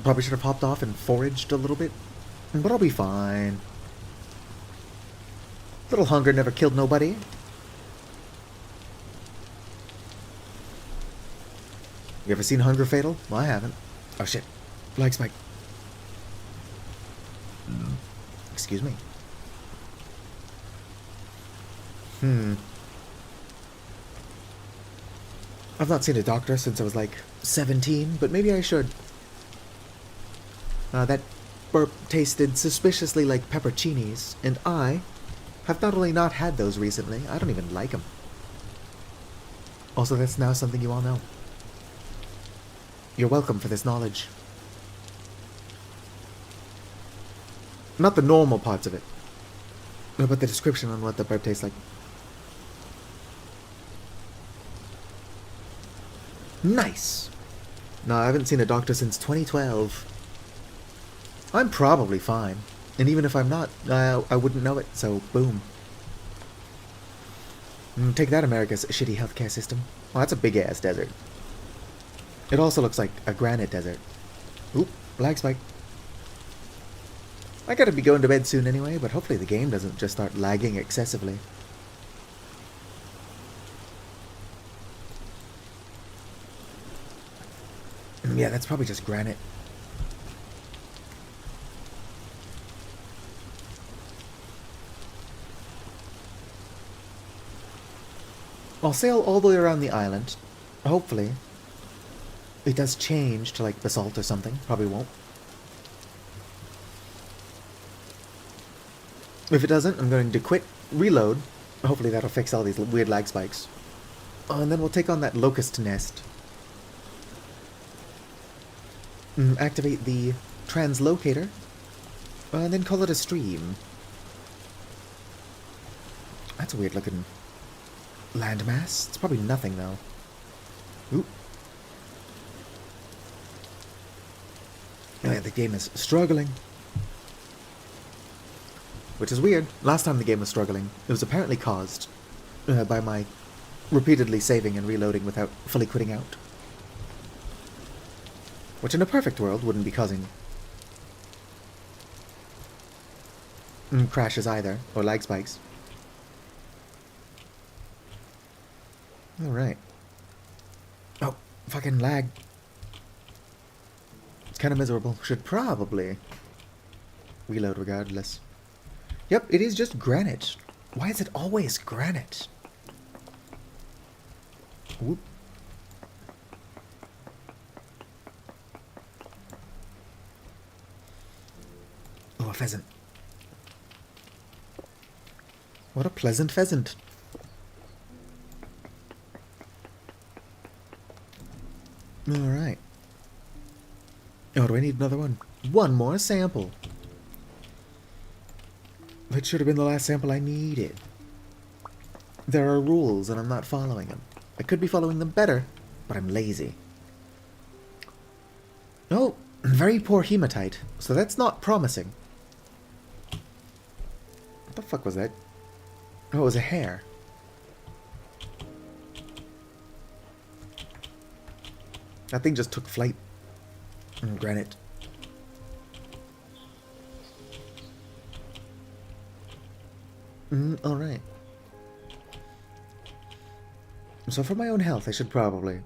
Probably should have hopped off and foraged a little bit, but I'll be fine. Little hunger never killed nobody. You ever seen Hunger Fatal? Well, I haven't. Oh shit. Lag spike. Excuse me. I've not seen a doctor since I was like 17, but maybe I should. That burp tasted suspiciously like pepperoncinis, and I have not only not had those recently, I don't even like them. Also, that's now something you all know. You're welcome for this knowledge. Not the normal parts of it, but the description on what the burp tastes like. Nice! No, I haven't seen a doctor since 2012. I'm probably fine. And even if I'm not, I wouldn't know it, so boom. Take that, America's shitty healthcare system. Well, that's a big-ass desert. It also looks like a granite desert. Oop, lag spike. I gotta be going to bed soon anyway, but hopefully the game doesn't just start lagging excessively. Yeah, that's probably just granite. I'll sail all the way around the island. Hopefully. It does change to like basalt or something. Probably won't. If it doesn't, I'm going to quit, reload. Hopefully that'll fix all these weird lag spikes. And then we'll take on that locust nest. Activate the translocator. And then call it a stream. That's a weird looking landmass. It's probably nothing though. Oop. Oh yeah, the game is struggling. Which is weird. Last time the game was struggling, it was apparently caused by my repeatedly saving and reloading without fully quitting out. Which in a perfect world wouldn't be causing crashes either, or lag spikes. Alright. Oh, fucking lag. It's kind of miserable. Should probably reload regardless. Yep, it is just granite. Why is it always granite? Whoop. Oh, a pheasant. What a pleasant pheasant. Alright. Oh, do I need another one? One more sample. That should have been the last sample I needed. There are rules, and I'm not following them. I could be following them better, but I'm lazy. Oh, very poor hematite, so that's not promising. What the fuck was that? Oh, it was a hare. That thing just took flight. Granite. Alright. So for my own health, I should probably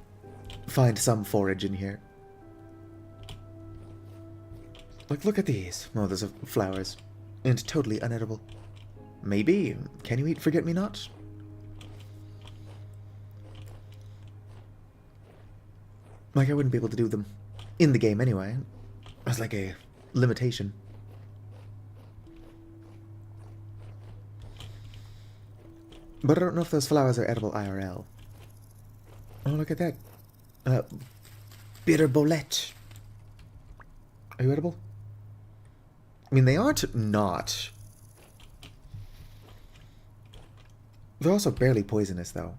find some forage in here. Like, look at these. Oh, there's flowers. And totally unedible. Maybe. Can you eat forget-me-not? Like, I wouldn't be able to do them in the game anyway. That's like a limitation. But I don't know if those flowers are edible IRL. Oh, look at that. Bitter bolete. Are you edible? I mean, they aren't not. They're also barely poisonous, though.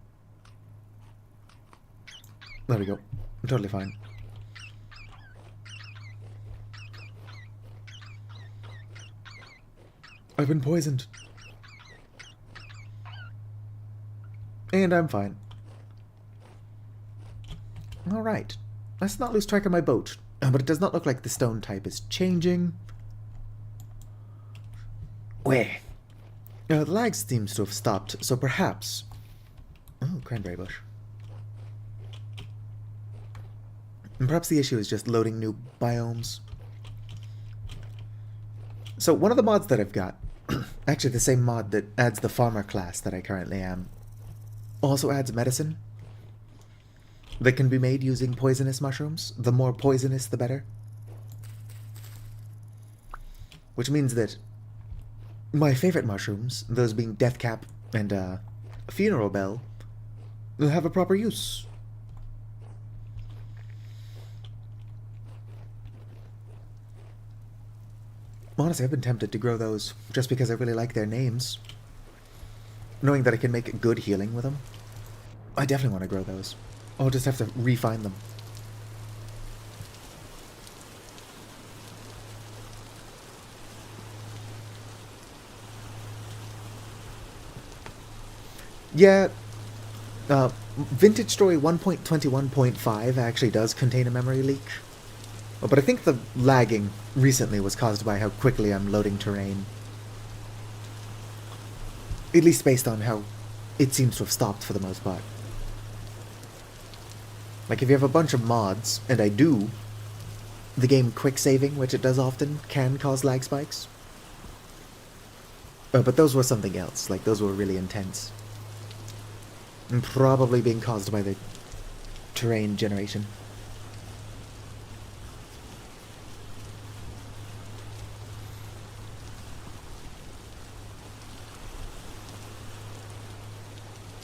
There we go. I'm totally fine. I've been poisoned. And I'm fine. Alright. Let's not lose track of my boat. But it does not look like the stone type is changing. Where? The lag seems to have stopped, so perhaps... Oh, cranberry bush. And perhaps the issue is just loading new biomes. So one of the mods that I've got, actually the same mod that adds the farmer class that I currently am, also adds medicine that can be made using poisonous mushrooms. The more poisonous, the better. Which means that my favorite mushrooms, those being Deathcap and Funeral Bell, will have a proper use. Honestly, I've been tempted to grow those just because I really like their names. Knowing that I can make good healing with them. I definitely want to grow those. I'll just have to refine them. Yeah, Vintage Story 1.21.5 actually does contain a memory leak. But I think the lagging recently was caused by how quickly I'm loading terrain. At least based on how it seems to have stopped for the most part. Like if you have a bunch of mods, and I do, the game quick saving, which it does often, can cause lag spikes. But those were something else, like those were really intense. And probably being caused by the terrain generation.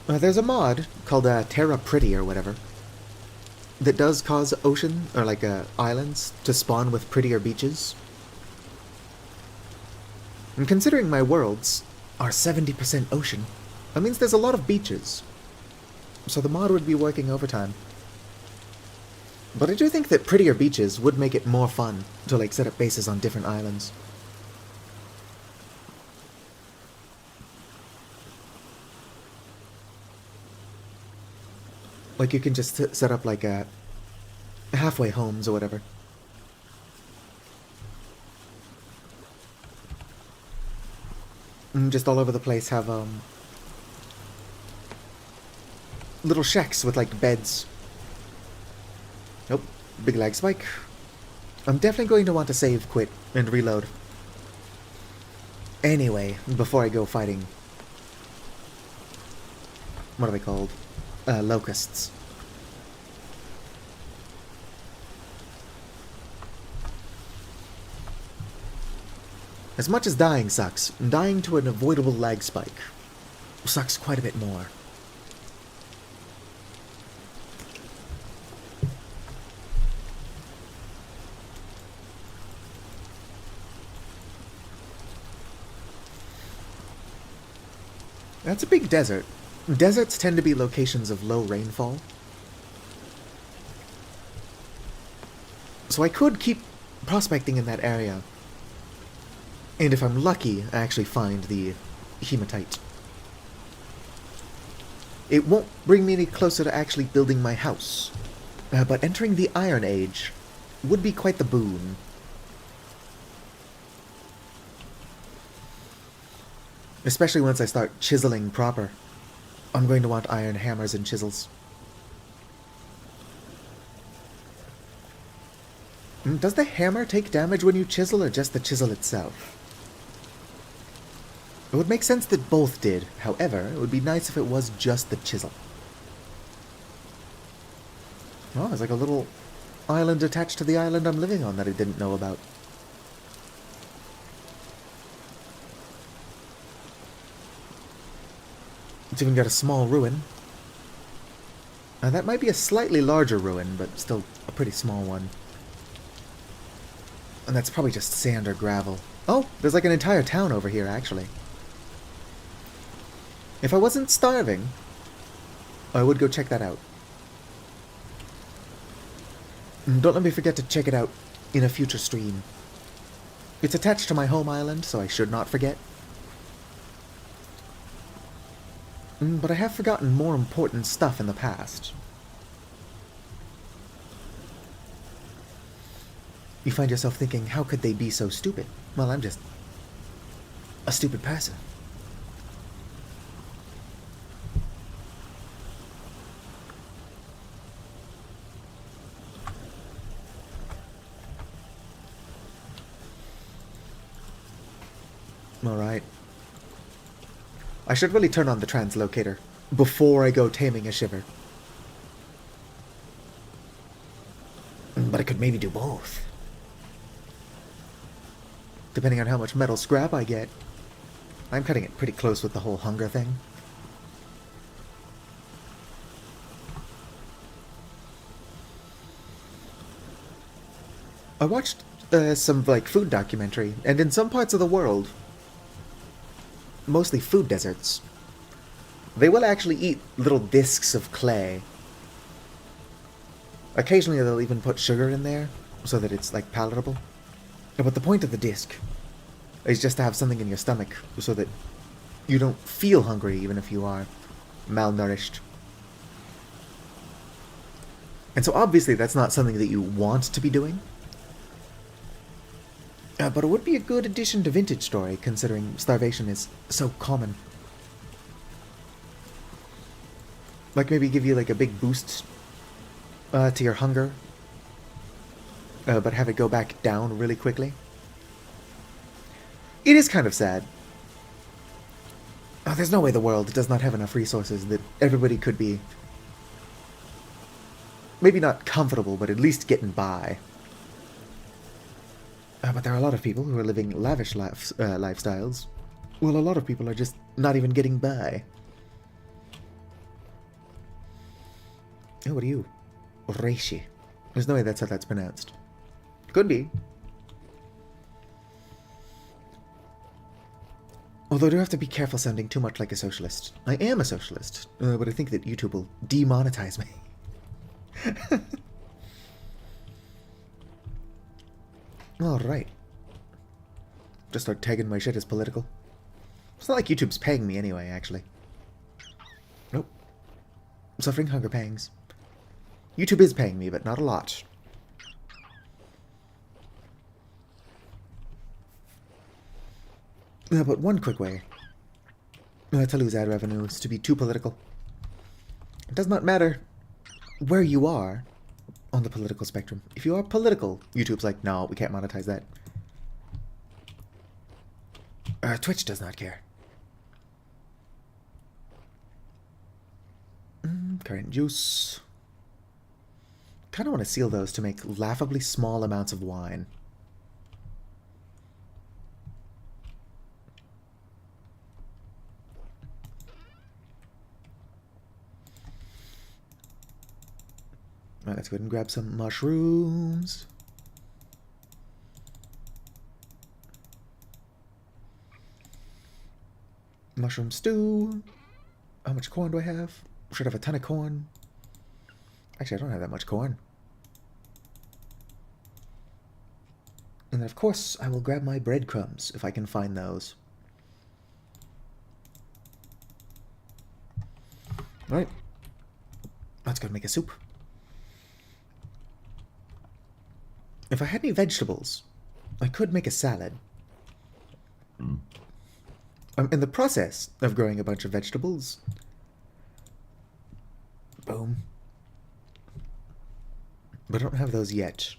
There's a mod called Terra Pretty or whatever that does cause ocean, or like islands, to spawn with prettier beaches. And considering my worlds are 70% ocean, that means there's a lot of beaches. So the mod would be working overtime. But I do think that prettier beaches would make it more fun to like set up bases on different islands. Like you can just set up like halfway homes or whatever. And just all over the place have little shacks with like beds. Nope, big lag spike. I'm definitely going to want to save, quit, and reload. Anyway, before I go fighting... What are they called? Locusts. As much as dying sucks, dying to an avoidable lag spike sucks quite a bit more. That's a big desert. Deserts tend to be locations of low rainfall. So I could keep prospecting in that area. And if I'm lucky, I actually find the hematite. It won't bring me any closer to actually building my house. But entering the Iron Age would be quite the boon. Especially once I start chiseling proper. I'm going to want iron hammers and chisels. Does the hammer take damage when you chisel, or just the chisel itself? It would make sense that both did. However, it would be nice if it was just the chisel. Oh, there's like a little island attached to the island I'm living on that I didn't know about. It's even got a small ruin. Now that might be a slightly larger ruin, but still a pretty small one. And that's probably just sand or gravel. Oh, there's like an entire town over here, actually. If I wasn't starving, I would go check that out. And don't let me forget to check it out in a future stream. It's attached to my home island, so I should not forget. But I have forgotten more important stuff in the past. You find yourself thinking, how could they be so stupid? Well, I'm just a stupid person. Alright. I should really turn on the translocator before I go taming a shiver. But I could maybe do both. Depending on how much metal scrap I get. I'm cutting it pretty close with the whole hunger thing. I watched some like food documentary, and in some parts of the world, mostly food deserts, they will actually eat little discs of clay. Occasionally they'll even put sugar in there, so that it's like palatable. But the point of the disc is just to have something in your stomach, so that you don't feel hungry even if you are malnourished. And so obviously that's not something that you want to be doing. But it would be a good addition to Vintage Story, considering starvation is so common. Like maybe give you like a big boost to your hunger, but have it go back down really quickly. It is kind of sad. There's no way the world does not have enough resources that everybody could be, maybe not comfortable, but at least getting by. But there are a lot of people who are living lavish lifestyles. Well, a lot of people are just not even getting by. Oh, what are you? Reishi. There's no way that's how that's pronounced. Could be. Although I do have to be careful sounding too much like a socialist. I am a socialist, but I think that YouTube will demonetize me. Alright. Just start tagging my shit as political. It's not like YouTube's paying me anyway, actually. Nope. I'm suffering hunger pangs. YouTube is paying me, but not a lot. But one quick way to lose ad revenue is to be too political. It does not matter where you are on the political spectrum. If you are political, YouTube's like, no, we can't monetize that. Twitch does not care. Current juice. Kind of want to seal those to make laughably small amounts of wine. Alright, let's go ahead and grab some mushrooms. Mushroom stew. How much corn do I have? Should have a ton of corn. Actually, I don't have that much corn. And then, of course, I will grab my breadcrumbs if I can find those. Alright. Let's go make a soup. If I had any vegetables, I could make a salad. I'm in the process of growing a bunch of vegetables. Boom. But I don't have those yet.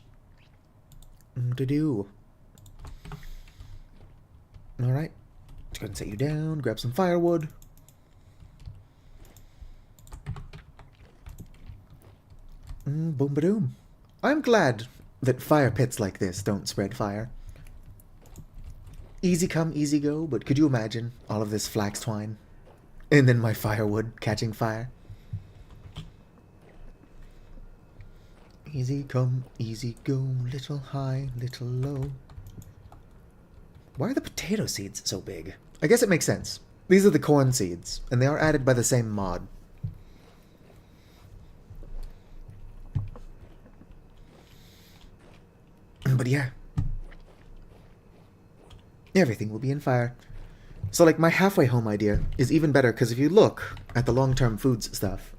To-do. Alright. Let's go ahead and set you down, grab some firewood. Boom-ba-doom. I'm glad that fire pits like this don't spread fire. Easy come, easy go, but could you imagine all of this flax twine? And then my firewood catching fire? Easy come, easy go, little high, little low. Why are the potato seeds so big? I guess it makes sense. These are the corn seeds, and they are added by the same mod. But yeah. Everything will be in fire. So like my halfway home idea is even better, because if you look at the long-term foods stuff,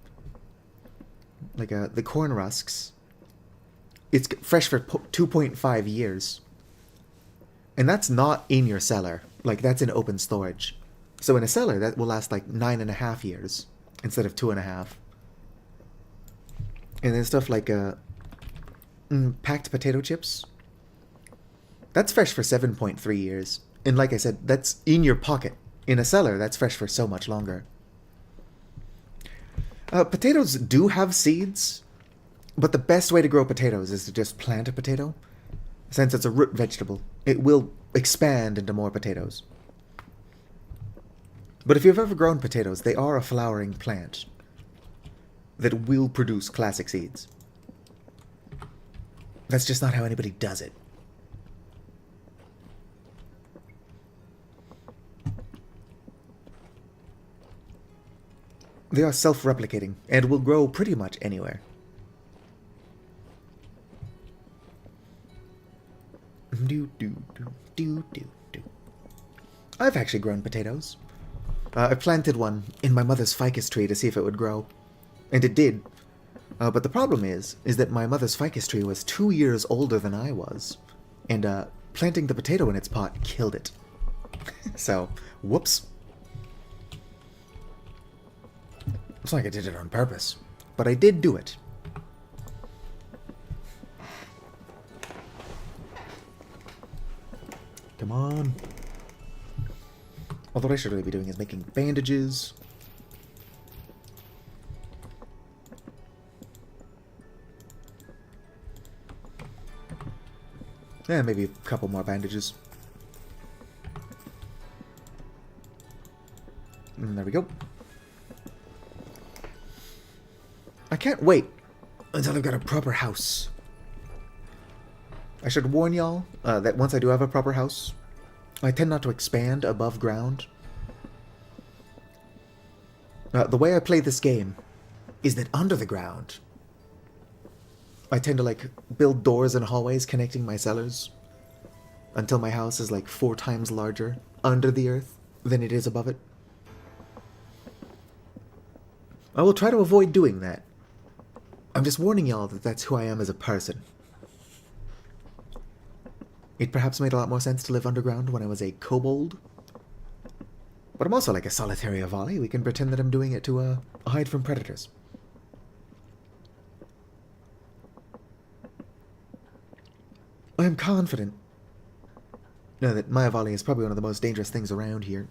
like the corn rusks, it's fresh for 2.5 years. And that's not in your cellar. Like, that's in open storage. So in a cellar, that will last like 9.5 years instead of 2.5. And then stuff like packed potato chips. That's fresh for 7.3 years. And like I said, that's in your pocket. In a cellar, that's fresh for so much longer. Potatoes do have seeds, but the best way to grow potatoes is to just plant a potato. Since it's a root vegetable, it will expand into more potatoes. But if you've ever grown potatoes, they are a flowering plant that will produce classic seeds. That's just not how anybody does it. They are self-replicating and will grow pretty much anywhere. I've actually grown potatoes. I planted one in my mother's ficus tree to see if it would grow. And it did. But the problem is that my mother's ficus tree was 2 years older than I was. And planting the potato in its pot killed it. So, whoops. It's like I did it on purpose. But I did do it. Come on. Although what I should really be doing is making bandages. Yeah, maybe a couple more bandages. And there we go. I can't wait until I've got a proper house. I should warn y'all that once I do have a proper house, I tend not to expand above ground. The way I play this game is that under the ground, I tend to like build doors and hallways connecting my cellars until my house is like 4 times larger under the earth than it is above it. I will try to avoid doing that. I'm just warning y'all that that's who I am as a person. It perhaps made a lot more sense to live underground when I was a kobold. But I'm also like a solitary Avali. We can pretend that I'm doing it to hide from predators. I am confident that my Avali is probably one of the most dangerous things around here.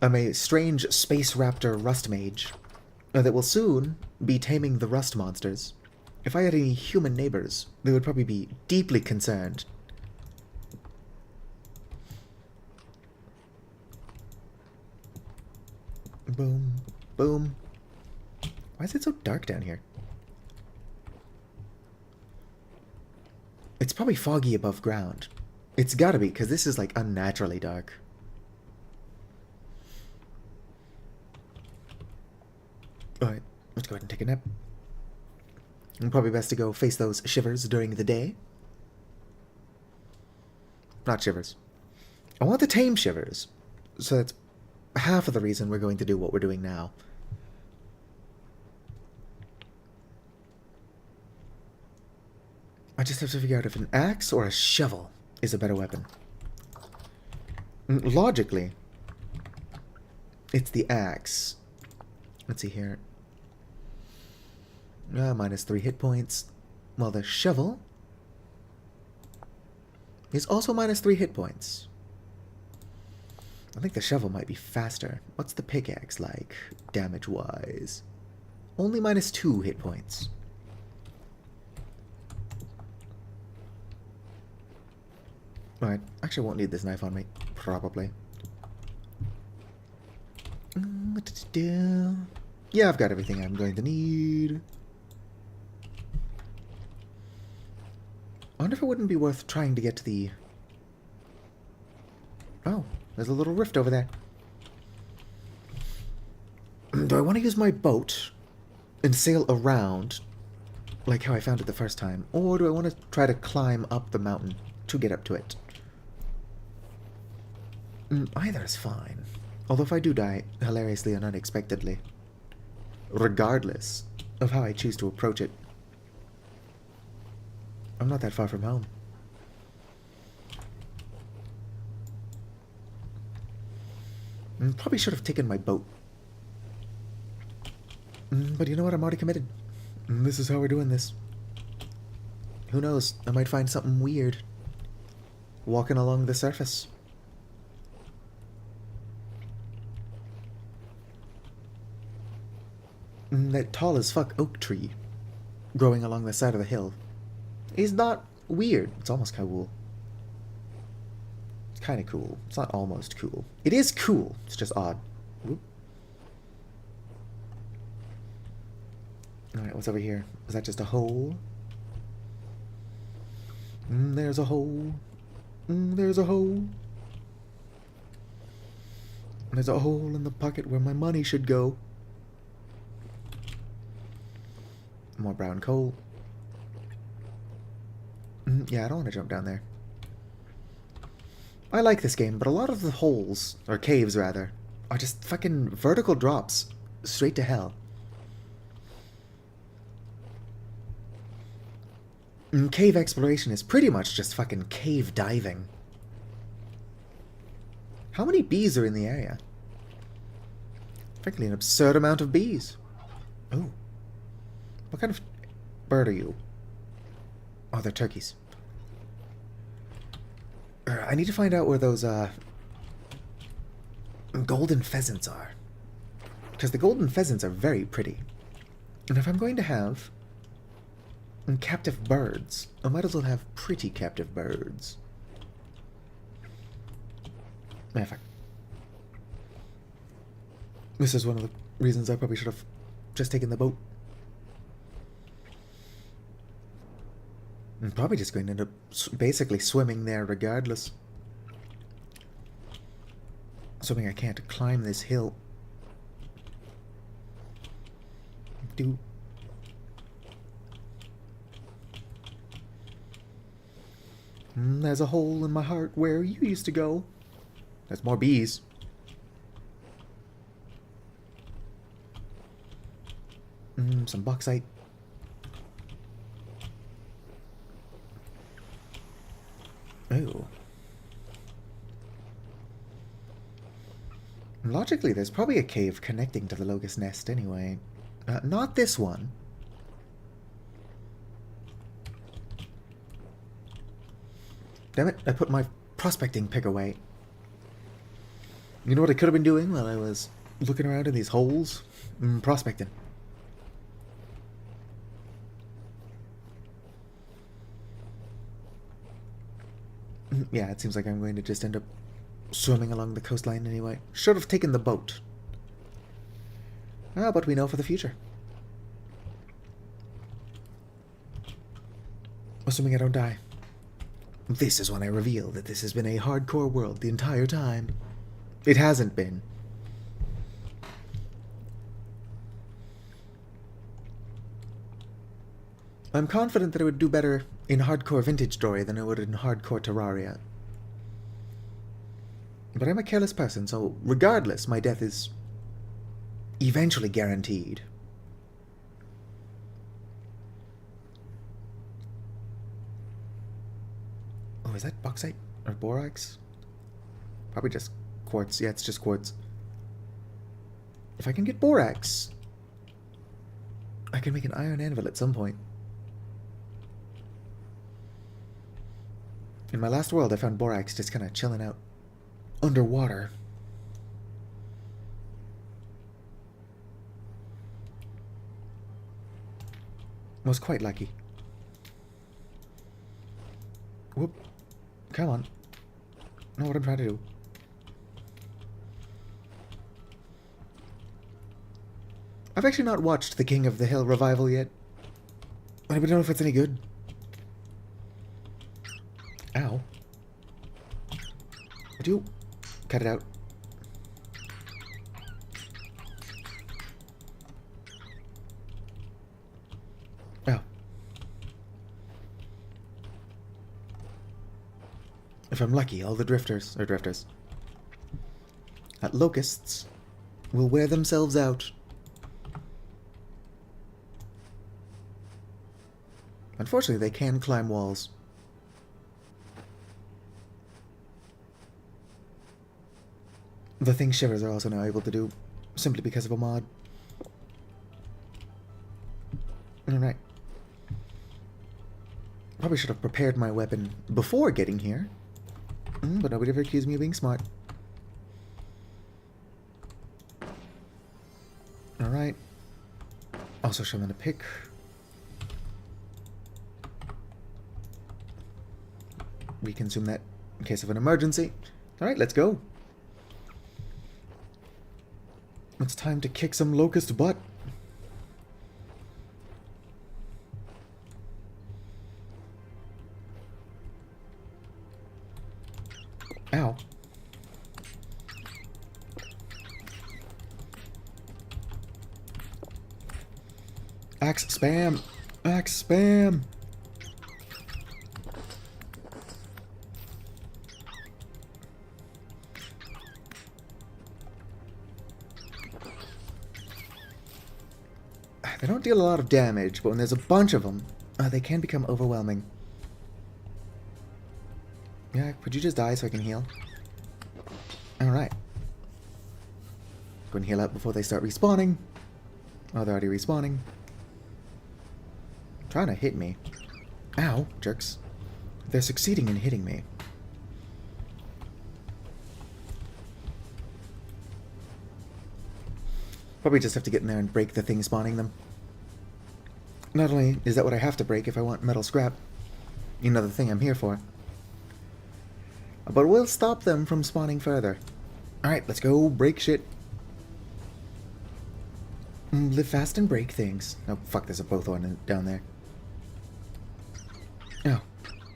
I'm a strange space raptor rust mage that will soon be taming the rust monsters. If I had any human neighbors, they would probably be deeply concerned. Boom. Boom. Why is it so dark down here? It's probably foggy above ground. It's gotta be, because this is like unnaturally dark. Alright, let's go ahead and take a nap. And probably best to go face those shivers during the day. Not shivers. I want to tame shivers. So that's half of the reason we're going to do what we're doing now. I just have to figure out if an axe or a shovel is a better weapon. Logically, it's the axe. Let's see here. Minus 3 hit points. While the shovel is also minus 3 hit points. I think the shovel might be faster. What's the pickaxe like, damage-wise? Only minus 2 hit points. Alright, actually won't need this knife on me. Probably. Yeah, I've got everything I'm going to need. I wonder if it wouldn't be worth trying to get to the... Oh, there's a little rift over there. Do I want to use my boat and sail around, like how I found it the first time? Or do I want to try to climb up the mountain to get up to it? Either is fine. Although if I do die hilariously and unexpectedly, regardless of how I choose to approach it, I'm not that far from home. Probably should have taken my boat. But you know what? I'm already committed. This is how we're doing this. Who knows? I might find something weird. walking along the surface. That tall as fuck oak tree growing along the side of the hill is not weird. It's almost cool. It's kind of cool. It's not almost cool. It is cool. It's just odd. Whoop. Alright, what's over here? Is that just a hole? There's a hole. There's a hole. There's a hole in the pocket where my money should go. More brown coal. Yeah, I don't want to jump down there. I like this game, but a lot of the holes, or caves rather, are just fucking vertical drops straight to hell. Cave exploration is pretty much just fucking cave diving. How many bees are in the area? Frankly, an absurd amount of bees. Oh. What kind of bird are you? Oh, they're turkeys. I need to find out where those, golden pheasants are. Because the golden pheasants are very pretty. And if I'm going to have captive birds, I might as well have pretty captive birds. Man, fuck. This is one of the reasons I probably should have just taken the boat. I'm probably just going to end up basically swimming there regardless. Assuming I can't climb this hill. There's a hole in my heart where you used to go. There's more bees. Some bauxite. Oh. Logically, there's probably a cave connecting to the locust nest anyway. Not this one. Damn it, I put my prospecting pick away. You know what I could have been doing while I was looking around in these holes? Prospecting. Yeah, it seems like I'm going to just end up swimming along the coastline anyway. Should have taken the boat. But we know for the future. Assuming I don't die. This is when I reveal that this has been a hardcore world the entire time. It hasn't been. I'm confident that it would do better in hardcore Vintage Story than it would in hardcore Terraria. But I'm a careless person, so regardless, my death is eventually guaranteed. Oh, is that bauxite or borax? Probably just quartz. Yeah, it's just quartz. If I can get borax, I can make an iron anvil at some point. In my last world, I found borax just kind of chilling out underwater. Was quite lucky. Whoop. Come on. Know what I'm trying to do. I've actually not watched the King of the Hill revival yet. I don't know if it's any good. Ow. Would you cut it out? Oh. If I'm lucky, all the drifters, locusts, will wear themselves out. Unfortunately, they can climb walls. The thing shivers are also now able to do, simply because of a mod. Alright. Probably should have prepared my weapon before getting here. But nobody ever accused me of being smart. Alright. Also show them to pick. We consume that in case of an emergency. Alright, let's go. It's time to kick some locust butt. Ow. Axe spam! Axe spam! They don't deal a lot of damage, but when there's a bunch of them, they can become overwhelming. Yeah, could you just die so I can heal? Alright. Go and heal up before they start respawning. Oh, they're already respawning. Trying to hit me. Ow, jerks. They're succeeding in hitting me. Probably just have to get in there and break the thing spawning them. Not only is that what I have to break if I want metal scrap, you know, the thing I'm here for, but we'll stop them from spawning further. Alright, let's go break shit. Live fast and break things. Oh, fuck, there's a Bowthorn down there. Oh,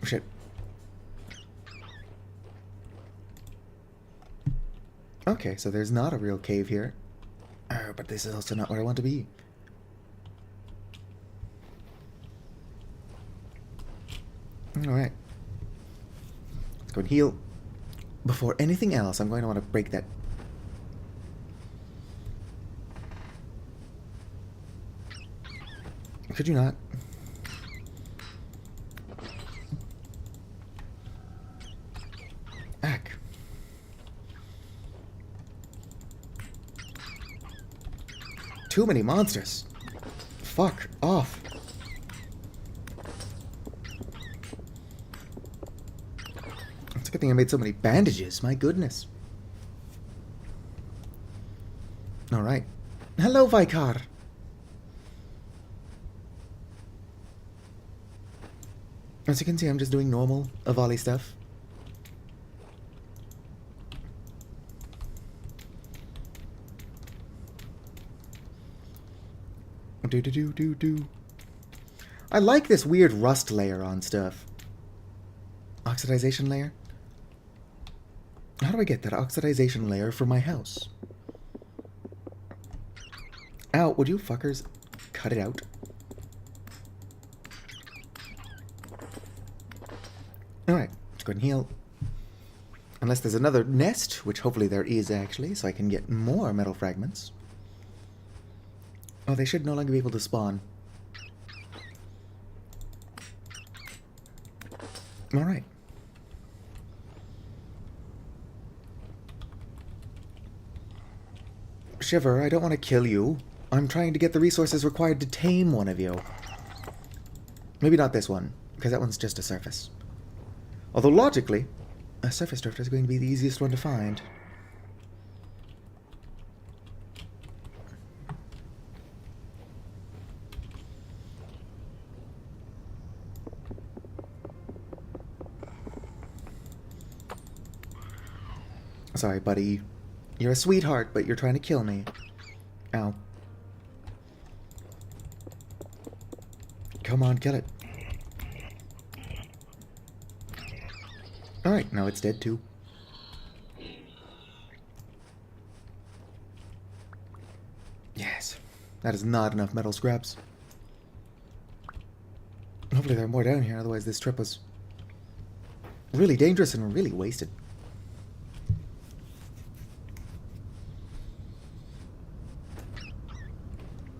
shit. Okay, so there's not a real cave here. But this is also not where I want to be. Alright. Let's go and heal. Before anything else, I'm going to want to break that. Could you not? Ack. Too many monsters. Fuck off. It's a good thing I made so many bandages. My goodness. Alright. Hello, Vicar. As you can see, I'm just doing normal Avali stuff. Do. I like this weird rust layer on stuff. Oxidization layer? How do I get that oxidization layer for my house? Ow, would you fuckers cut it out? Alright, let's go ahead and heal. Unless there's another nest, which hopefully there is actually, so I can get more metal fragments. Oh, they should no longer be able to spawn. Alright. Shiver, I don't want to kill you. I'm trying to get the resources required to tame one of you. Maybe not this one, because that one's just a surface. Although logically, a surface drifter is going to be the easiest one to find. Sorry, buddy. You're a sweetheart, but you're trying to kill me. Ow. Come on, kill it. Alright, now it's dead too. Yes. That is not enough metal scraps. Hopefully there are more down here, otherwise this trip was really dangerous and really wasted.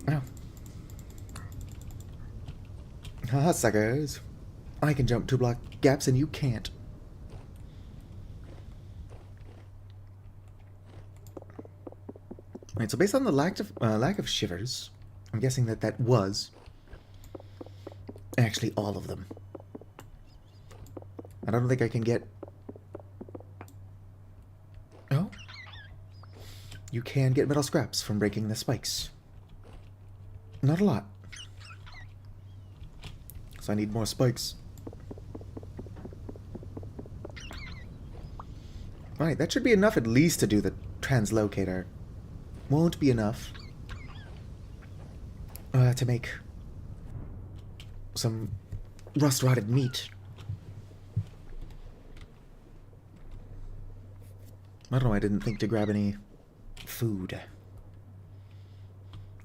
Ow. Haha, suckers. I can jump 2 block gaps and you can't. Right, so based on the lack of shivers, I'm guessing that was actually all of them. I don't think I can get you can get metal scraps from breaking the spikes. Not a lot. So I need more spikes. Alright, that should be enough at least to do the translocator. Won't be enough to make some rust-rotted meat. I don't know, I didn't think to grab any food.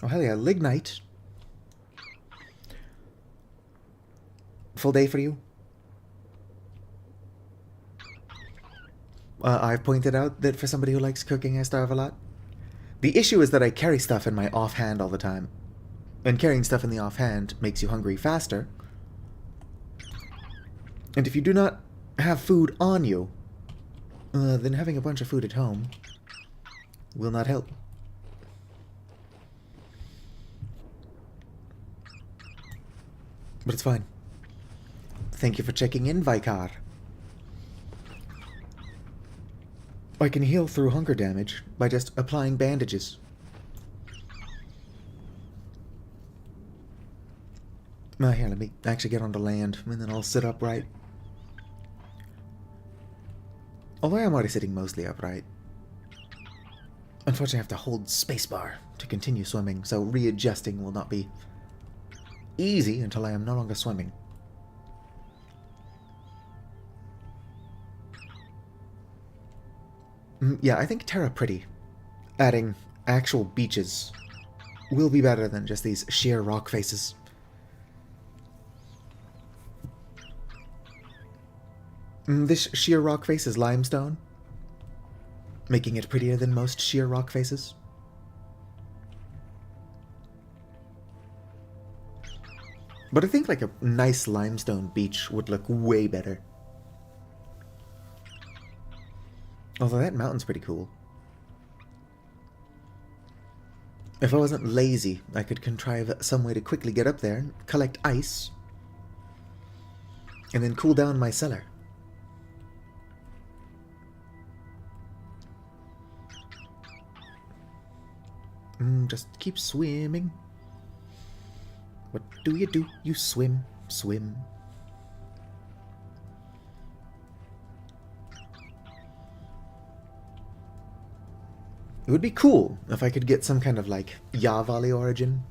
Oh, hell yeah, lignite. Full day for you? I've pointed out that for somebody who likes cooking, I starve a lot. The issue is that I carry stuff in my offhand all the time. And carrying stuff in the offhand makes you hungry faster. And if you do not have food on you, then having a bunch of food at home will not help. But it's fine. Thank you for checking in, Vikar. I can heal through hunger damage by just applying bandages. Here, let me actually get onto land, and then I'll sit upright. Although I'm already sitting mostly upright. Unfortunately, I have to hold spacebar to continue swimming, so readjusting will not be easy until I am no longer swimming. Yeah, I think Terra Pretty, adding actual beaches, will be better than just these sheer rock faces. This sheer rock face is limestone, making it prettier than most sheer rock faces. But I think like a nice limestone beach would look way better. Although that mountain's pretty cool. If I wasn't lazy, I could contrive some way to quickly get up there, collect ice, and then cool down my cellar. Just keep swimming. What do? You swim, swim. It would be cool if I could get some kind of, like, Yavali origin.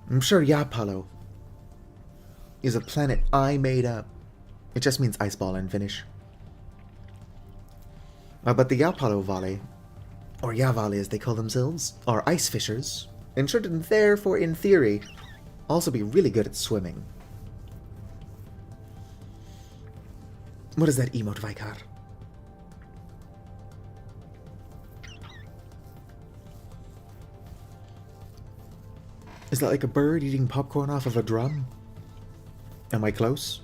I'm sure Yapalo is a planet I made up. It just means ice ball in Finnish. But the Yapalo Valley, or Yavali as they call themselves, are ice fishers, and should therefore, in theory, also be really good at swimming. What is that emote, Vikar? Is that like a bird eating popcorn off of a drum? Am I close?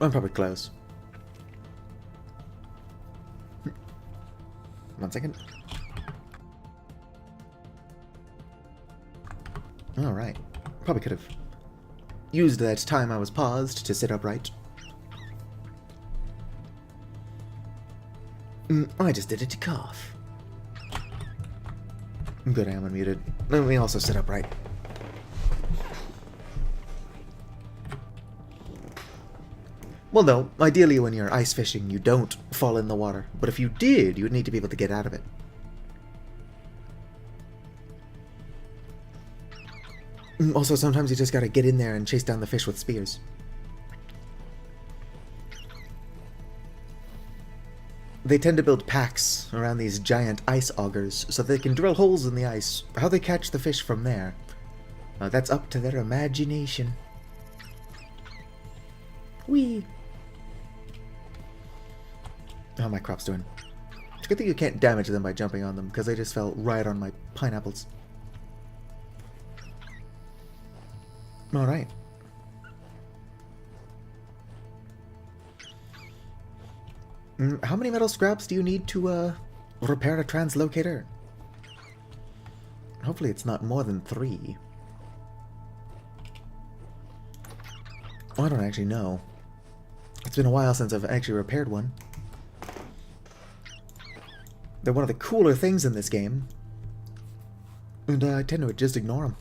I'm probably close. 1 second. Alright. Probably could have used that time I was paused to sit upright. I just did it to cough. Good, I am unmuted. Let me also sit upright. Well, no. Ideally, when you're ice fishing, you don't fall in the water. But if you did, you would need to be able to get out of it. Also, sometimes you just gotta get in there and chase down the fish with spears. They tend to build packs around these giant ice augers so they can drill holes in the ice. How they catch the fish from there, that's up to their imagination. Whee! How are my crops doing? It's a good thing you can't damage them by jumping on them, because they just fell right on my pineapples. Alright. How many metal scraps do you need to, repair a translocator? Hopefully it's not more than 3. Oh, I don't actually know. It's been a while since I've actually repaired one. They're one of the cooler things in this game. And I tend to just ignore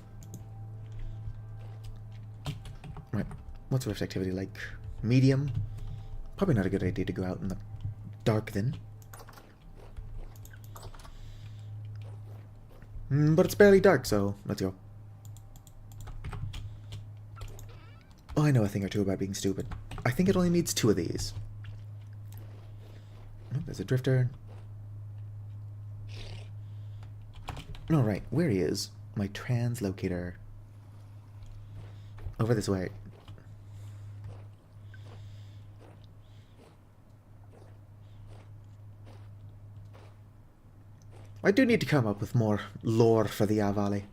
them. Right. What's rift activity like? Medium? Probably not a good idea to go out in the dark then. But it's barely dark, so let's go. Oh, I know a thing or two about being stupid. I think it only needs 2 of these. Oh, there's a drifter. Oh, right. Where he is. My translocator. Over this way. I do need to come up with more lore for the Avali.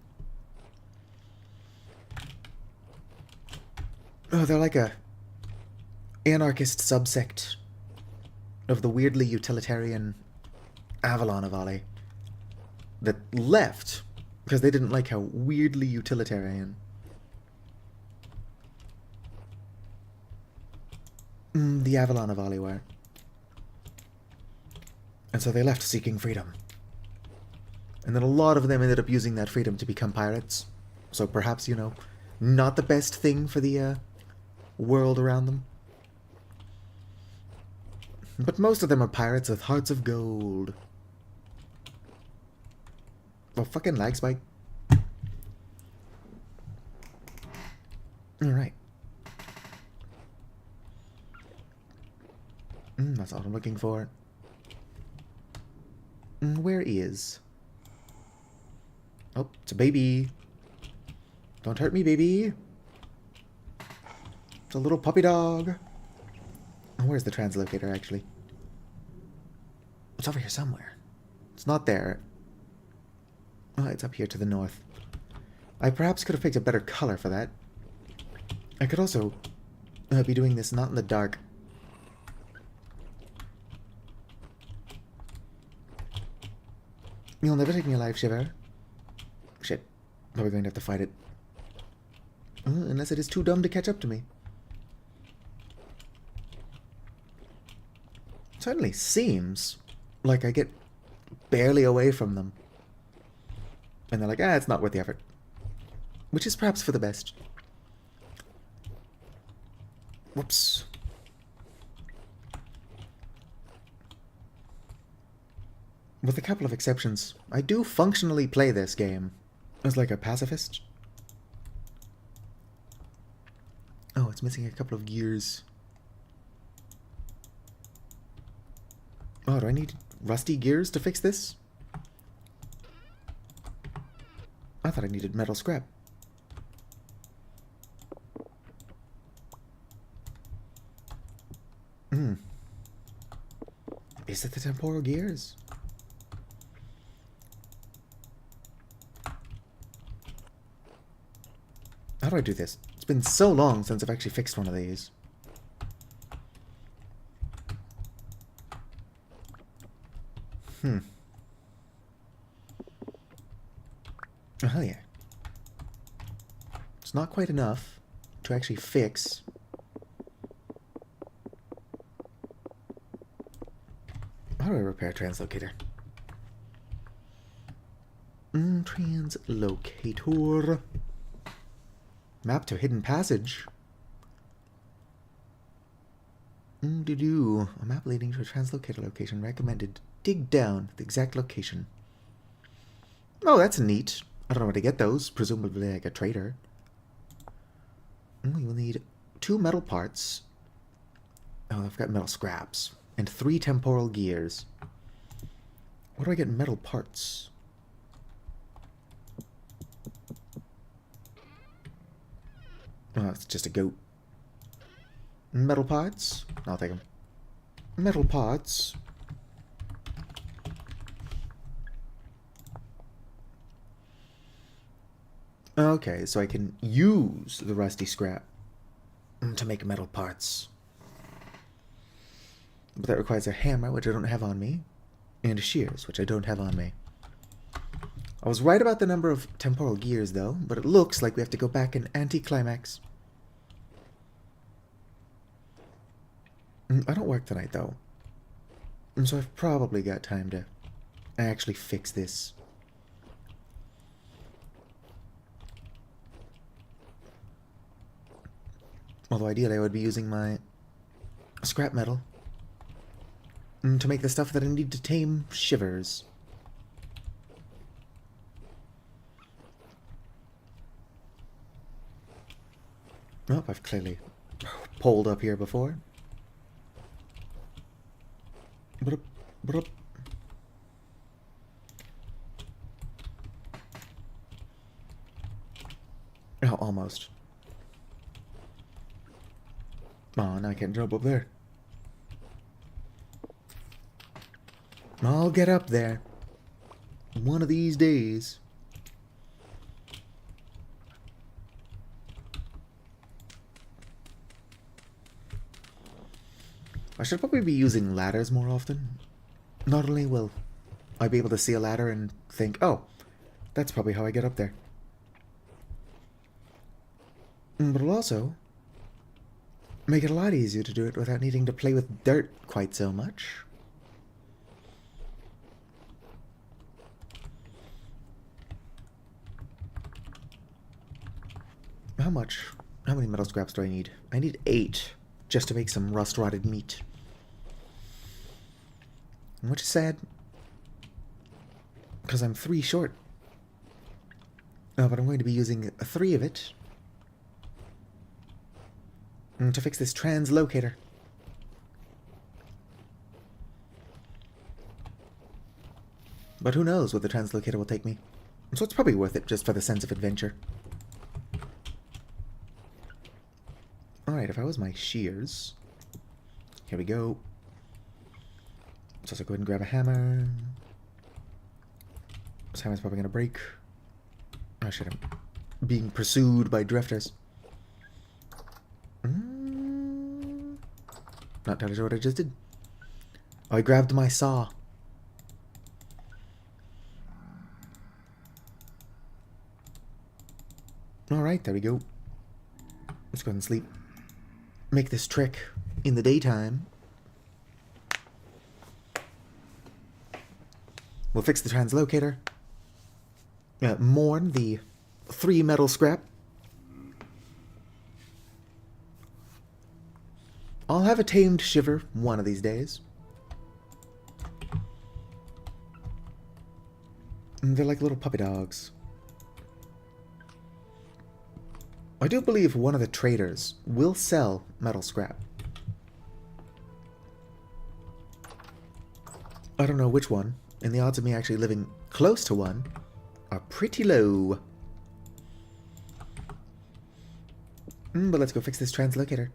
Oh, they're like a anarchist subsect of the weirdly utilitarian Avalon Avali that left because they didn't like how weirdly utilitarian the Avalon Avali were. And so they left seeking freedom. And then a lot of them ended up using that freedom to become pirates. So perhaps, you know, not the best thing for the world around them. But most of them are pirates with hearts of gold. Oh, fucking lag spike. Alright. That's all I'm looking for. Where is... Oh, it's a baby. Don't hurt me, baby. It's a little puppy dog. Oh, where's the translocator, actually? It's over here somewhere. It's not there. Oh, it's up here to the north. I perhaps could have picked a better color for that. I could also be doing this not in the dark. You'll never take me alive, Shiver. Shit. Probably going to have to fight it. Unless it is too dumb to catch up to me. It certainly seems like I get barely away from them. And they're like, it's not worth the effort. Which is perhaps for the best. Whoops. With a couple of exceptions, I do functionally play this game as like a pacifist. Oh, it's missing a couple of gears. Oh, do I need rusty gears to fix this? I thought I needed metal scrap. Is it the temporal gears? How do I do this? It's been so long since I've actually fixed one of these. Oh, hell yeah. It's not quite enough to actually fix. How do I repair a translocator? Translocator. Map to hidden passage. A map leading to a translocator location recommended. Dig down the exact location. Oh, that's neat. I don't know where to get those. Presumably like a trader. We will need 2 metal parts. Oh, I've got metal scraps. And 3 temporal gears. Where do I get metal parts? Oh, it's just a goat. Metal parts? I'll take them. Metal parts. Okay, so I can use the rusty scrap to make metal parts. But that requires a hammer, which I don't have on me, and shears, which I don't have on me. I was right about the number of temporal gears, though, but it looks like we have to go back and anti-climax. I don't work tonight, though. So I've probably got time to actually fix this. Although ideally I would be using my scrap metal to make the stuff that I need to tame Shivers. Oh, I've clearly poled up here before. Brup, brup. Oh, almost. Oh, now I can't jump up there. I'll get up there. One of these days. I should probably be using ladders more often. Not only will I be able to see a ladder and think, oh, that's probably how I get up there. But it'll also make it a lot easier to do it without needing to play with dirt quite so much. How many metal scraps do I need? I need 8 just to make some rust-rotted meat. Which is sad, because I'm 3 short. But I'm going to be using 3 of it to fix this translocator. But who knows where the translocator will take me. So it's probably worth it just for the sense of adventure. Alright, if I was my shears... Here we go. Let's also go ahead and grab a hammer. This hammer's probably going to break. Oh shit, I'm being pursued by drifters. Not entirely sure what I just did. Oh, I grabbed my saw. Alright, there we go. Let's go ahead and sleep. Make this trick in the daytime. We'll fix the translocator. Mourn the 3 metal scrap. I'll have a tamed Shiver one of these days. They're like little puppy dogs. I do believe one of the traders will sell metal scrap. I don't know which one, and the odds of me actually living close to one are pretty low. But let's go fix this translocator.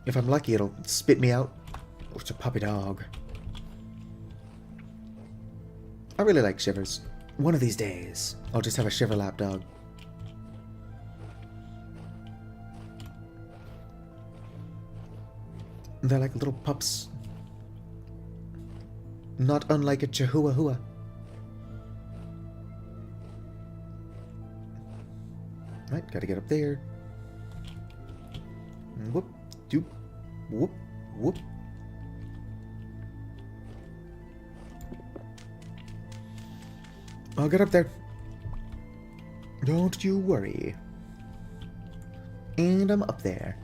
If I'm lucky, it'll spit me out. Oh, it's a puppy dog. I really like Shivers. One of these days, I'll just have a Shiver lapdog. They're like little pups. Not unlike a Chihuahua. Right, gotta get up there. Whoop, doop, whoop, whoop. I'll get up there. Don't you worry. And I'm up there.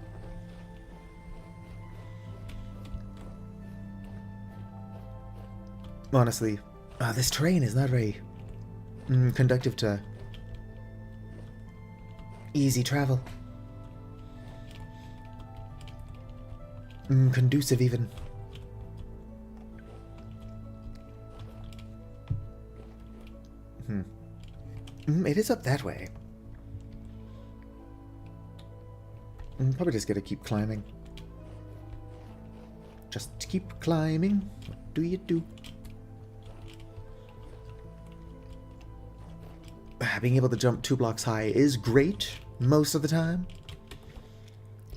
Honestly, this terrain is not very conducive to easy travel. Conducive, even. It is up that way. Probably just gotta keep climbing. Just keep climbing. What do you do? Being able to jump 2 blocks high is great most of the time,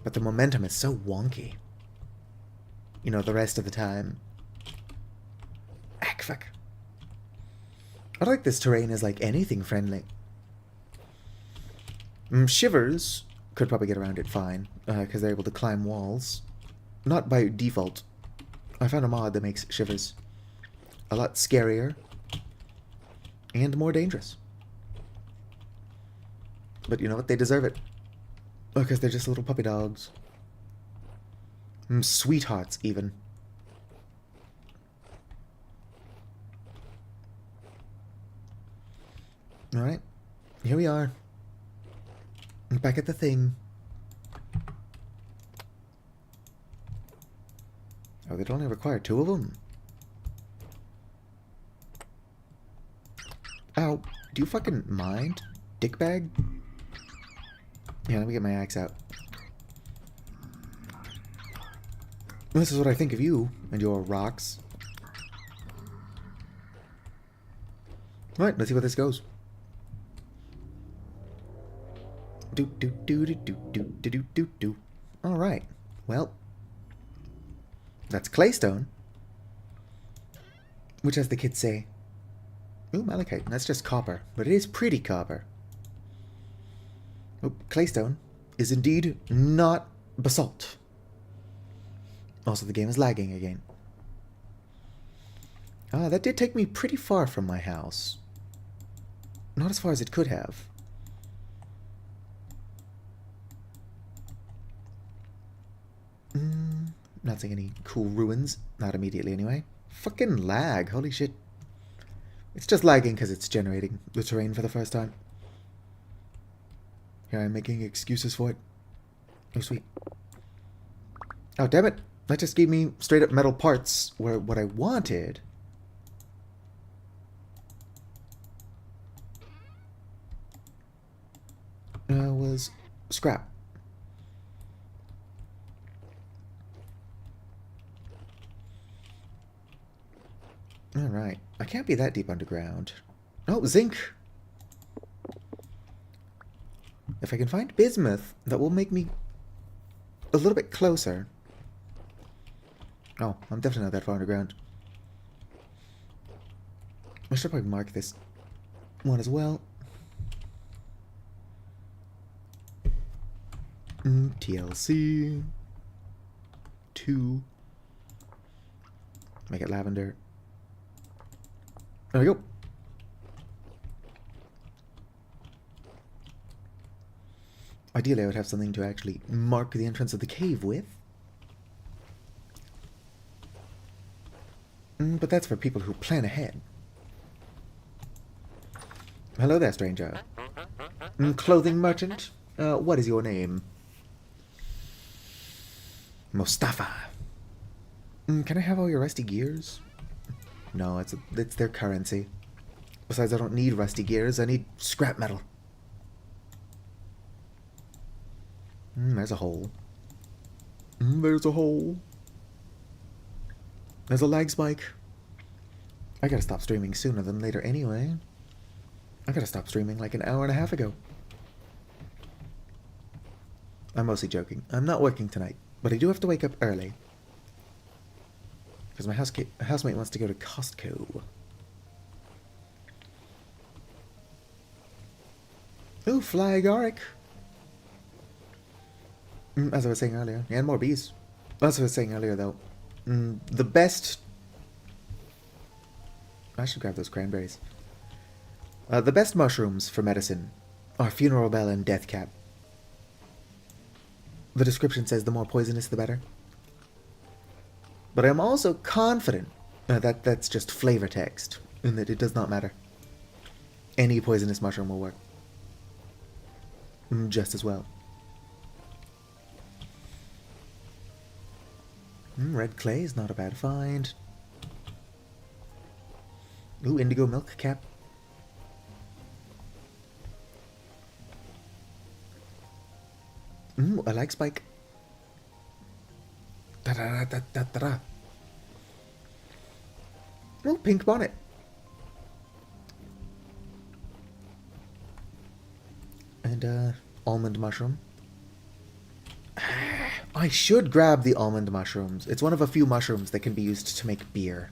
but the momentum is so wonky. You know, the rest of the time. Fuck. I like this terrain is like anything friendly. Shivers could probably get around it fine, because they're able to climb walls. Not by default. I found a mod that makes shivers a lot scarier and more dangerous. But you know what? They deserve it. Because they're just little puppy dogs. Sweethearts, even. Alright. Here we are. Back at the thing. Oh, they'd only require 2 of them. Ow. Do you fucking mind, dickbag? Yeah, let me get my axe out. This is what I think of you and your rocks. Alright, let's see where this goes. Do do do do do do do do do do. Alright. Well. That's claystone. Which, as the kids say. Ooh, malachite. That's just copper. But it is pretty copper. Oh, claystone is indeed not basalt. Also, the game is lagging again. Ah, that did take me pretty far from my house. Not as far as it could have. Not seeing any cool ruins. Not immediately, anyway. Fucking lag. Holy shit. It's just lagging because it's generating the terrain for the first time. Here I'm making excuses for it. Oh, sweet. Oh, damn it. That just gave me straight up metal parts, where what I wanted was scrap. Alright. I can't be that deep underground. Oh, zinc! If I can find bismuth, that will make me a little bit closer. Oh, I'm definitely not that far underground. I should probably mark this one as well. TLC 2. Make it lavender. There we go. Ideally, I would have something to actually mark the entrance of the cave with. But that's for people who plan ahead. Hello there, stranger. Clothing merchant? What is your name? Mustafa. Can I have all your rusty gears? No, it's their currency. Besides, I don't need rusty gears. I need scrap metal. There's a hole. There's a hole. There's a lag spike. I gotta stop streaming sooner than later anyway. I gotta stop streaming like an hour and a half ago. I'm mostly joking. I'm not working tonight, but I do have to wake up early. Because my housemate wants to go to Costco. Ooh, fly agaric. As I was saying earlier. And more bees. As I was saying earlier, though. The best... I should grab those cranberries. The best mushrooms for medicine are funeral bell and death cap. The description says the more poisonous, the better. But I'm also confident that that's just flavor text, and that it does not matter. Any poisonous mushroom will work. Just as well. Red clay is not a bad find. Ooh, indigo milk cap. I like spike. Da-da-da-da-da-da. Oh, pink bonnet. And, almond mushroom. I should grab the almond mushrooms. It's one of a few mushrooms that can be used to make beer.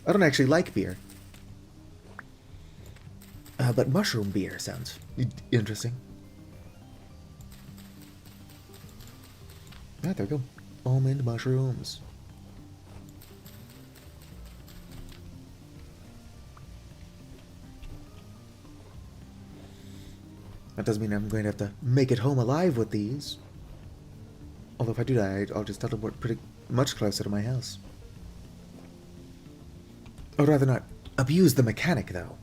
I don't actually like beer. But mushroom beer sounds interesting. Ah, there we go. Almond mushrooms. That doesn't mean I'm going to have to make it home alive with these. Although if I do that, I'll just teleport pretty much closer to my house. I'd rather not abuse the mechanic, though.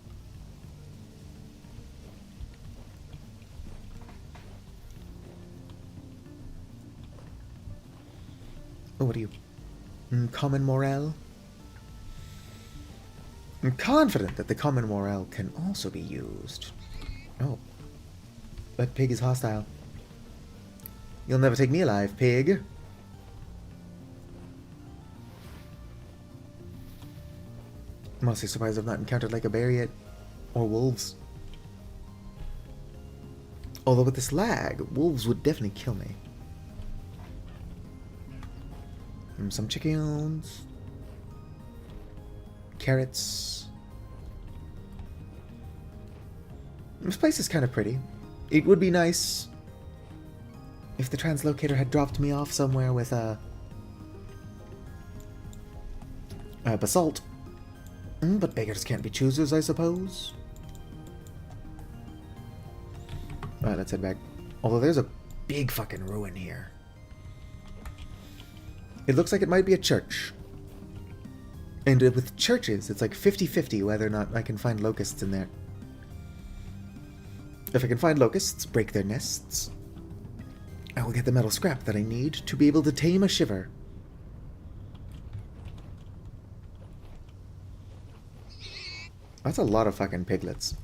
Oh, what are you? Common morale? I'm confident that the common morale can also be used. Oh. That pig is hostile. You'll never take me alive, pig. I'm honestly surprised I've not encountered like a bear yet. Or wolves. Although with this lag, wolves would definitely kill me. Some chickens. Carrots. This place is kind of pretty. It would be nice if the translocator had dropped me off somewhere with a basalt. But beggars can't be choosers, I suppose. Alright, let's head back. Although there's a big fucking ruin here. It looks like it might be a church. And with churches, it's like 50-50 whether or not I can find locusts in there. If I can find locusts, break their nests, I will get the metal scrap that I need to be able to tame a shiver. That's a lot of fucking piglets.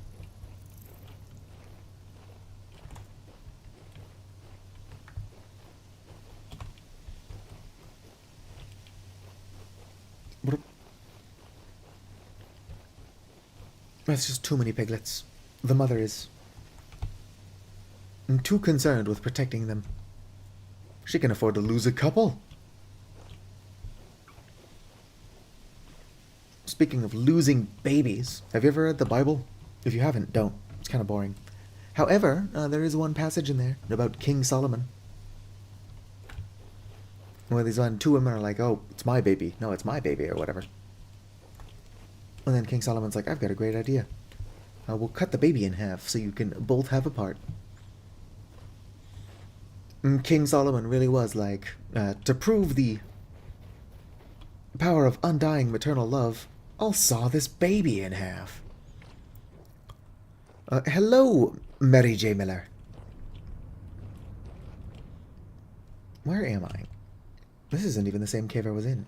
That's just too many piglets. The mother is. I'm too concerned with protecting them. She can afford to lose a couple. Speaking of losing babies, have you ever read the Bible? If you haven't, don't. It's kind of boring. However, there is one passage in there about King Solomon. Where these two women are like, oh, it's my baby. No, it's my baby, or whatever. And then King Solomon's like, I've got a great idea. We'll cut the baby in half so you can both have a part. And King Solomon really was like, to prove the power of undying maternal love, I'll saw this baby in half. Hello, Mary J. Miller. Where am I? This isn't even the same cave I was in.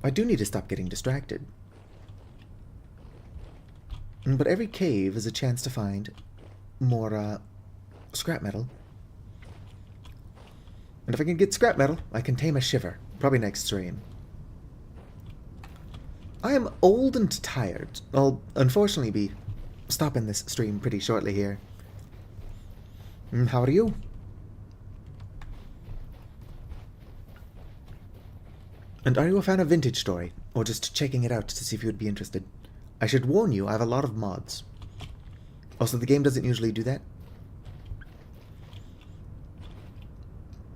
I do need to stop getting distracted. But every cave is a chance to find more scrap metal. And if I can get scrap metal, I can tame a shiver. Probably next stream. I am old and tired. I'll unfortunately be stopping this stream pretty shortly here. How are you? And are you a fan of Vintage Story, or just checking it out to see if you would be interested? I should warn you, I have a lot of mods. Also, the game doesn't usually do that.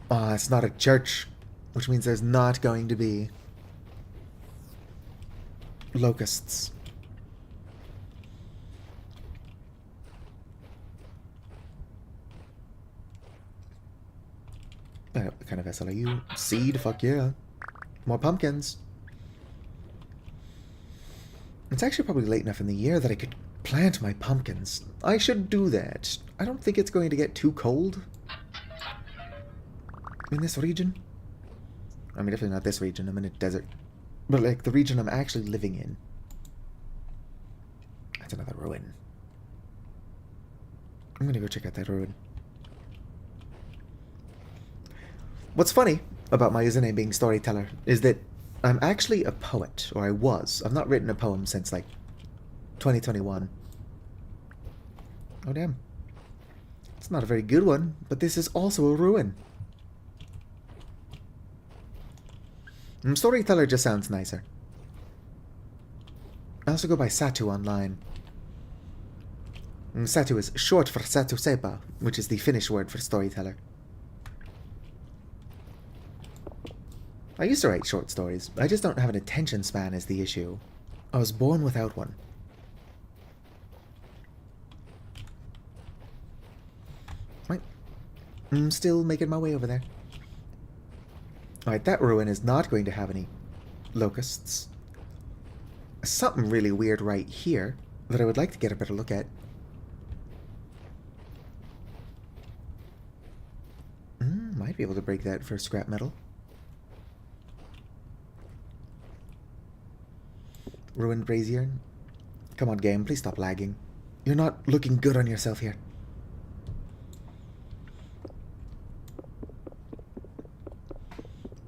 It's not a church, which means there's not going to be locusts. What kind of vessel are you? Seed? Fuck yeah. More pumpkins. It's actually probably late enough in the year that I could plant my pumpkins. I should do that. I don't think it's going to get too cold in this region. I mean, definitely not this region. I'm in a desert. But, like, the region I'm actually living in. That's another ruin. I'm gonna go check out that ruin. What's funny about my username being Storyteller is that I'm actually a poet, or I was. I've not written a poem since, like, 2021. Oh, damn. It's not a very good one, but this is also a ruin. Storyteller just sounds nicer. I also go by Satu online. Satu is short for Satu Sepa, which is the Finnish word for storyteller. I used to write short stories. I just don't have an attention span is the issue. I was born without one. Right. I'm still making my way over there. Alright, that ruin is not going to have any locusts. Something really weird right here that I would like to get a better look at. Might be able to break that for scrap metal. Ruined brazier. Come on, game, please stop lagging. You're not looking good on yourself here.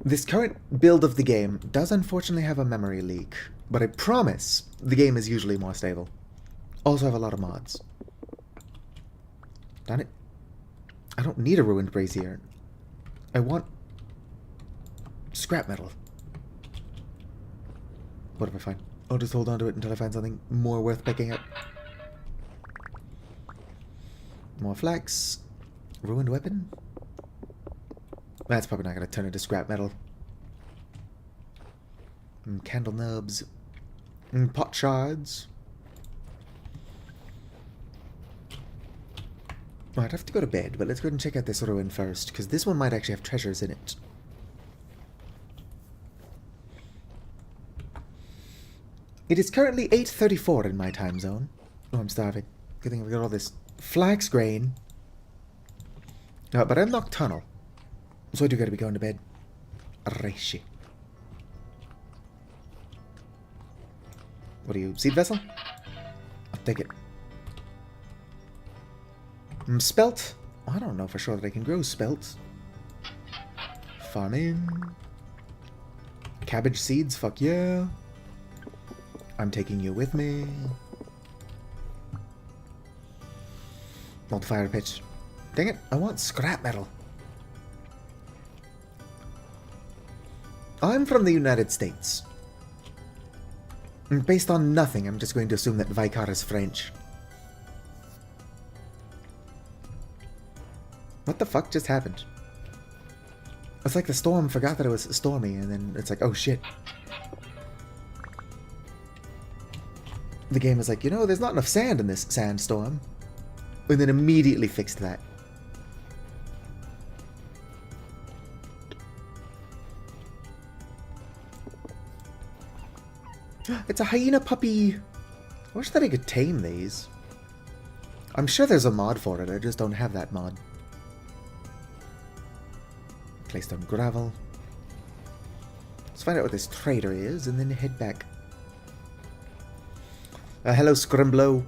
This current build of the game does unfortunately have a memory leak, but I promise the game is usually more stable. Also have a lot of mods. Darn it. I don't need a ruined brazier. I want scrap metal. What if I find? I'll just hold on to it until I find something more worth picking up. More flax. Ruined weapon? That's probably not going to turn into scrap metal. Candle nubs. Pot shards. I'd have to go to bed, but let's go ahead and check out this ruin first, because this one might actually have treasures in it. It is currently 8:34 in my time zone. Oh, I'm starving. Good thing I've got all this flax grain. But I'm nocturnal, so I do gotta be going to bed. Reishi. What are you, seed vessel? I'll take it. Spelt? I don't know for sure that I can grow spelt. Farming. Cabbage seeds, fuck yeah. I'm taking you with me. Old fire pitch. Dang it, I want scrap metal. I'm from the United States. Based on nothing, I'm just going to assume that Vicar is French. What the fuck just happened? It's like the storm forgot that it was stormy, and then it's like, oh shit. The game is like, you know, there's not enough sand in this sandstorm. And then immediately fixed that. It's a hyena puppy! I wish that I could tame these. I'm sure there's a mod for it, I just don't have that mod. Placed on gravel. Let's find out what this trader is, and then head back. Hello, Scrimblow.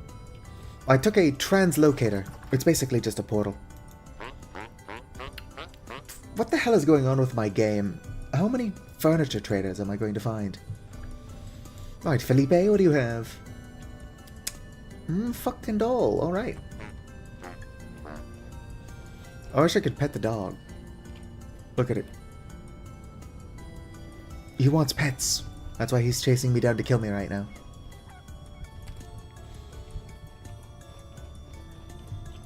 I took a translocator. It's basically just a portal. What the hell is going on with my game? How many furniture traders am I going to find? Alright, Felipe, what do you have? Fucking doll, alright. I wish I could pet the dog. Look at it. He wants pets. That's why he's chasing me down to kill me right now.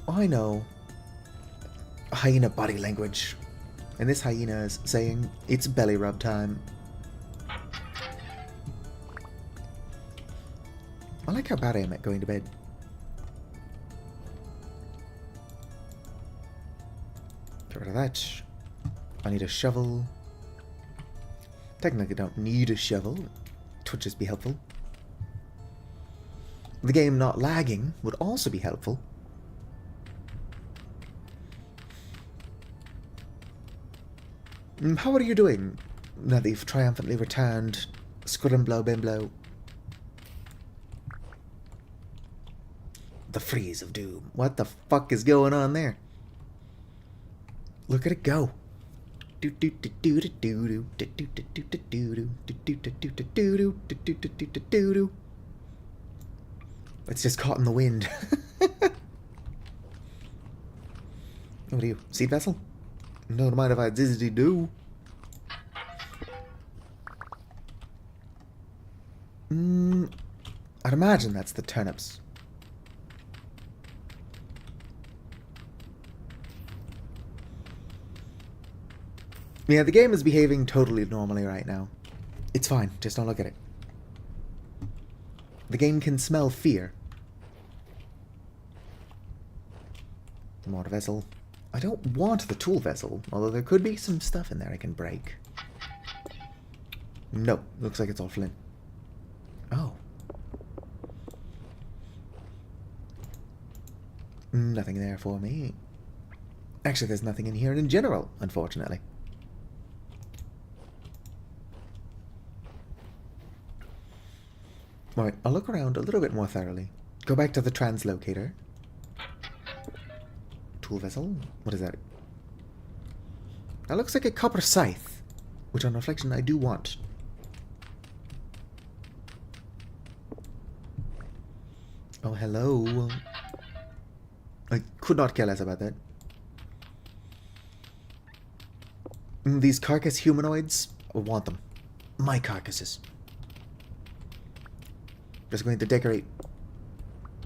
I know. Hyena body language. And this hyena is saying, it's belly rub time. I like how bad I am at going to bed. Get rid of that. I need a shovel. Technically don't need a shovel. It would just be helpful. The game not lagging would also be helpful. How are you doing now that you've triumphantly returned, Scrimblow Bimblow? The freeze of doom. What the fuck is going on there? Look at it go. It's just caught in the wind. What are you, seed vessel? Don't mind if I do. I'd imagine that's the turnips. Yeah, the game is behaving totally normally right now. It's fine, just don't look at it. The game can smell fear. More vessel. I don't want the tool vessel, although there could be some stuff in there I can break. No, looks like it's all flint. Oh. Nothing there for me. Actually, there's nothing in here in general, unfortunately. Right, I'll look around a little bit more thoroughly. Go back to the translocator. Tool vessel? What is that? That looks like a copper scythe, which on reflection I do want. Oh, hello. I could not care less about that. These carcass humanoids, I want them. My carcasses. Just going to decorate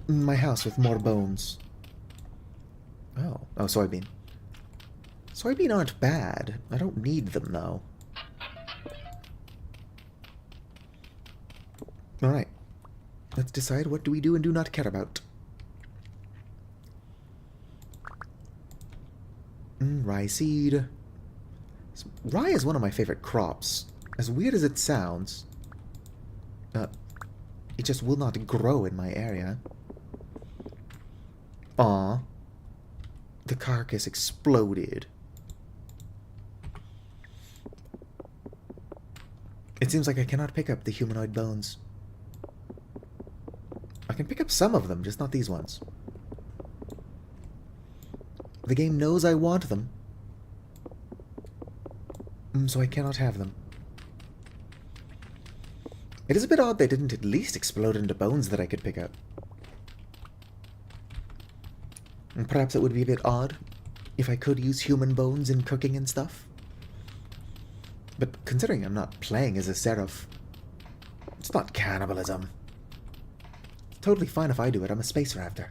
my house with more bones. Oh, soybean. Soybean aren't bad. I don't need them, though. Alright. Let's decide what do we do and do not care about. Rye seed. Rye is one of my favorite crops. As weird as it sounds, it just will not grow in my area. Aw. The carcass exploded. It seems like I cannot pick up the humanoid bones. I can pick up some of them, just not these ones. The game knows I want them. So I cannot have them. It is a bit odd they didn't at least explode into bones that I could pick up. And perhaps it would be a bit odd if I could use human bones in cooking and stuff. But considering I'm not playing as a seraph, it's not cannibalism. It's totally fine if I do it. I'm a space raptor.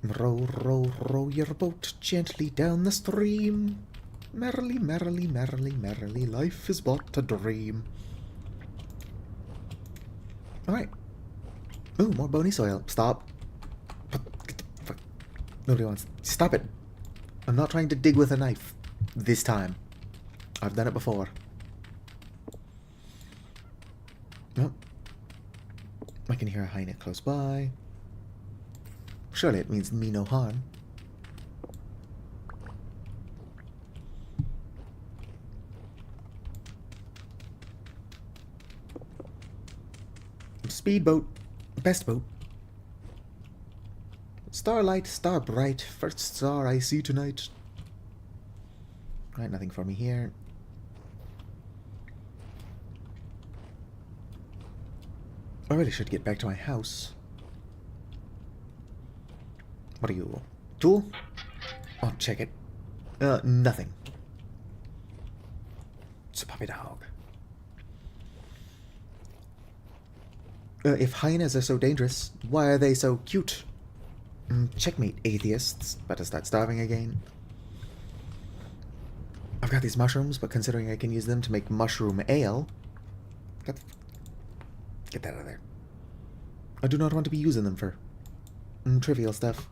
Row, row, row your boat gently down the stream. Merrily, merrily, merrily, merrily, life is but a dream. Alright. Ooh, more bony soil. Stop. Get the fuck. Nobody wants... Stop it. I'm not trying to dig with a knife. This time. I've done it before. Nope. I can hear a hyena close by. Surely it means me no harm. Speedboat. Best boat. Starlight, star bright, first star I see tonight. Right, nothing for me here. I really should get back to my house. What are you? Tool? I'll check it. Nothing. It's a puppy dog. If hyenas are so dangerous, why are they so cute? Checkmate, atheists. Better start starving again. I've got these mushrooms, but considering I can use them to make mushroom ale... Get that out of there. I do not want to be using them for... trivial stuff.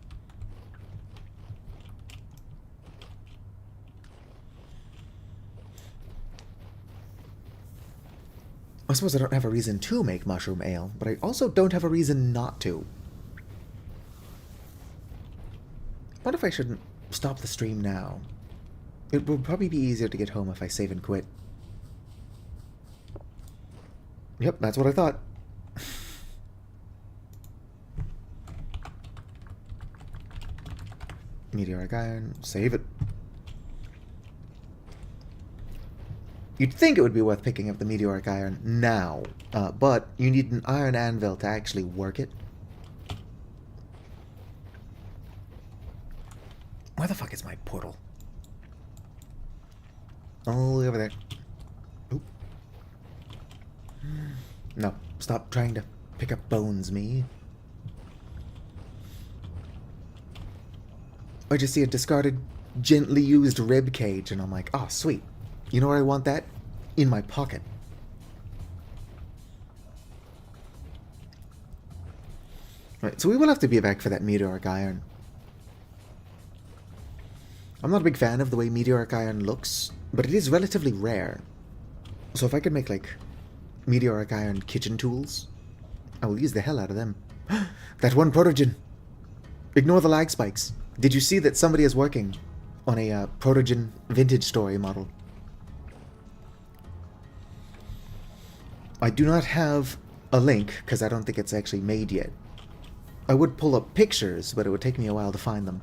I suppose I don't have a reason to make mushroom ale, but I also don't have a reason not to. What if I shouldn't stop the stream now? It would probably be easier to get home if I save and quit. Yep, that's what I thought. Meteoric iron, save it. You'd think it would be worth picking up the meteoric iron now, but you need an iron anvil to actually work it. Where the fuck is my portal? Oh, over there. Oop. No, stop trying to pick up bones, me. I just see a discarded, gently used rib cage, and I'm like, oh, sweet. You know where I want that? In my pocket. Right, so we will have to be back for that meteoric iron. I'm not a big fan of the way meteoric iron looks, but it is relatively rare. So if I could make, like, meteoric iron kitchen tools, I will use the hell out of them. That one protogen! Ignore the lag spikes. Did you see that somebody is working on a protogen vintage story model? I do not have a link, because I don't think it's actually made yet. I would pull up pictures, but it would take me a while to find them.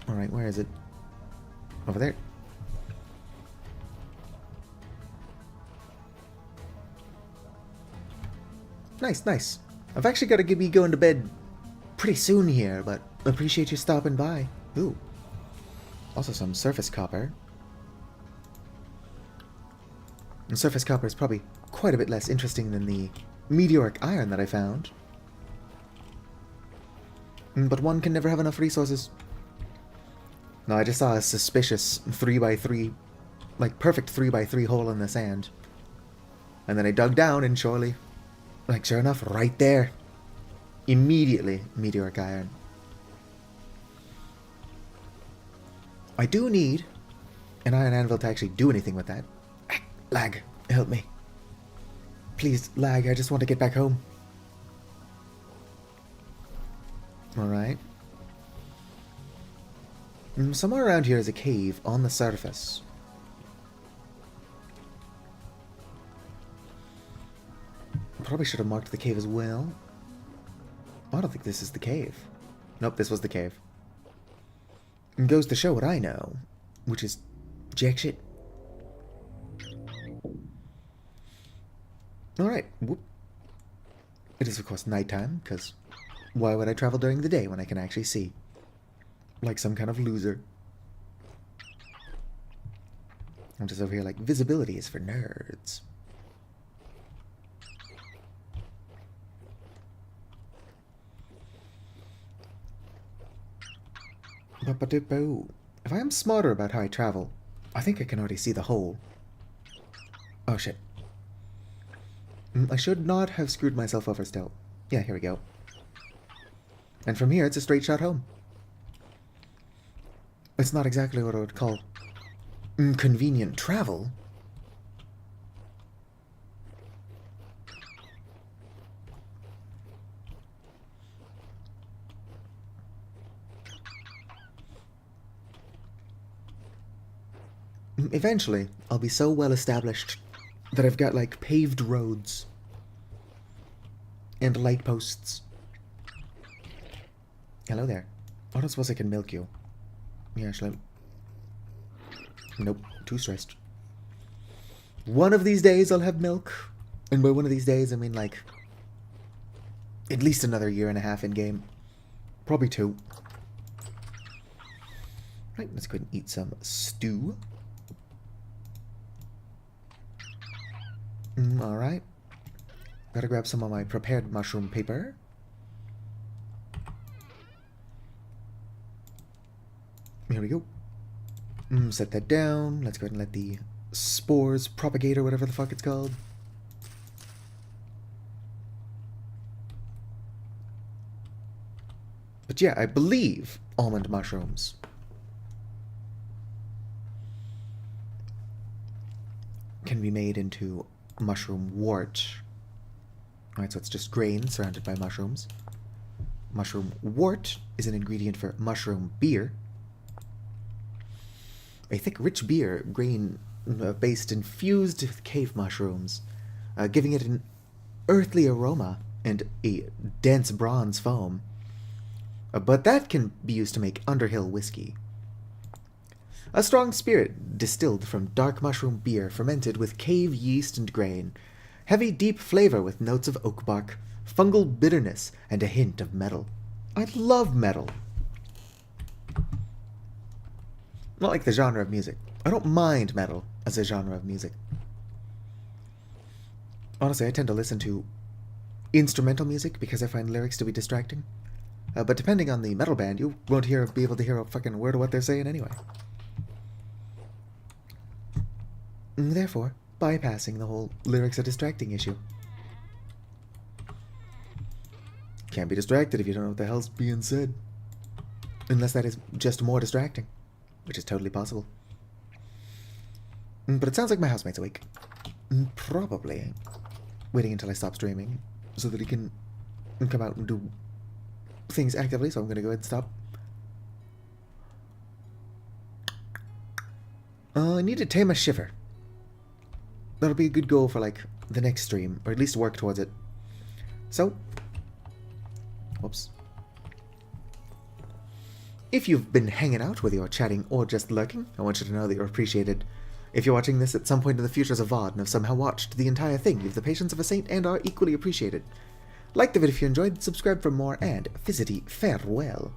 Alright, where is it? Over there. Nice, nice. I've actually got to be going to bed pretty soon here, but appreciate you stopping by. Ooh. Also some surface copper. And surface copper is probably quite a bit less interesting than the meteoric iron that I found. But one can never have enough resources. No, I just saw a suspicious 3x3, like perfect 3x3 hole in the sand. And then I dug down and surely, like sure enough, right there. Immediately, meteoric iron. I do need an iron anvil to actually do anything with that. Lag, help me. Please, lag, I just want to get back home. Alright. Somewhere around here is a cave on the surface. Probably should have marked the cave as well. I don't think this is the cave. Nope, this was the cave. And goes to show what I know, which is jack shit. Alright, whoop. It is of course nighttime, because why would I travel during the day when I can actually see? Like some kind of loser. I'm just over here like, visibility is for nerds. If I am smarter about how I travel, I think I can already see the hole. Oh shit. I should not have screwed myself over still. Yeah, here we go. And from here, it's a straight shot home. It's not exactly what I would call convenient travel. Eventually, I'll be so well established that I've got, like, paved roads and light posts. Hello there. I don't suppose I can milk you. Yeah, actually. Nope, too stressed. One of these days I'll have milk. And by one of these days, I mean, like, at least another year and a half in game. Probably 2. Right, let's go ahead and eat some stew. Alright. Gotta grab some of my prepared mushroom paper. Here we go. Set that down. Let's go ahead and let the spores propagate, or whatever the fuck it's called. But yeah, I believe almond mushrooms can be made into mushroom wort. Alright, so it's just grain surrounded by mushrooms. Mushroom wort is an ingredient for mushroom beer. A thick, rich beer, grain-based, infused with cave mushrooms, giving it an earthly aroma and a dense bronze foam. But that can be used to make Underhill whiskey. A strong spirit distilled from dark mushroom beer fermented with cave yeast and grain. Heavy, deep flavor with notes of oak bark, fungal bitterness, and a hint of metal. I love metal. Not like the genre of music. I don't mind metal as a genre of music. Honestly, I tend to listen to instrumental music because I find lyrics to be distracting. But depending on the metal band, you won't be able to hear a fucking word of what they're saying anyway. Therefore, bypassing the whole lyrics are distracting issue. Can't be distracted if you don't know what the hell's being said. Unless that is just more distracting, which is totally possible. But it sounds like my housemate's awake. Probably waiting until I stop streaming so that he can come out and do things actively, so I'm going to go ahead and stop. I need to tame a shiver. That'll be a good goal for, like, the next stream, or at least work towards it. So, whoops. If you've been hanging out, whether you're chatting or just lurking, I want you to know that you're appreciated. If you're watching this at some point in the future as a VOD and have somehow watched the entire thing, you have the patience of a saint and are equally appreciated. Like the video if you enjoyed, subscribe for more, and fizzity farewell.